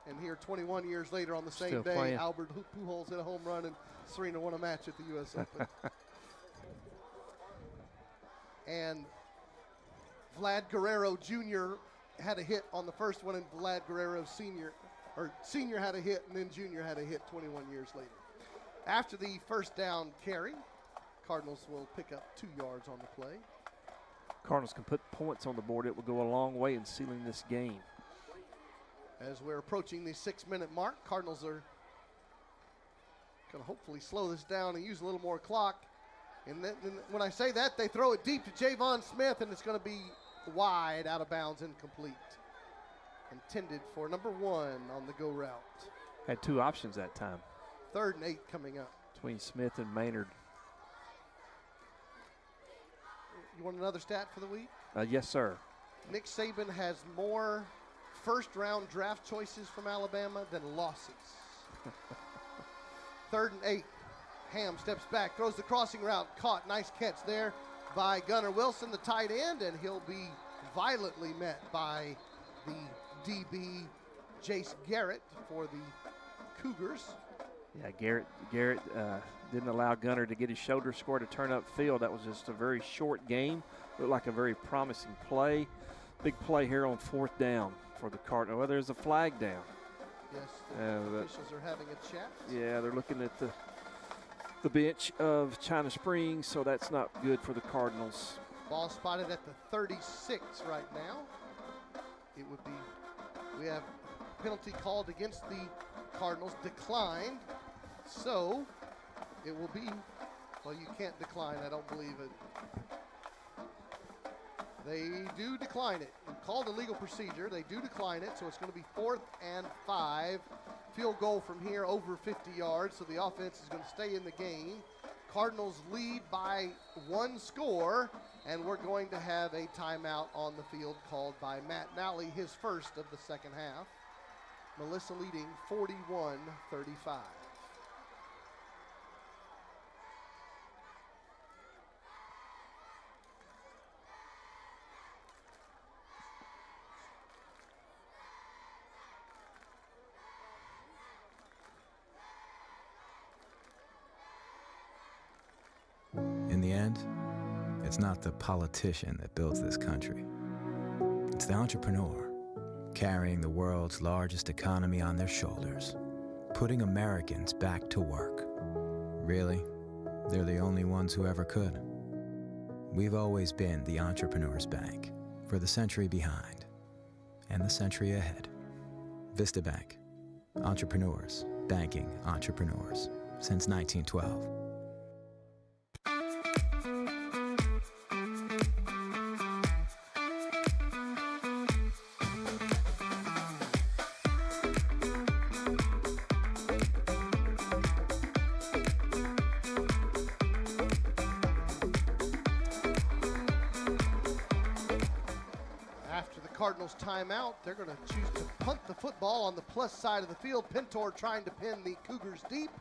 And here, 21 years later, on the same Still day, playing. Albert Pujols hit a home run and Serena won a match at the U.S. Open. And Vlad Guerrero Jr. had a hit on the first one, and Vlad Guerrero Sr. had a hit, and then Jr. had a hit 21 years later. After the first down carry, Cardinals will pick up 2 yards on the play. Cardinals can put points on the board. It will go a long way in sealing this game. As we're approaching the 6-minute mark, Cardinals are going to hopefully slow this down and use a little more clock. And then when I say that, they throw it deep to Javon Smith, and it's going to be wide, out of bounds, incomplete. Intended for number 1 on the go route. Had 2 options that time 3rd and 8 coming up. between Smith and Maynard. You want another stat for the week? Yes, sir. Nick Saban has more first-round draft choices from Alabama than losses. 3rd and 8. Ham steps back, throws the crossing route, caught. Nice catch there by Gunnar Wilson, the tight end, and he'll be violently met by the DB, Jace Garrett, for the Cougars. Yeah, Garrett didn't allow Gunnar to get his shoulder score to turn upfield. That was just a very short game. Looked like a very promising play. Big play here on 4th down for the Cardinals. Well, there's a flag down. Yes, the officials are having a chat. Yeah, they're looking at the bench of China Springs, so that's not good for the Cardinals. Ball spotted at the 36 right now. It would be, we have penalty called against the Cardinals, declined. So it will be, well, you can't decline, I don't believe it. They do decline it. Called a legal procedure. They do decline it, so it's going to be 4th and 5. Field goal from here over 50 yards, so the offense is going to stay in the game. Cardinals lead by 1 score, and we're going to have a timeout on the field called by Matt Nally, his first of the second half. Melissa leading 41-35. In the end, it's not the politician that builds this country. It's the entrepreneur, carrying the world's largest economy on their shoulders, putting Americans back to work. Really, they're the only ones who ever could. We've always been the entrepreneur's bank for the century behind and the century ahead. Vista Bank. Entrepreneurs banking entrepreneurs since 1912. Cardinals timeout. They're going to choose to punt the football on the plus side of the field. Pintor trying to pin the Cougars deep,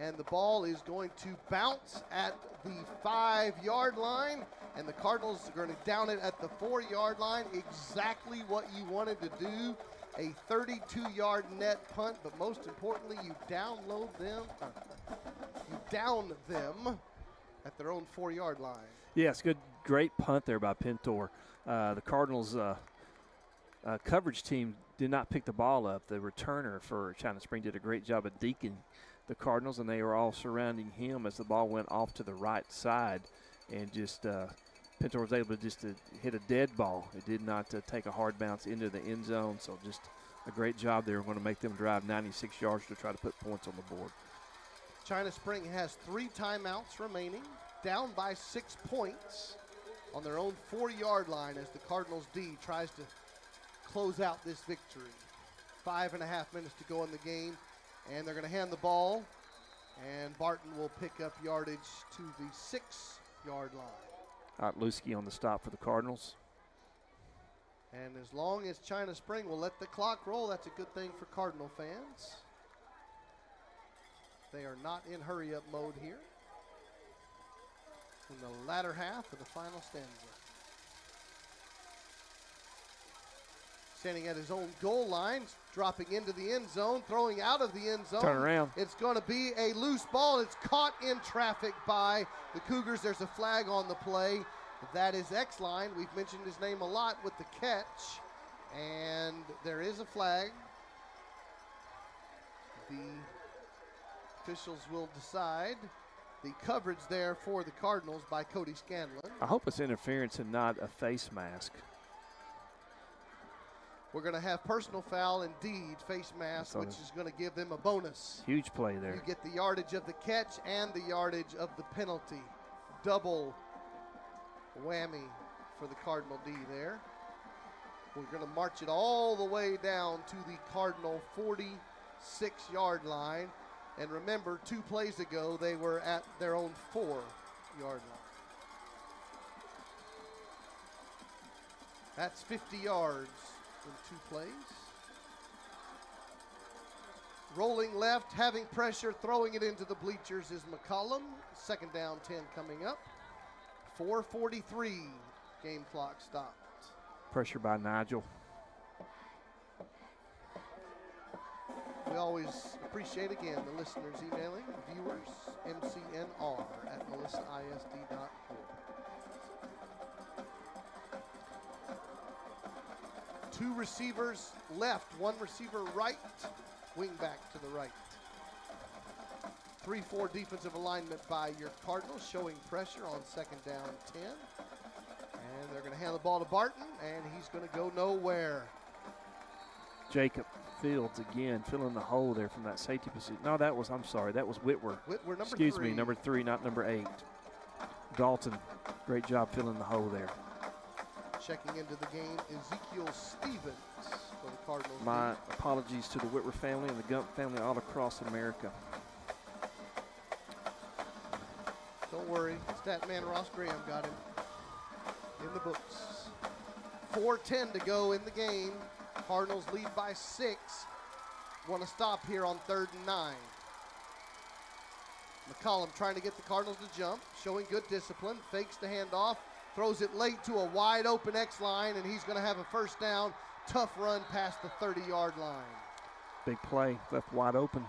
and the ball is going to bounce at the 5-yard line, and the Cardinals are going to down it at the 4-yard line. Exactly what you wanted to do. A 32-yard net punt, but most importantly, you down them at their own 4-yard line. Yes, great punt there by Pintor. The Cardinals coverage team did not pick the ball up. The returner for China Spring did a great job of deking the Cardinals, and they were all surrounding him as the ball went off to the right side, and just Pintor was able to hit a dead ball. It did not take a hard bounce into the end zone, so just a great job there. We're going to make them drive 96 yards to try to put points on the board. China Spring has 3 timeouts remaining, down by 6 points on their own 4-yard line as the Cardinals D tries to close out this victory. 5.5 minutes to go in the game, and they're going to hand the ball, and Barton will pick up yardage to the 6 yard line. Otluski on the stop for the Cardinals. And as long as China Spring will let the clock roll, that's a good thing for Cardinal fans. They are not in hurry-up mode here in the latter half of the final stanza. Standing at his own goal line, dropping into the end zone, throwing out of the end zone. Turn around. It's going to be a loose ball. It's caught in traffic by the Cougars. There's a flag on the play. That is X-Line. We've mentioned his name a lot with the catch. And there is a flag. The officials will decide. The coverage there for the Cardinals by Cody Scanlon. I hope it's interference and not a face mask. We're going to have personal foul indeed, face mask, which is going to give them a bonus. Huge play there. You get the yardage of the catch and the yardage of the penalty. Double whammy for the Cardinal D there. We're going to march it all the way down to the Cardinal 46-yard line. And remember, 2 plays ago, they were at their own 4-yard line. That's 50 yards in 2 plays. Rolling left, having pressure, throwing it into the bleachers is McCollum. 2nd down, 10 coming up. 4:43, game clock stopped. Pressure by Nigel. We always appreciate, again, the listeners emailing, viewers, mcnr@melissaisd.org. 2 receivers left, 1 receiver right, wing back to the right. 3-4 defensive alignment by your Cardinals, showing pressure on 2nd down 10. And they're going to hand the ball to Barton, and he's going to go nowhere. Jacob Fields again filling the hole there from that safety position. No, that was Whitwer. Whitwer, number 3. Excuse me, number 3, not number 8. Dalton, great job filling the hole there. Checking into the game, Ezekiel Stevens for the Cardinals. My apologies to the Whitwer family and the Gump family all across America. Don't worry, Statman Ross Graham got him in the books. 4:10 to go in the game. Cardinals lead by 6. Want to stop here on 3rd and 9. McCollum trying to get the Cardinals to jump, showing good discipline, fakes the handoff, throws it late to a wide open X-line, and he's going to have a 1st down. Tough run past the 30-yard line. Big play, left wide open.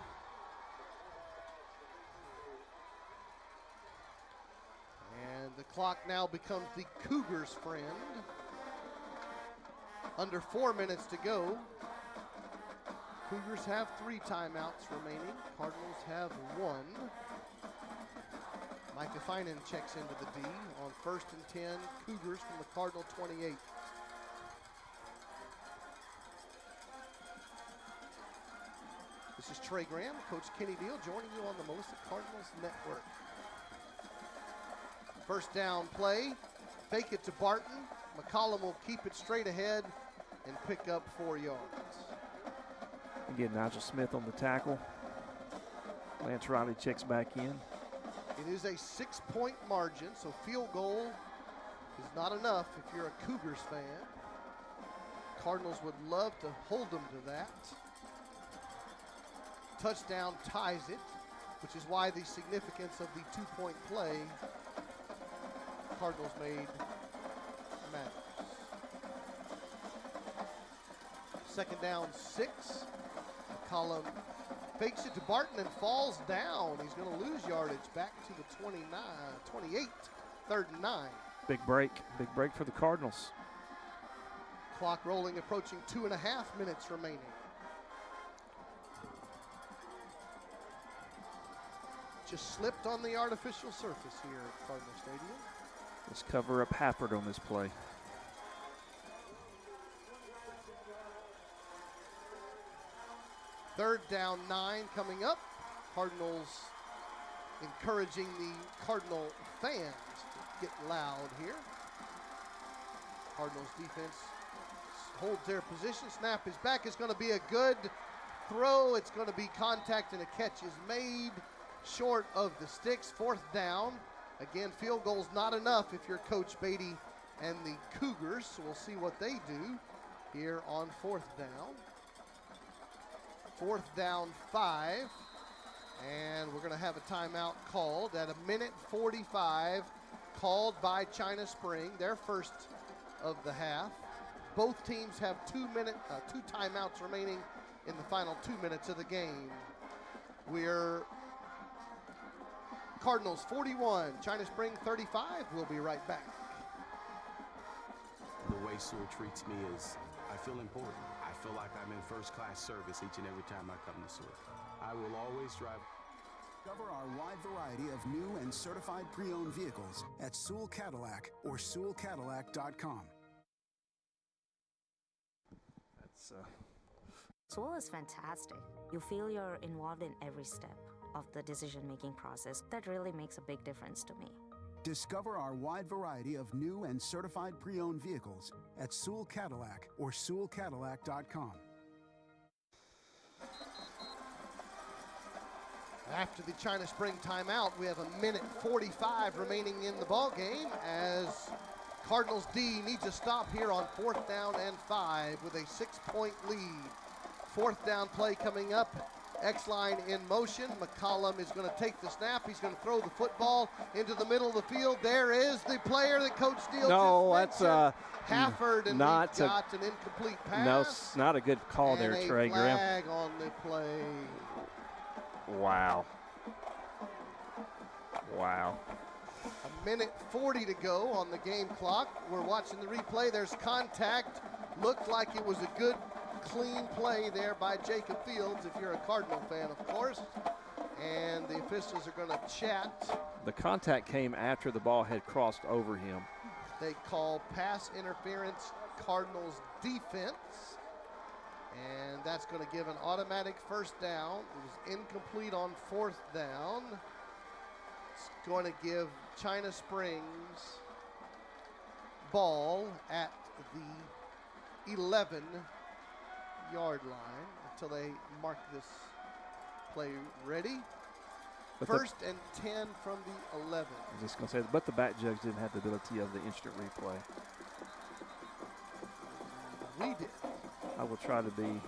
And the clock now becomes the Cougars' friend. Under 4 minutes to go. Cougars have 3 timeouts remaining. Cardinals have 1. Micah Finan checks into the D on 1st and 10. Cougars from the Cardinal 28. This is Trey Graham, Coach Kenny Deal, joining you on the Melissa Cardinals Network. 1st down play, fake it to Barton. McCollum will keep it straight ahead and pick up 4 yards. Again, Nigel Smith on the tackle. Lance Riley checks back in. It is a 6-point margin, so field goal is not enough if you're a Cougars fan. Cardinals would love to hold them to that. Touchdown ties it, which is why the significance of the 2-point play Cardinals made matters. 2nd down 6. McCollum fakes it to Barton and falls down. He's going to lose yardage back to the 28, 3rd and 9. Big break for the Cardinals. Clock rolling, approaching 2.5 minutes remaining. Just slipped on the artificial surface here at Cardinal Stadium. Let's cover up Hafford on this play. Third down 9 coming up. Cardinals encouraging the Cardinal fans to get loud here. Cardinals defense holds their position. Snap is back. It's going to be a good throw. It's going to be contact, and a catch is made short of the sticks. 4th down. Again, field goal's not enough if you're Coach Beatty and the Cougars, so we'll see what they do here on 4th down. 4th down 5, and we're going to have a timeout called at 1:45, called by China Spring, their first of the half. Both teams have 2 timeouts remaining in the final 2 minutes of the game. We're Cardinals 41, China Spring 35. We'll be right back. The way Sewell treats me is, I feel important. I feel like I'm in first-class service each and every time I come to Sewell. I will always drive. Discover our wide variety of new and certified pre-owned vehicles at Sewell Cadillac or SewellCadillac.com. That's Sewell is fantastic. You feel you're involved in every step of the decision-making process. That really makes a big difference to me. Discover our wide variety of new and certified pre-owned vehicles at Sewell Cadillac or SewellCadillac.com. After the China Spring timeout, we have 1:45 remaining in the ball game as Cardinals D needs a stop here on 4th down and 5 with a 6-point lead. 4th down play coming up. X-line in motion. McCollum is going to take the snap. He's going to throw the football into the middle of the field. There is the player that Coach Steele just mentioned. Hafford, and not he got an incomplete pass. No, it's not a good call there, Trey Graham. Flag on the play. Wow. Wow. 1:40 to go on the game clock. We're watching the replay. There's contact. Looked like it was a good, clean play there by Jacob Fields, if you're a Cardinal fan, of course. And the officials are going to chat. The contact came after the ball had crossed over him. They call pass interference, Cardinals defense. And that's going to give an automatic first down. It was incomplete on 4th down. It's going to give China Springs ball at the 11-yard line until they mark this play ready. But First and 10 from the 11. I was just going to say, but the back judge didn't have the ability of the instant replay. We did. I will try to be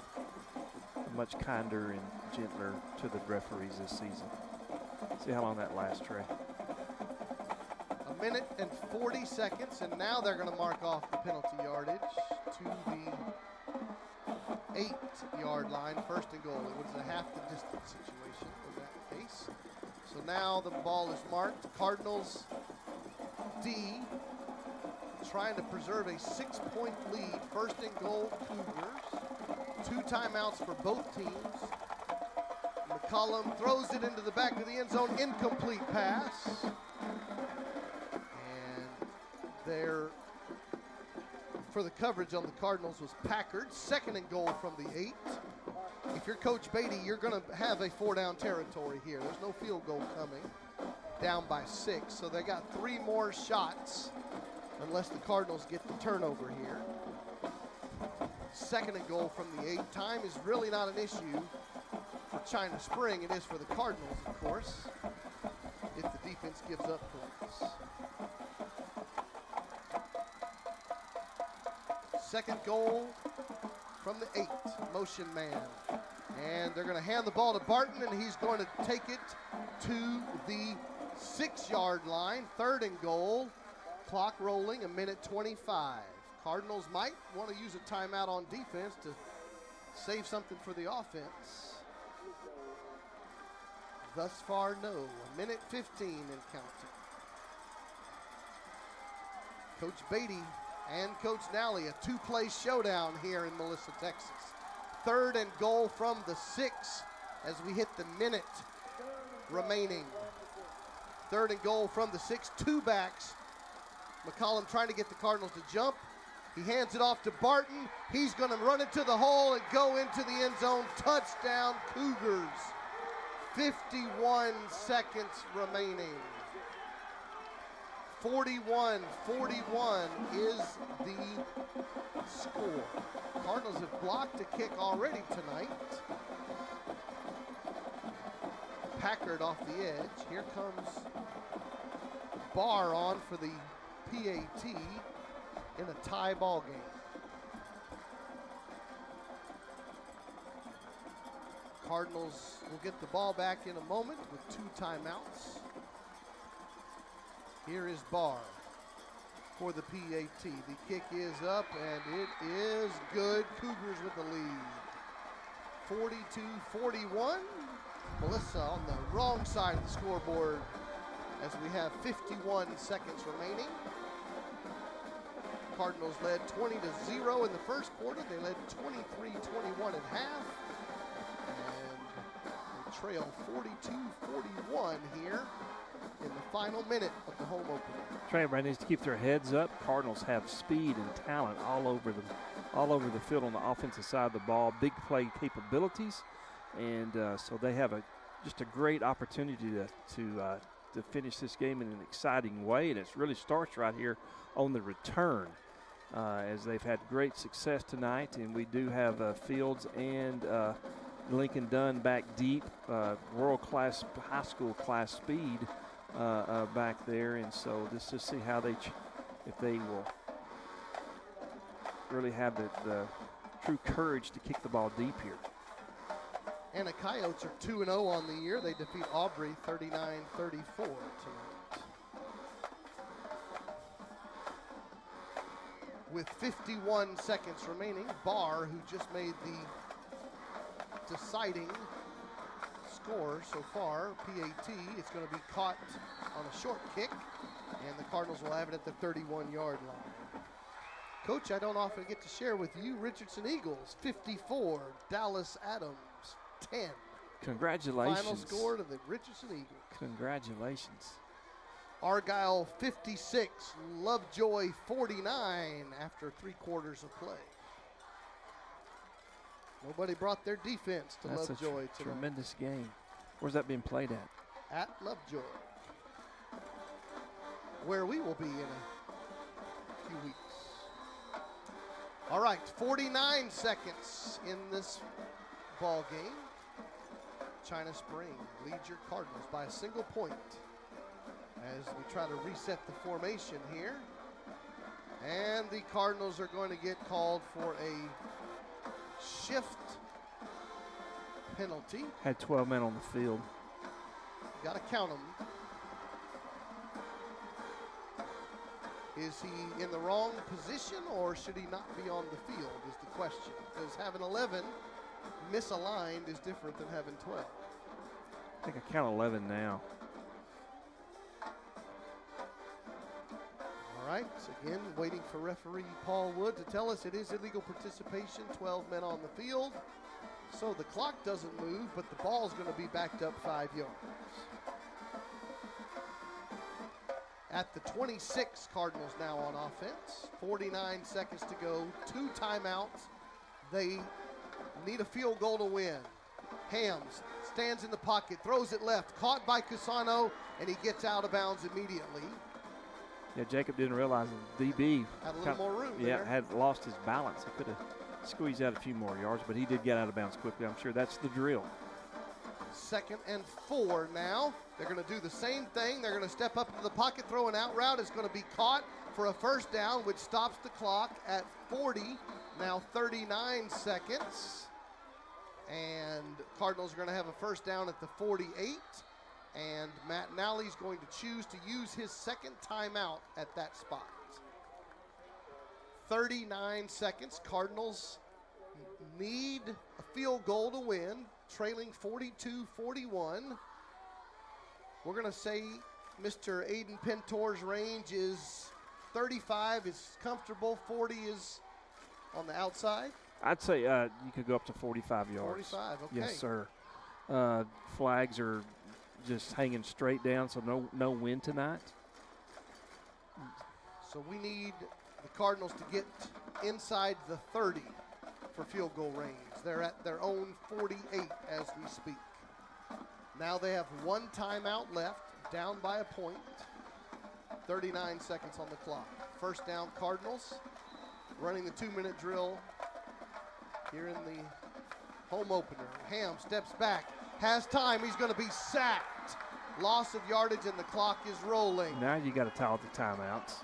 much kinder and gentler to the referees this season. See how long that lasts, Trey. 1:40, and now they're going to mark off the penalty yardage to the 8-yard line, 1st and goal. It was a half the distance situation in that case. So now the ball is marked. Cardinals D trying to preserve a 6-point lead. 1st and goal, Cougars. 2 timeouts for both teams. McCollum throws it into the back of the end zone. Incomplete pass. And there for the coverage on the Cardinals was Packard. 2nd and goal from the 8. If you're Coach Beatty, you're going to have a 4-down territory here. There's no field goal coming. Down by 6. So they got 3 more shots unless the Cardinals get the turnover here. 2nd and goal from the 8. Time is really not an issue for China Spring. It is for the Cardinals, of course, if the defense gives up points. 2nd goal from the 8, motion man. And they're going to hand the ball to Barton, and he's going to take it to the 6-yard line. 3rd and goal. Clock rolling, 1:25. Cardinals might want to use a timeout on defense to save something for the offense. Thus far, no. 1:15 and counting. Coach Beatty and Coach Nally, a 2-play showdown here in Melissa, Texas. 3rd and goal from the 6 as we hit the minute remaining. 3rd and goal from the 6, 2 backs. McCollum trying to get the Cardinals to jump. He hands it off to Barton. He's going to run it to the hole and go into the end zone. Touchdown, Cougars. 51 seconds remaining. 41-41 is the score. Cardinals have blocked a kick already tonight. Packard off the edge. Here comes Barr on for the PAT in a tie ball game. Cardinals will get the ball back in a moment with 2 timeouts. Here is Barr for the PAT. The kick is up and it is good. Cougars with the lead. 42-41. Melissa on the wrong side of the scoreboard as we have 51 seconds remaining. Cardinals led 20-0 in the first quarter. They led 23-21 at half. And they trail 42-41 here in the final minute of the home opener. Everybody needs to keep their heads up. Cardinals have speed and talent all over the field on the offensive side of the ball. Big play capabilities, and so they have just a great opportunity to finish this game in an exciting way. And it really starts right here on the return, as they've had great success tonight. And we do have Fields and Lincoln Dunn back deep, world-class high school class speed back there, and so just to see how if they will really have the true courage to kick the ball deep here. And the Coyotes are 2-0 on the year. They defeat Aubrey 39-34 tonight. With 51 seconds remaining, Barr, who just made the deciding score so far, PAT, it's going to be caught on a short kick, and the Cardinals will have it at the 31-yard line. Coach, I don't often get to share with you, Richardson Eagles 54, Dallas Adams 10. Congratulations. Final score to the Richardson Eagles. Congratulations. Argyle 56, Lovejoy 49 after 3 quarters of play. Nobody brought their defense to That's Lovejoy tonight. Tremendous game. Where's that being played at? At Lovejoy, where we will be in a few weeks. All right, 49 seconds in this ball game. China Spring leads your Cardinals by a single point as we try to reset the formation here. And the Cardinals are going to get called for a shift penalty. Had 12 men on the field. Got to count them. Is he in the wrong position, or should he not be on the field is the question. Because having 11 misaligned is different than having 12. I think I count 11 now. All right, so again, waiting for referee Paul Wood to tell us it is illegal participation, 12 men on the field. So the clock doesn't move, but the ball's going to be backed up 5 yards. At the 26, Cardinals now on offense. 49 seconds to go, 2 timeouts. They need a field goal to win. Hams stands in the pocket, throws it left, caught by Cusano, and he gets out of bounds immediately. Yeah, Jacob didn't realize the DB Had a little more room yeah, there. had lost his balance. He could have squeezed out a few more yards, but he did get out of bounds quickly. I'm sure that's the drill. 2nd and 4 now. They're going to do the same thing. They're going to step up into the pocket, throw an out route. It's going to be caught for a first down, which stops the clock at 40. Now 39 seconds. And Cardinals are going to have a first down at the 48. And Matt Nally's going to choose to use his 2nd timeout at that spot. 39 seconds. Cardinals need a field goal to win, trailing 42-41. We're going to say Mr. Aiden Pentor's range is 35 is comfortable, 40 is on the outside. I'd say you could go up to 45 yards. 45, okay. Yes, sir. Flags are just hanging straight down, so no wind tonight. So we need the Cardinals to get inside the 30 for field goal range. They're at their own 48 as we speak. Now they have 1 timeout left, down by a point. 39 seconds on the clock. First down, Cardinals. Running the 2-minute drill here in the home opener. Ham steps back, has time. He's going to be sacked loss of yardage, and the clock is rolling. Now you got to tally the timeouts.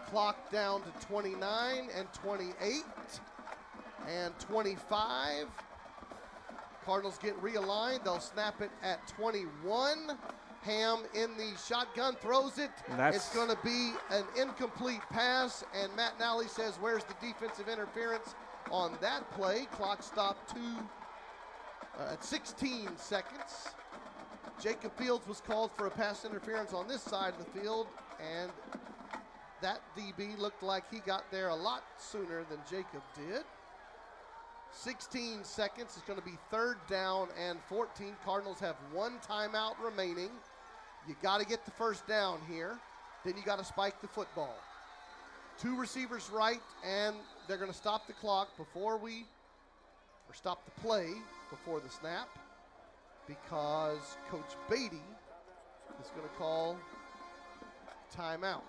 Clock down to 29 and 28 and 25. Cardinals get realigned. They'll snap it at 21. Ham in the shotgun, throws it. It's going to be an incomplete pass, and Matt Nally says, where's the defensive interference on that play? Clock stopped at 16 seconds. Jacob Fields was called for a pass interference on this side of the field, and that DB looked like he got there a lot sooner than Jacob did. 16 seconds. It's going to be 3rd down and 14. Cardinals have 1 timeout remaining. You got to get the first down here. Then you got to spike the football. 2 receivers right, and they're going to stop the clock stop the play before the snap, because Coach Beatty is going to call timeout.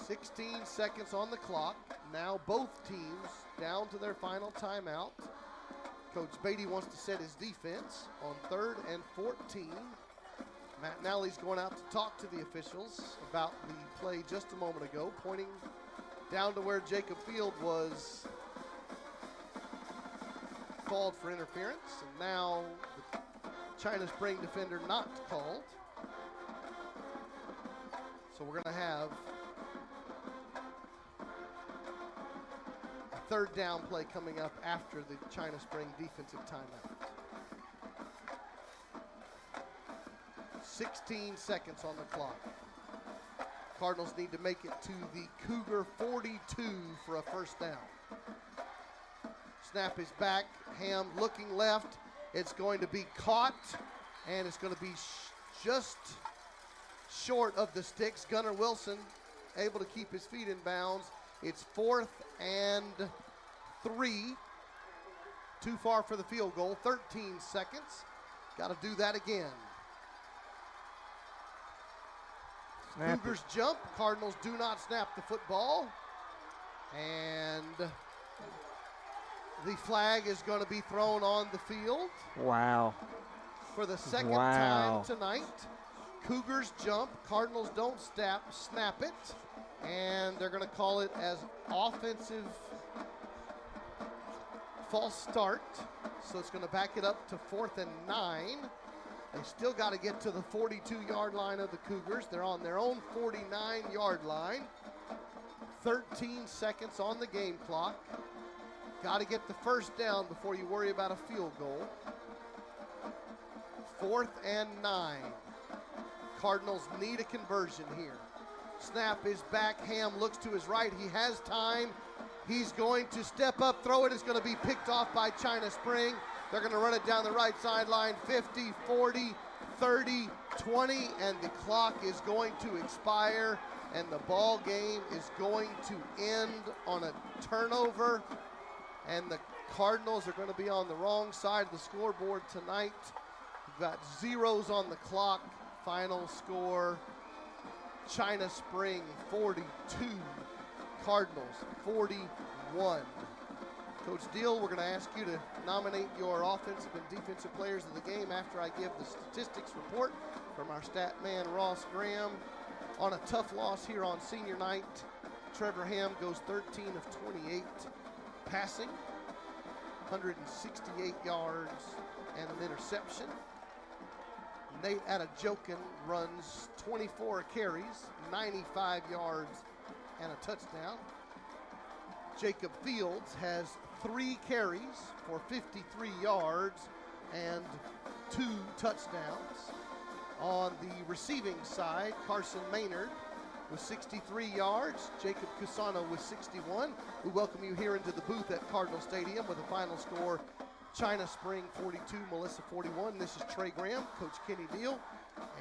16 seconds on the clock. Now both teams down to their final timeout. Coach Beatty wants to set his defense on 3rd and 14. Matt Nally's going out to talk to the officials about the play just a moment ago, pointing down to where Jacob Field was called for interference, and now the China Spring defender not called. So we're going to have a 3rd down play coming up after the China Spring defensive timeout. 16 seconds on the clock. Cardinals need to make it to the Cougar 42 for a first down. Snap is back. Ham looking left. It's going to be caught, and it's going to be just short of the sticks. Gunnar Wilson able to keep his feet in bounds. It's 4th and 3. Too far for the field goal. 13 seconds. Got to do that again. Cougars jump. Cardinals do not snap the football. And the flag is going to be thrown on the field. Wow. For the second time tonight. Cougars jump. Cardinals don't snap it. And they're going to call it as offensive false start. So it's going to back it up to 4th and 9. They still got to get to the 42-yard line of the Cougars. They're on their own 49-yard line. 13 seconds on the game clock. Got to get the first down before you worry about a field goal. 4th and 9. Cardinals need a conversion here. Snap is back. Ham looks to his right. He has time. He's going to step up, throw it. It's going to be picked off by China Spring. They're going to run it down the right sideline. 50, 40, 30, 20, and the clock is going to expire, and the ball game is going to end on a turnover, and the Cardinals are going to be on the wrong side of the scoreboard tonight. We've got zeros on the clock. Final score, China Spring 42, Cardinals 41. Coach Deal, we're going to ask you to nominate your offensive and defensive players of the game after I give the statistics report from our stat man, Ross Graham. On a tough loss here on senior night, Trevor Ham goes 13 of 28 passing, 168 yards and an interception. Nate Atajokin runs 24 carries, 95 yards and a touchdown. Jacob Fields has 3 carries for 53 yards and 2 touchdowns. On the receiving side, Carson Maynard with 63 yards, Jacob Cusano with 61. We welcome you here into the booth at Cardinal Stadium with a final score, China Spring 42, Melissa 41. This is Trey Graham, Coach Kenny Deal,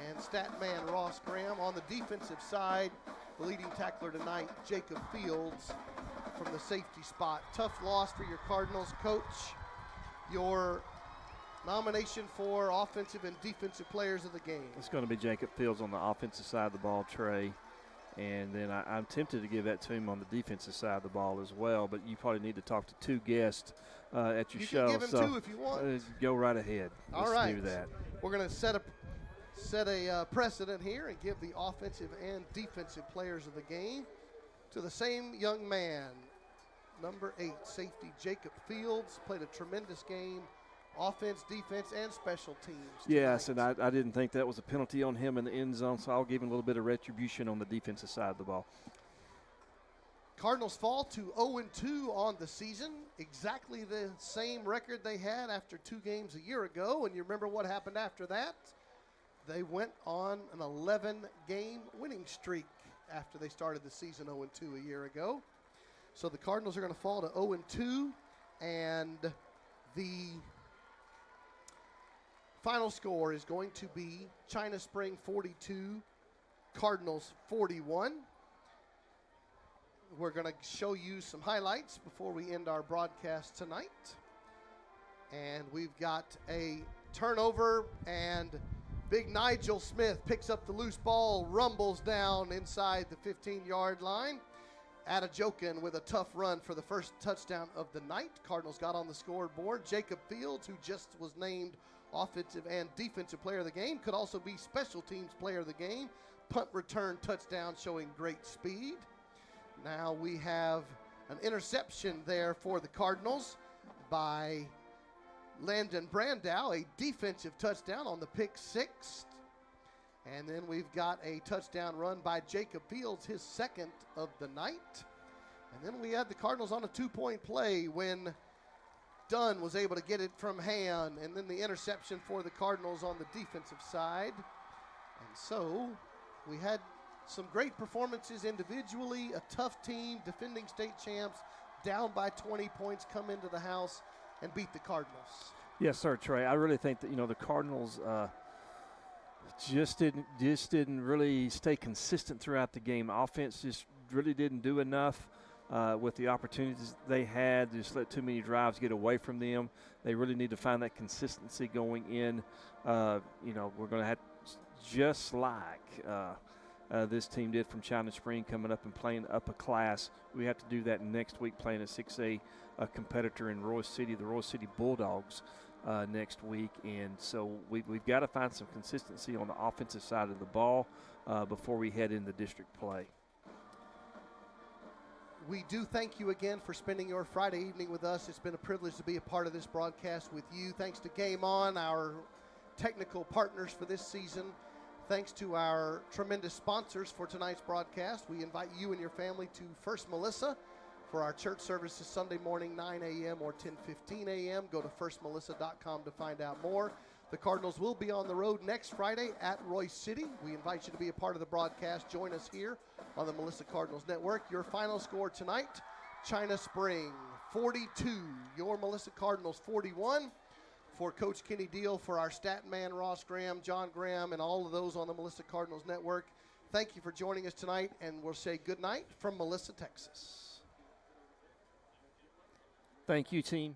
and stat man Ross Graham. On the defensive side, the leading tackler tonight, Jacob Fields, from the safety spot. Tough loss for your Cardinals. Coach, your nomination for offensive and defensive players of the game. It's going to be Jacob Fields on the offensive side of the ball, Trey. And then I'm tempted to give that to him on the defensive side of the ball as well, but you probably need to talk to 2 guests at your show. You can give him 2 if you want. Go right ahead. All right. Let's do that. We're going to set a precedent here and give the offensive and defensive players of the game to the same young man. Number 8, safety Jacob Fields, played a tremendous game, offense, defense, and special teams. Yes, tonight. and I didn't think that was a penalty on him in the end zone, so I'll give him a little bit of retribution on the defensive side of the ball. Cardinals fall to 0-2 on the season, exactly the same record they had after 2 games a year ago. And you remember what happened after that? They went on an 11-game winning streak after they started the season 0-2 a year ago. So the Cardinals are going to fall to 0-2, and the final score is going to be China Spring 42, Cardinals 41. We're going to show you some highlights before we end our broadcast tonight. And we've got a turnover, and Big Nigel Smith picks up the loose ball, rumbles down inside the 15-yard line. Adejokin with a tough run for the first touchdown of the night. Cardinals got on the scoreboard. Jacob Fields, who just was named offensive and defensive player of the game, could also be special teams player of the game. Punt return touchdown showing great speed. Now we have an interception there for the Cardinals by Landon Brandow, a defensive touchdown on the pick 6. And then we've got a touchdown run by Jacob Fields, his second of the night. And then we had the Cardinals on a 2-point play when Dunn was able to get it from hand. And then the interception for the Cardinals on the defensive side. And so we had some great performances individually, a tough team, defending state champs, down by 20 points, come into the house and beat the Cardinals. Yes, sir, Trey. I really think that, the Cardinals just didn't really stay consistent throughout the game. Offense just really didn't do enough with the opportunities they had. They just let too many drives get away from them. They really need to find that consistency going in. We're going to have, just like this team did from China Spring, coming up and playing up a class. We have to do that next week, playing a 6A competitor in Royal City, the Royal City Bulldogs, next week. And so we've got to find some consistency on the offensive side of the ball before we head into district play. We do thank you again for spending your Friday evening with us. It's been a privilege to be a part of this broadcast with you. Thanks to Game On, our technical partners for this season. Thanks to our tremendous sponsors for tonight's broadcast. We invite you and your family to First Melissa for our church services Sunday morning, 9 a.m. or 10:15 a.m. Go to firstmelissa.com to find out more. The Cardinals will be on the road next Friday at Royce City. We invite you to be a part of the broadcast. Join us here on the Melissa Cardinals Network. Your final score tonight, China Spring 42, your Melissa Cardinals 41. For Coach Kenny Deal, for our stat man Ross Graham, John Graham, and all of those on the Melissa Cardinals Network, thank you for joining us tonight, and we'll say good night from Melissa, Texas. Thank you, team.